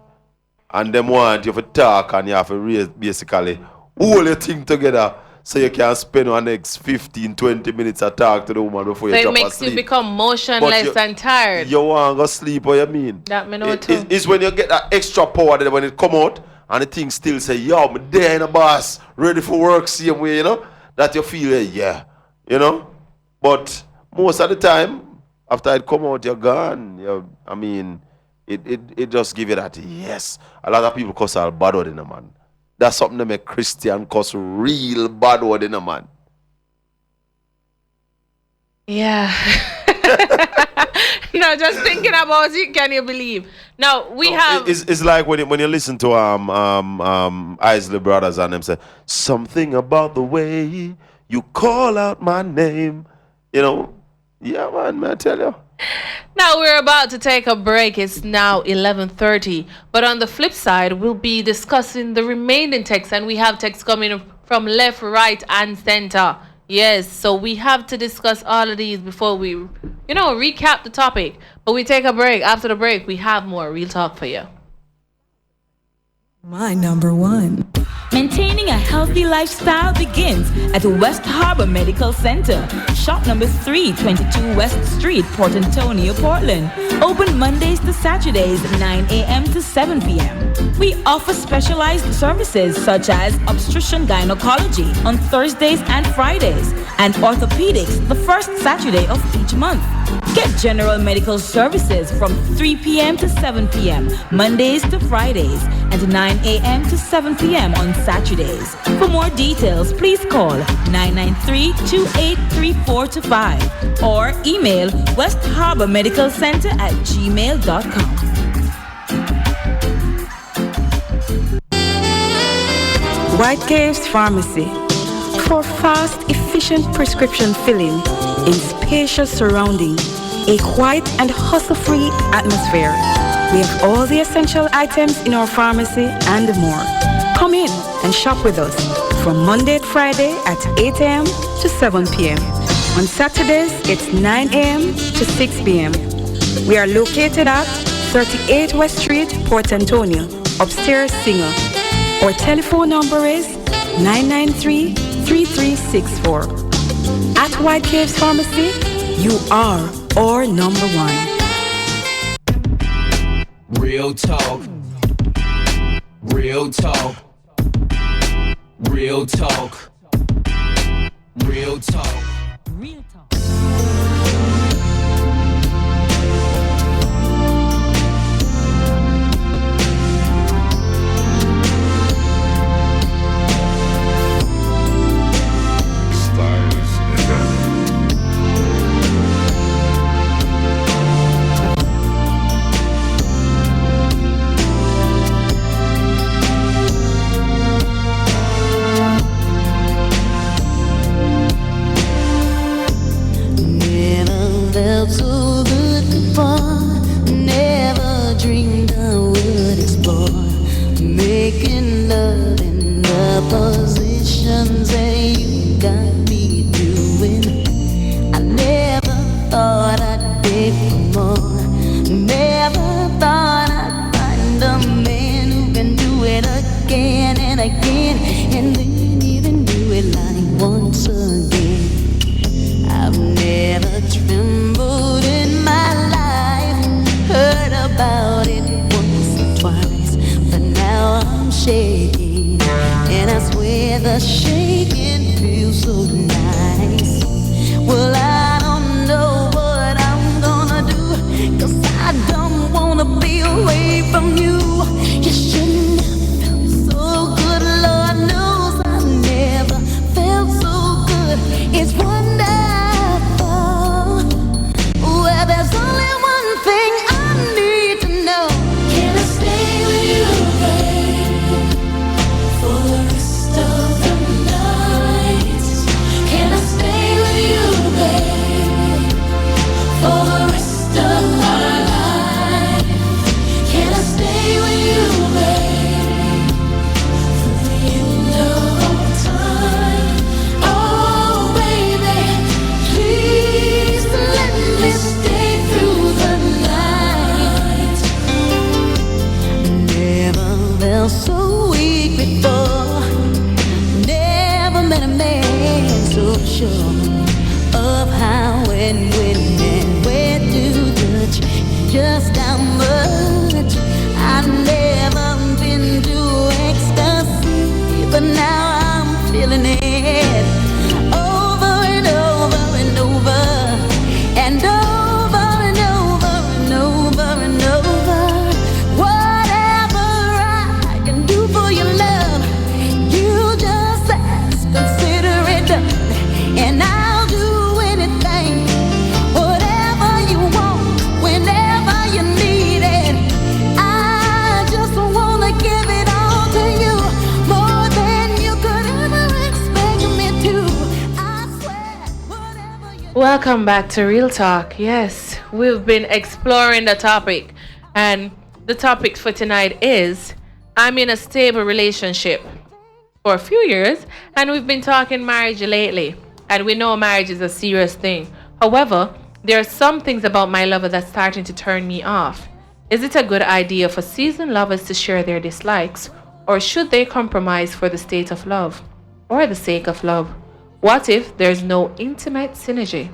And them want you to talk and you have to raise basically all your thing together so you can spend the next 15, 20 minutes to talk to the woman before you drop asleep. So it makes you become motionless and tired. You want to go sleep, or you mean? That me know too. It's when you get that extra power that when it come out and the thing still say, yo, I'm there in the boss, ready for work, same way, you know, that you feel, yeah, you know. But most of the time, after it come out, you're gone. I mean, it just give you that, yes. A lot of people cuss all bad word in a man. That's something that make Christian cuss real bad word in a man. Yeah. No, just thinking about it, can you believe? Now we have. It's like when you listen to Isley Brothers and them say something about the way you call out my name. You know, yeah, man, I tell you. Now we're about to take a break. It's now 11:30. But on the flip side, we'll be discussing the remaining texts, and we have texts coming from left, right, and center. Yes, so we have to discuss all of these before we, recap the topic. But we take a break. After the break, we have more Real Talk for you. My number one. Maintaining a healthy lifestyle begins at West Harbor Medical Center. Shop number 322 West Street, Port Antonio, Portland. Open Mondays to Saturdays, 9 a.m. to 7 p.m. We offer specialized services such as obstetrician gynecology on Thursdays and Fridays, and orthopedics the first Saturday of each month. Get general medical services from 3 p.m. to 7 p.m. Mondays to Fridays, and 9 a.m. to 7 p.m. on Saturdays. For more details, please call 993-283425 or email West Harbor Medical Center at gmail.com. White Caves Pharmacy. For fast, efficient prescription filling in spacious surrounding, a quiet and hustle-free atmosphere. We have all the essential items in our pharmacy and more. Come in and shop with us from Monday to Friday at 8 a.m. to 7 p.m. On Saturdays, it's 9 a.m. to 6 p.m. We are located at 38 West Street, Port Antonio, upstairs single. Our telephone number is 993-3364. At White Caves Pharmacy, you are our number one. Real talk. Real talk. Real talk. Real talk. Real talk. Felt so good before, never dreamed I would explore making love in the positions that you got me doing. I never thought I'd beg for more, never thought I'd find a man who can do it again and again, and then even do it like once again. I've never trembled in my life, heard about it once or twice, but now I'm shaking, and I swear the shaking feels so nice. Well, I don't know what I'm gonna do, 'cause I don't wanna be away from you. You shouldn't have felt so good, Lord knows I've never felt so good. It's wonderful. Well, there's only one thing I need to know. Can I stay with sure of how and when and where to touch, just how much I've never been to ecstasy, but now I'm feeling it over and over and over and over and over and over and over. Whatever I can do for your love, you just ask, consider it done, and I'll do anything, whatever you want, whenever you need it. I just wanna give it all to you, more than you could ever expect me to. I swear, whatever you Welcome back to Real Talk. Yes, we've been exploring the topic, and the topic for tonight is I'm in a stable relationship for a few years, and we've been talking marriage lately, and we know marriage is a serious thing. However, there are some things about my lover that's starting to turn me off. Is it a good idea for seasoned lovers to share their dislikes, or should they compromise for the state of love or the sake of love? What if there's no intimate synergy?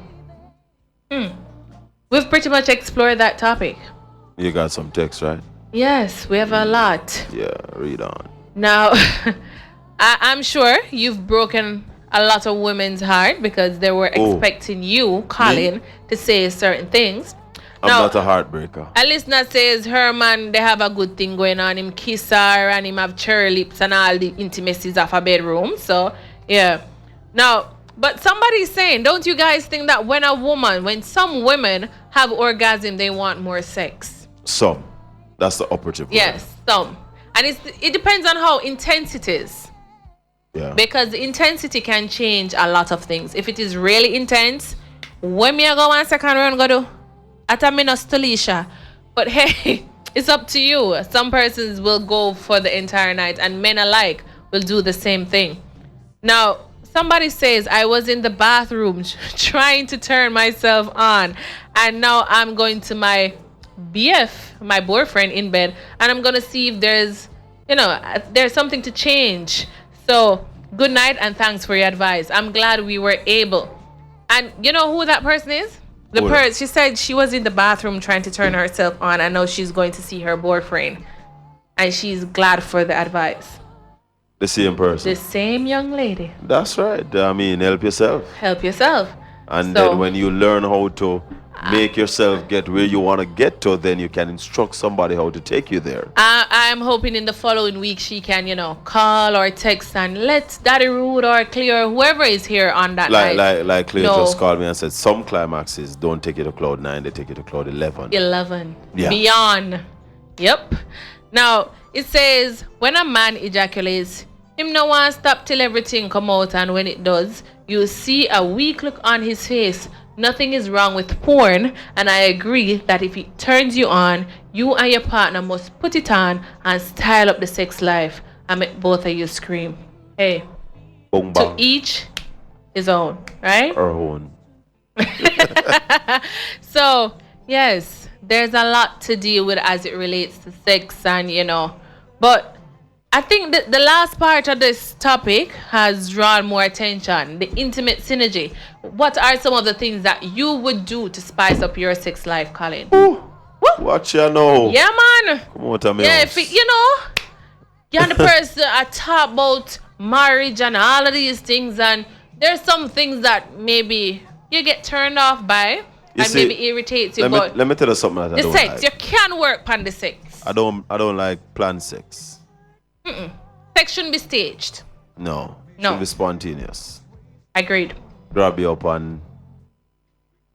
We've pretty much explored that topic. You got some text, right? Yes, we have a lot. Yeah, read on. Now, I'm sure you've broken a lot of women's heart because they were Oh. expecting you, Colin, to say certain things. I'm Now, not a heartbreaker. a listener says her man, they have a good thing going on. Him kiss her and him have cherry lips and all the intimacies of a bedroom. So, yeah. Now, but somebody's saying, don't you guys think that when some women have orgasm, they want more sex? Some. That's the operative word. Yes, some. And it depends on how intense it is. Yeah. Because the intensity can change a lot of things. If it is really intense, when me I go 1 second round go do, at a minute Stalisha. But hey, it's up to you. Some persons will go for the entire night, and men alike will do the same thing. Now, somebody says I was in the bathroom trying to turn myself on, and now I'm going to my BF, my boyfriend, in bed, and I'm gonna see if there's something to change. So good night and thanks for your advice. I'm glad we were able. And you know who that person is? The Who person. She said she was in the bathroom trying to turn herself on, and now she's going to see her boyfriend, and she's glad for the advice. The same person. The same young lady. That's right. I mean, help yourself. Help yourself. And So- then when you learn how to make yourself get where you want to get to, then you can instruct somebody how to take you there. I'm hoping in the following week she can, call or text and let Daddy Rude or Clear, whoever is here on that night. Like Cleo know. just called me and said some climaxes don't take you to cloud 9, they take you to cloud 11. 11. Yeah. Beyond. Yep. Now, it says, when a man ejaculates, him no one stop till everything come out, and when it does, you see a weak look on his face. Nothing is wrong with porn, and I agree that if it turns you on, you and your partner must put it on and style up the sex life and make both of you scream. Hey, Boom, to bang. each his own, right? Her own. So, yes, there's a lot to deal with as it relates to sex, and but I think that the last part of this topic has drawn more attention. The intimate synergy. What are some of the things that you would do to spice up your sex life, Colin? Watch ya know. Yeah, man. Come on, tell me. Yeah, if you're the person I talk about marriage and all of these things, and there's some things that maybe you get turned off by and maybe irritates you. But let me tell you something that I the don't sex, like. you can work on the sex. I don't like planned sex. Sex shouldn't be staged. No. No. Should be spontaneous. Agreed. Grab you up and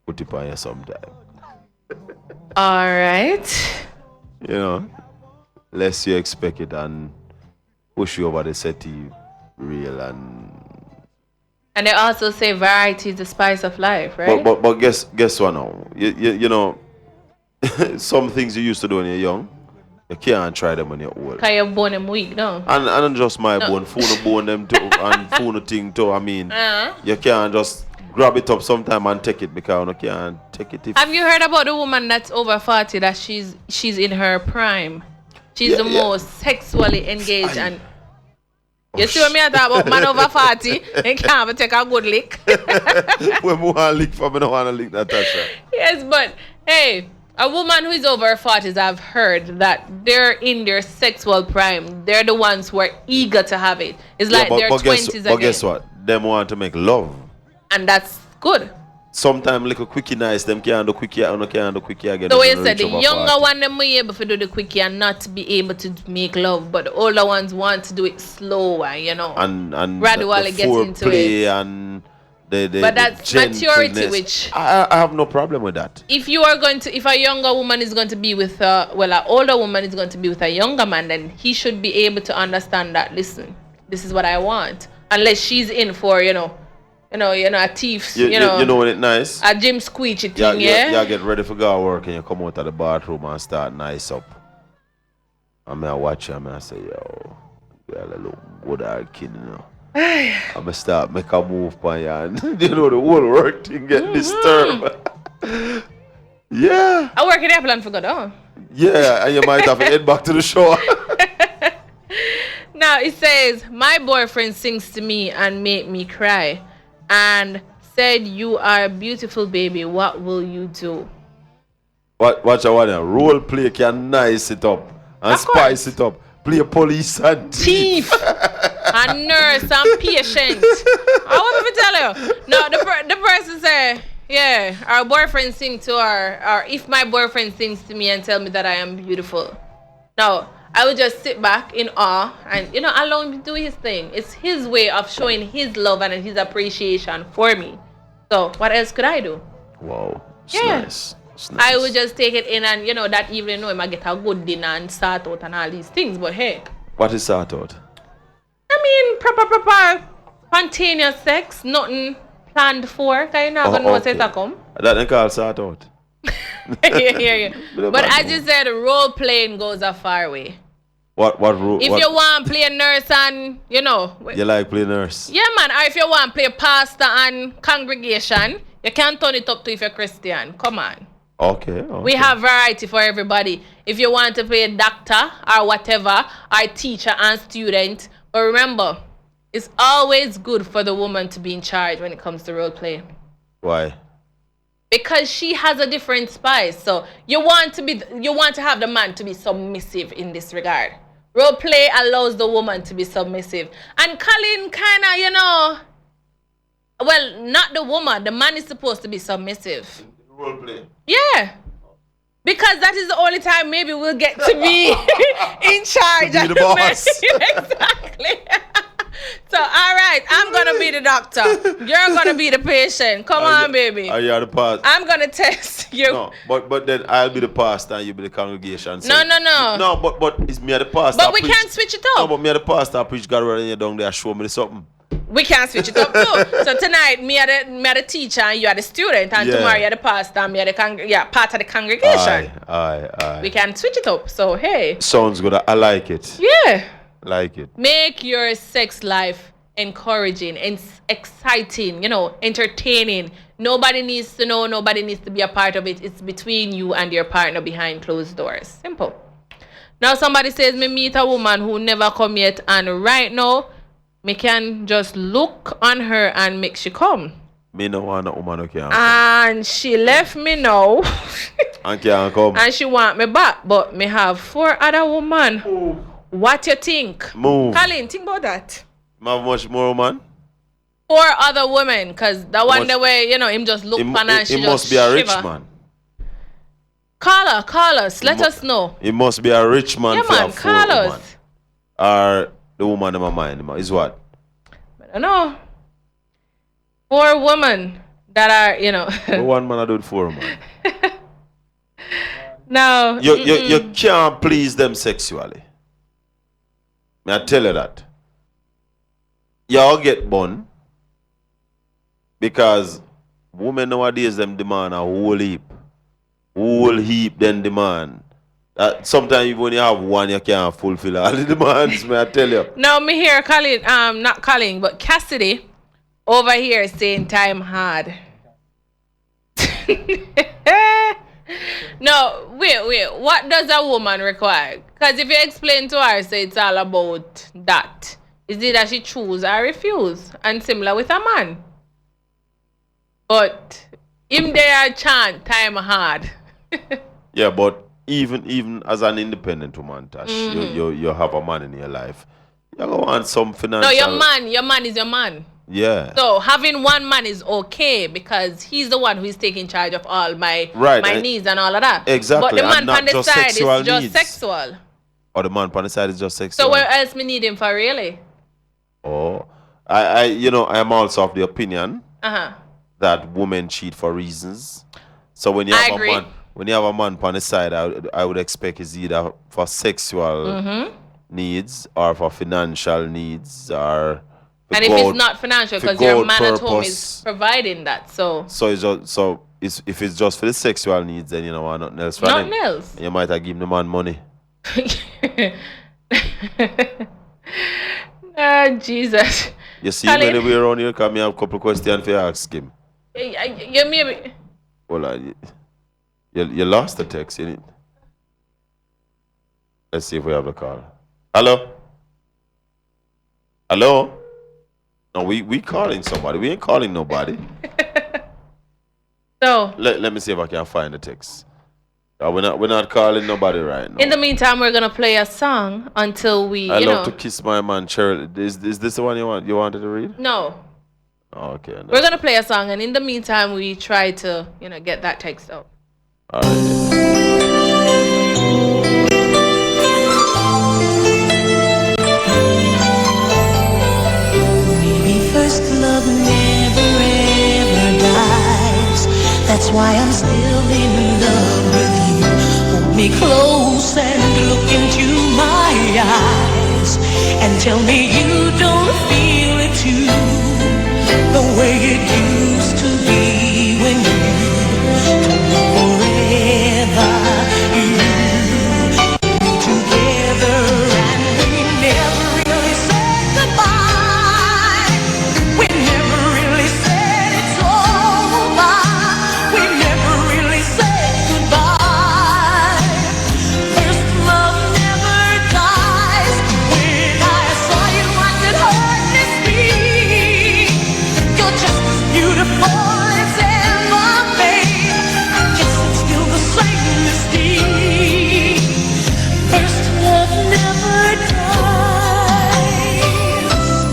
put it on you sometime. All right. Less you expect it and push you over the settee real and they also say variety is the spice of life, right? but guess what now? You know some things you used to do when you're young, you can't try them when you're old. Because you're born them weak, no? And just my bone, bone them too, and phone thing too. I mean, you can't just grab it up sometime and take it because you can't take it. Have you heard about the woman that's over 40 that she's in her prime? She's the most sexually engaged and You see what me I talk about? Man over 40 and can't even take a good lick. When we want to lick for me, I don't want to lick Natasha. Yes, but hey, a woman who is over 40s, I've heard that they're in their sexual prime. They're the ones who are eager to have it. It's like their 20s again. But guess what? Them want to make love. And that's good. Sometimes little quickie nice, them can't do quickie and can't do quickie again. The way you said, the younger one them may able to do the quickie and not be able to make love, but the older ones want to do it slower, you know. And gradually get into it. And the but that's maturity, gentleness. which I have no problem with that. If you are going to, if a younger woman is going to be with an older woman is going to be with a younger man, then he should be able to understand that. Listen, this is what I want. Unless she's in for a thief, you know when it's nice? A Jim Squeechy thing, yeah, get ready for go work and you come out of the bathroom and start nice up. And I watch you and I say, yo, girl, I look good at kid, you know. I'm start make a move on you and you know the whole work thing get disturbed. Yeah. I work in airplane for God, oh. Yeah, and you might have to head back to the shower. Now it says, my boyfriend sings to me and make me cry. And said, you are a beautiful baby. What will you do? Watch I want to role play can nice it up and of spice it up. Play police and thief and nurse and patient. I want me to tell you. No, the person say, yeah, our boyfriend sing to her, or if my boyfriend sings to me and tell me that I am beautiful. Now, I would just sit back in awe and, allow him to do his thing. It's his way of showing his love and his appreciation for me. So, what else could I do? Wow. It's Yeah. nice. It's nice. I would just take it in and, that evening, I get a good dinner and start out and all these things. But hey. What is start out? I mean, proper, spontaneous sex. Nothing planned for. Because you're not going to know what's going to come. That they call start out. Yeah. But as you said, role playing goes a far way. What role? If you want to play a nurse and, You like play nurse? Yeah, man. Or if you want to play pastor and congregation, you can turn it up to if you're Christian. Come on. Okay. We have variety for everybody. If you want to play a doctor or whatever, or teacher and student. But remember, it's always good for the woman to be in charge when it comes to role play. Why? Because she has a different spice. So you want to have the man to be submissive in this regard. Role play allows the woman to be submissive. And Colin kinda, well, not the woman. The man is supposed to be submissive. Role play. Yeah. Because that is the only time maybe we'll get to be in charge. To be the boss. Exactly. So, all right, I'm going to be the doctor. You're going to be the patient. Come on, baby. Are you the pastor? I'm going to test you. No, but then I'll be the pastor and you be the congregation. So No. No, but it's me the pastor. But we can't switch it No, up. but me the pastor preach God rather than you down there show me something. We can't switch it up too. So tonight, me are the teacher and you are the student. And Yeah. tomorrow, you're the pastor and me are the part of the congregation. Aye. We can switch it up. So, hey. Sounds good. I like it. Yeah. Like it. Make your sex life encouraging and exciting, entertaining. Nobody needs to know, nobody needs to be a part of it. It's between you and your partner behind closed doors. Simple. Now somebody says, me meet a woman who never come yet, and right now, me can just look on her and make she come. Me no want a woman who can't come. And she left me now. And can't come. And she want me back, but me have 4 other women. What you think? Move. Colin, think about that. Have much more woman? 4 other women, because the one the way, him just look on and she He just must be a rich shiver. man. Call us. Let us know. He must be a rich man Yeah, for man, a 4 call woman. us. Or the woman in my mind is what? I don't know. 4 women that are, But one man I do it 4 women. No. You can't please them sexually. May I tell you that? Y'all get bun because women nowadays them demand a whole heap. Whole heap then demand. Sometimes even when you have one you can't fulfill all the demands, may I tell you. No, me hear Colin, not Colin, but Cassidy over here saying time hard. No, wait. What does a woman require? Because if you explain to her, say it's all about that. It's either she choose or refuse. And similar with a man. But him there chant time hard. Yeah, but even as an independent woman, Tash, you have a man in your life. You go want some financial. No, your man is your man. Yeah. So having one man is okay because he's the one who is taking charge of all my needs and all of that. Exactly. But the man And not on the just side is sexual just needs. sexual. Or the man on the side is just sexual. So where else me need him for really? Oh, I am also of the opinion Uh-huh. that women cheat for reasons. So when you I have agree. a man on the side, I would expect it's either for sexual Mm-hmm. needs or for financial needs or. And if it's not financial, because your man at home is providing that, so if it's just for the sexual needs, then you know nothing else. Nothing else. You might have given the man money. Jesus. You see him anywhere around here? Come, me have a couple questions for you ask him. You maybe. Well, you lost the text, innit? Let's see if we have the call. Hello? Hello? No, we calling somebody. We ain't calling nobody. So let me see if I can find the text. We're not calling nobody right now. in the meantime, we're gonna play a song until we. I you love know. to kiss my man, Cheryl. Is this the one you wanted to read? No. Oh, okay. We're gonna play a song, and in the meantime, we try to get that text out. All right. Maybe first love never ever dies. That's why I'm still in love with you. Hold me close and look into my eyes and tell me you don't feel it too. The way it used to be when you told me forever. Together and we never really said goodbye. We never really said it's over. We never really said goodbye. First love never dies. When I saw you, I could hardly speak. You're just as beautiful as ever, babe. I guess it's still the same mystique. First love never dies.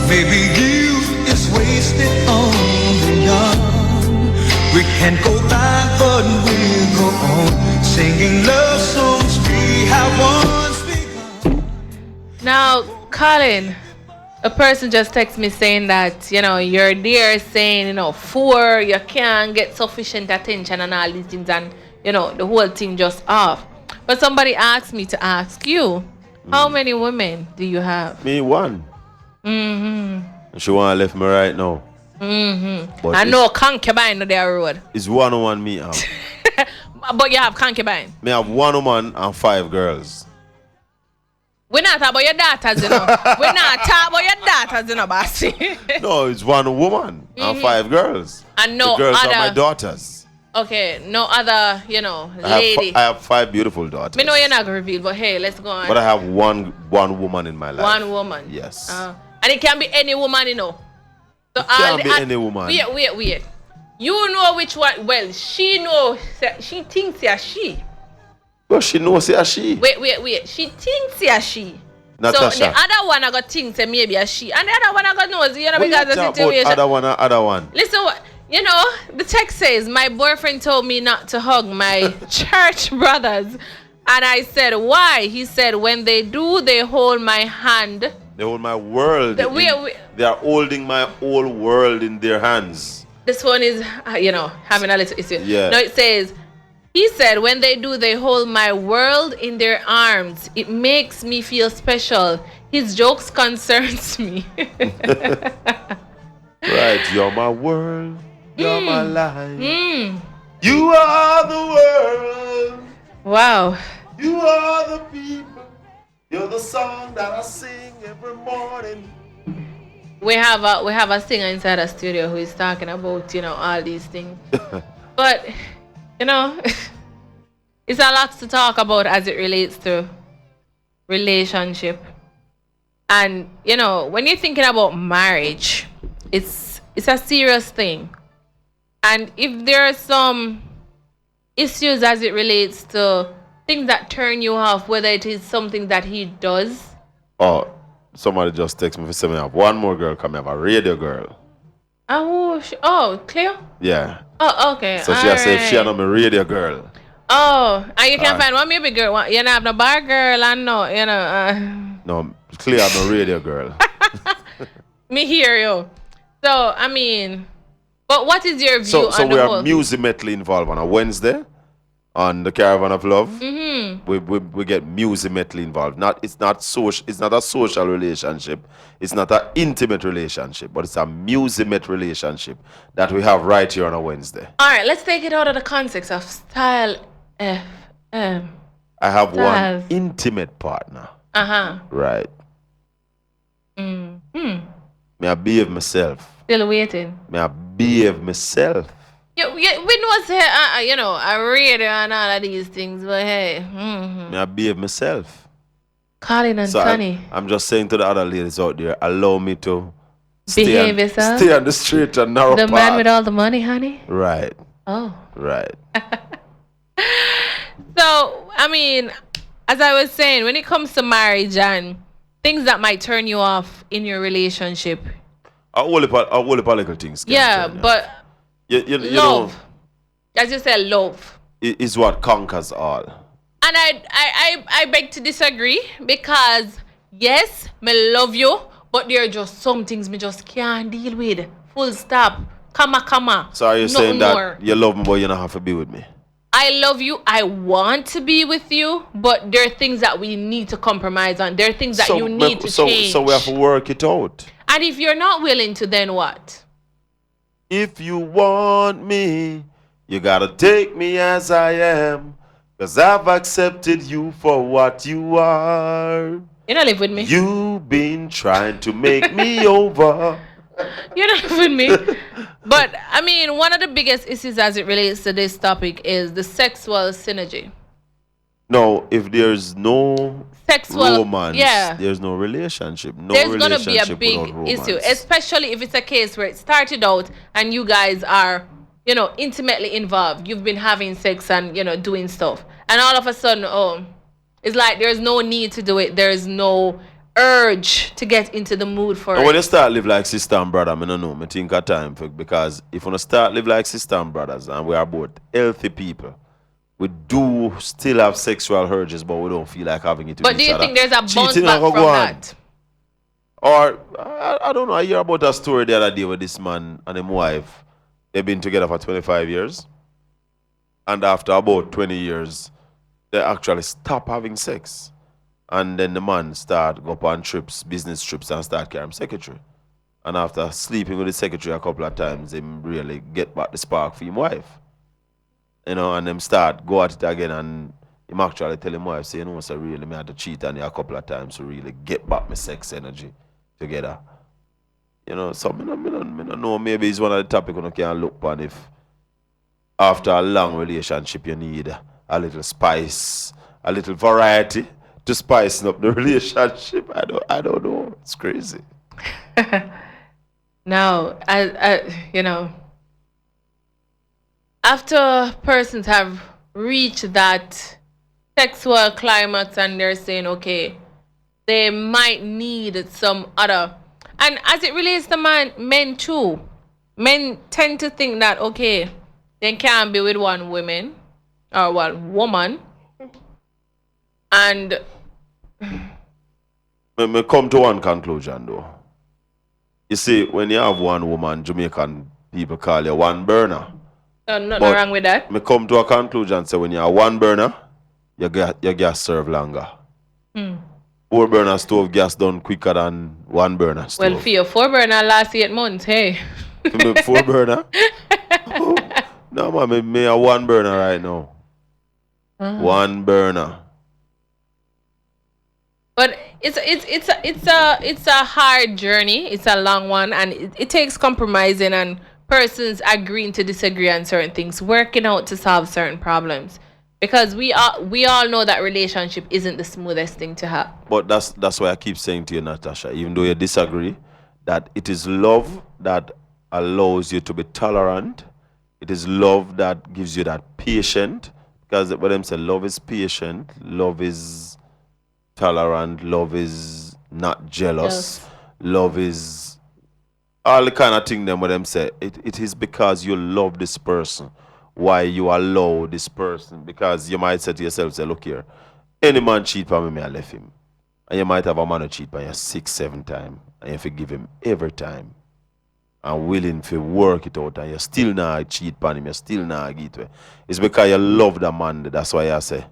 Maybe youth is wasted on the young. We can't go back, but we'll go on singing love songs we have once begun. Now, Colin, a person just texted me saying that you're there saying four, you can't get sufficient attention and all these things, and the whole thing just off. But somebody asked me to ask you, how many women do you have? Me one. Mm-hmm. She wanna left me right now. Mm-hmm. But I know concubine on their road. It's 1 on me have. But you have concubine. Me have 1 woman and 5 girls. We're not talking about your daughters, We're not talking about your daughters, Bossy. No, it's 1 woman and 5 girls. And no the girls other. are my daughters. Okay, no other, lady. I have 5 beautiful daughters. Me know you're not gonna reveal, but hey, let's go on. But I have one woman in my life. One woman. Yes. And it can be any woman, So It can be any woman. Wait. You know which one? Well, she knows. She thinks it's she. Well, she knows it's she. Wait. She thinks it's she. Natasha. So the other one I got think say maybe a she, and the other one I got knows. What Because you the talk situation. about other one. Listen, what the text says. My boyfriend told me not to hug my church brothers, and I said why? He said when they do, they hold my hand. They hold my world. They are holding my whole world in their hands. This one is, having a little issue. Yeah. No, it says, he said, when they do, they hold my world in their arms. It makes me feel special. His jokes concerns me. Right, you're my world. You're my life. You are the world. Wow. You are the people. You're the song that I sing every morning. We have a singer inside the studio who is talking about all these things, but it's a lot to talk about as it relates to relationship. And you know, when you're thinking about marriage, it's a serious thing. And if there are some issues as it relates to things that turn you off, whether it is something that he does. Oh, somebody just text me for saying I have one more girl come. I have a radio girl. Oh, Cleo? Yeah. Oh, okay. So she has said she and I'm a radio girl. Oh, and you can't find one maybe girl. You don't have no bar girl and no, you know. No, Cleo, I'm a radio girl. Me hear you. So, I mean, but what is your view So on we the are whole? musically involved on a Wednesday on the Caravan of Love. Mm-hmm. We get musically involved. It's not a social relationship. It's not an intimate relationship, but it's a music relationship that we have right here on a Wednesday. All right, let's take it out of the context of Style FM. I have Styles. one intimate partner. Uh-huh. Right. Mm-hmm. May I behave myself. Still waiting. May I behave myself. Yeah, we know say, you know, a radio and all of these things, but hey. Mm-hmm. May I behave myself. Colin and Sonny. I'm just saying to the other ladies out there, allow me to Behave yourself. Stay on the straight and narrow The path. man with all the money, honey? Right. Oh. Right. So, I mean, as I was saying, when it comes to marriage and things that might turn you off in your relationship. A whole heap of little things. can Yeah, turn you but off. You love. know, As you said, love. is what conquers all. And I beg to disagree because, yes, me love you, but there are just some things me just can't deal with. Full stop. Comma. So are you Nothing saying that more. you love me but you don't have to be with me? I love you. I want to be with you, but there are things that we need to compromise on. There are things that you need to change. So we have to work it out. And if you're not willing to, then what? If you want me, you gotta take me as I am. Cause I've accepted you for what you are. You don't live with me. You've been trying to make me over. You don't live with me. But, I mean, one of the biggest issues as it relates to this topic is the sexual synergy. No, if there's no Sexual, romance, yeah. there's no relationship. No There's going to be a relationship big without romance. issue, especially if it's a case where it started out and you guys are, you know, intimately involved. You've been having sex and, you know, doing stuff. And all of a sudden, it's like there's no need to do it. There's no urge to get into the mood for And it. when you start live like sister and brother, I don't know, I think of time for, because if you start live like sister and brothers and we are both healthy people, we do still have sexual urges, but we don't feel like having it with But each do you other. think there's a bounce Cheating back not gonna from go on. that? Or, I don't know, I hear about a story the other day with this man and his wife. They've been together for 25 years. And after about 20 years, they actually stop having sex. And then the man start go on trips, business trips, and start carrying secretary. And after sleeping with the secretary a couple of times, him really get back the spark for his wife. You know, and them start go at it again, and him actually tell him wife, say, you know, so really, me had to cheat on you a couple of times to really get back my sex energy together. You know, so me don't know, maybe it's one of the topics you can look upon if after a long relationship you need a little spice, a little variety to spice up the relationship. I don't know. It's crazy. No, I you know, after persons have reached that sexual climax and they're saying, okay, they might need some other. And as it relates to men too, men tend to think that, okay, they can't be with one woman or one woman. And Me come to one conclusion though. You see, when you have one woman, Jamaican people call you one burner. nothing But wrong with that. Me come to a conclusion, say when you have one burner, your gas serve longer. Hmm. 4 burner stove gas done quicker than 1 burner stove. Well, for your 4 burner last 8 months, hey. Me 4 burner? No man, me a 1 burner right now. Uh-huh. 1 burner. But it's a hard journey. It's a long one, and it takes compromising and persons agreeing to disagree on certain things, working out to solve certain problems. Because we all know that relationship isn't the smoothest thing to have. But that's why I keep saying to you, Natasha, even though you disagree, that it is love that allows you to be tolerant. It is love that gives you that patient. Because what them say, love is patient, love is tolerant, love is not jealous, love is all the kind of thing them what them say. It is because you love this person why you allow this person. Because you might say to yourself, say, look here, any man cheat on me, I left him. And you might have a man who cheat on you 6-7 times, and you forgive him every time. And willing to work it out, and you still not cheat on him, you still not get it. It's because you love the man. That's why I say,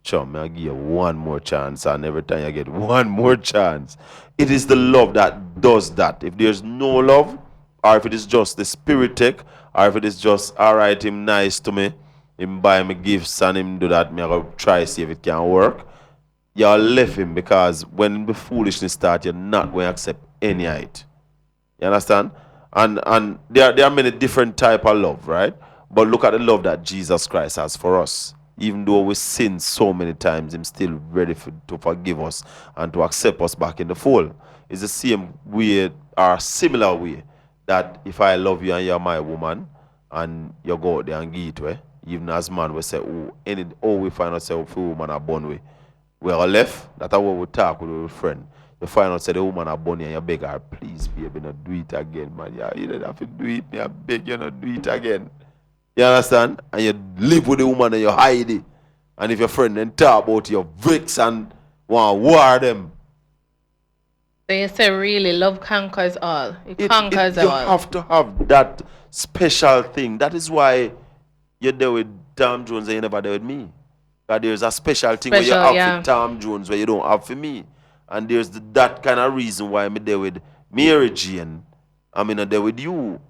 chum, I give you one more chance, and every time you get one more chance. It is the love that does that. If there's no love, or if it is just the spirit take, or if it is just, all right, him nice to me, him buy me gifts and him do that, me I go try see if it can work. You left him because when the foolishness start, you're not going to accept any of it. You understand? And there are many different type of love, right? But look at the love that Jesus Christ has for us. Even though we sin so many times, him still ready to forgive us and to accept us back in the fold. It's the same way or similar way that if I love you and you're my woman and you go out there and give it away, even as man we say, we find ourselves if a woman are born with. We are left, that's how we talk with our friend. You find out say the woman are born and you beg her, please baby, not do it again, man. You don't have to do it, me I beg you not do it again. You understand? And you live with the woman and you hide it. And if your friend then talk about your vex and want to war them. So you say really love conquers all. It conquers all. You have to have that special thing. That is why you're there with Tom Jones and you're never there with me. Because there's a special thing where you have with Tom Jones where you don't have for me. And there's that kind of reason why I'm there with Mary Jane. I'm not there with you.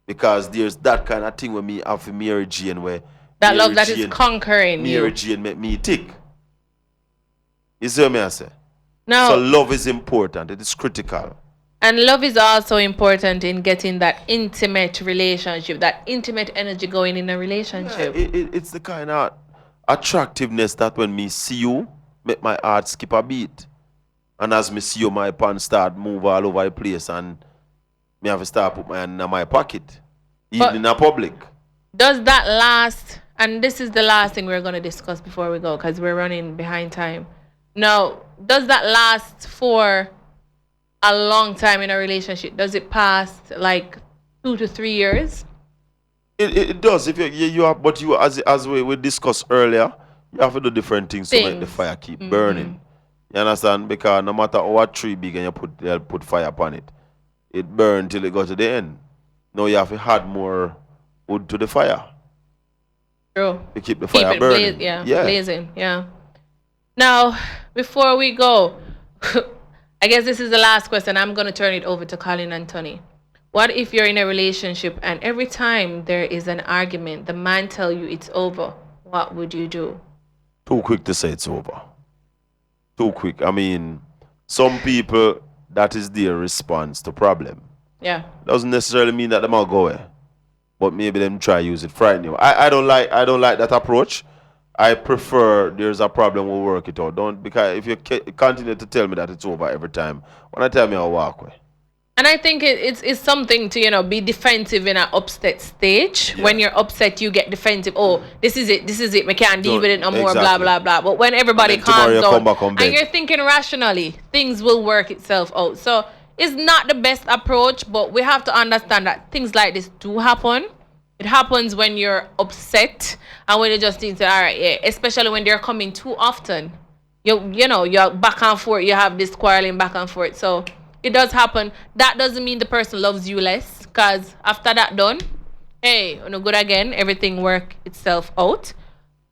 Because there's that kind of thing with me have for Mary Jane where that Mary love that Jane, is conquering Mary you. Jane make me tick. You see what I say? No. So love is important. It is critical. And love is also important in getting that intimate relationship, that intimate energy going in a relationship. Yeah, it's the kind of attractiveness that when me see you, make my heart skip a beat. And as me see you, my pants start move all over the place and me have to start put my hand in my pocket, even in a public. Does that last, and this is the last thing we're going to discuss before we go because we're running behind time. Now, does that last for a long time in a relationship? Does it pass like 2 to 3 years? It does. If you are, but you as we discussed earlier, you have to do different things to make the fire keep burning. You understand? Because no matter how tree big and you put fire upon it, it burns till it goes to the end. Now you have to add more wood to the fire. True. To keep the fire burning. Blazing. Yeah. Now, before we go, I guess this is the last question. I'm going to turn it over to Colin and Tony. What if you're in a relationship and every time there is an argument, the man tell you it's over? What would you do? Too quick to say it's over. Too quick. I mean, some people, that is their response to problem. Yeah. Doesn't necessarily mean that they might go away. But maybe them try use it frighten you. I don't like that approach. I prefer there's a problem, we'll work it out. Don't, because if you continue to tell me that it's over every time, when I tell me I'll walk away. And I think it's something to, be defensive in an upset stage. Yeah. When you're upset, you get defensive. Oh, this is it. We can't deal with it no more, blah, blah, blah. But when everybody calms down and you're thinking rationally, things will work itself out. So it's not the best approach, but we have to understand that things like this do happen. It happens when you're upset and when you just think, all right, yeah, especially when they're coming too often. You're back and forth. You have this quarreling back and forth. So it does happen. That doesn't mean the person loves you less, because after that done, hey, no good again. Everything work itself out.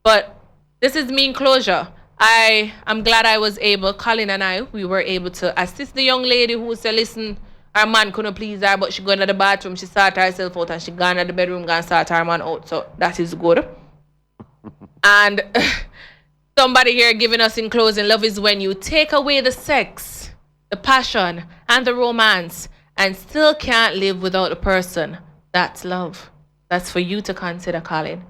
But this is me in closure. I'm glad I was able, Colin and we were able to assist the young lady who said, listen, her man couldn't please her, but she go into the bathroom, she sort herself out, and she gone to the bedroom, gone sort her man out. So that is good. And somebody here giving us in closing, love is when you take away the sex, the passion, and the romance, and still can't live without a person. That's love. That's for you to consider, Colin.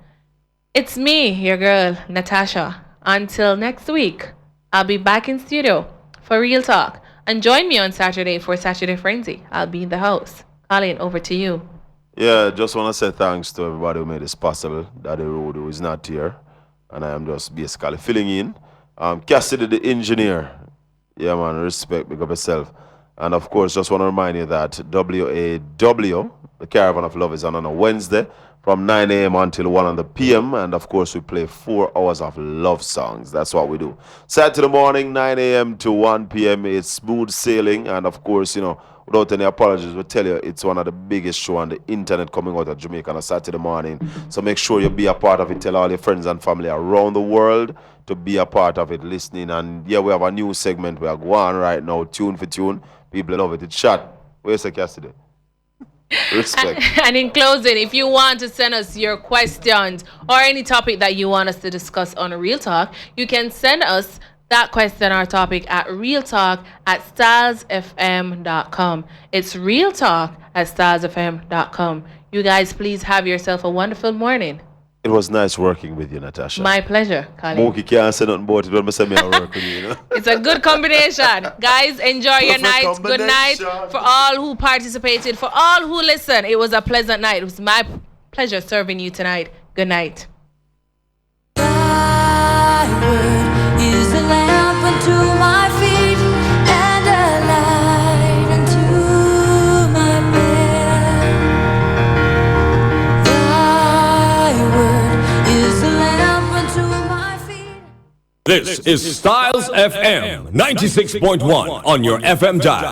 It's me, your girl, Natasha. Until next week, I'll be back in studio for Real Talk. And join me on Saturday for Saturday Frenzy. I'll be in the house. Colin, over to you. Yeah, just want to say thanks to everybody who made this possible. Daddy Road, who is not here. And I am just basically filling in. Cassidy, the engineer. Yeah, man, respect, big up yourself. And of course, just want to remind you that WAW, the Caravan of Love, is on a Wednesday from 9 a.m. until 1 p.m. And of course, we play 4 hours of love songs. That's what we do. Saturday morning, 9 a.m. to 1 p.m. It's smooth sailing. And of course, you know, without any apologies, we tell you it's one of the biggest shows on the internet coming out of Jamaica on a Saturday morning. So make sure you be a part of it. Tell all your friends and family around the world to be a part of it, listening. And yeah, we have a new segment we are going right now, tune for tune. People love it. It's shot. Where's the Cassidy? Respect. And in closing, if you want to send us your questions or any topic that you want us to discuss on Real Talk, you can send us that question or topic at realtalk@stylesfm.com. It's realtalk@stylesfm.com. You guys, please have yourself a wonderful morning. It was nice working with you, Natasha. My pleasure, Colin. Mookie can't say nothing about it when I say me I work with you, you know? It's a good combination. Guys, enjoy your night. Good night for all who participated, for all who listened. It was a pleasant night. It was my pleasure serving you tonight. Good night. Is a lamp unto my feet and a light unto my bed. Thy word is a lamp unto my feet. This is Styles FM 96.1 on your FM dial.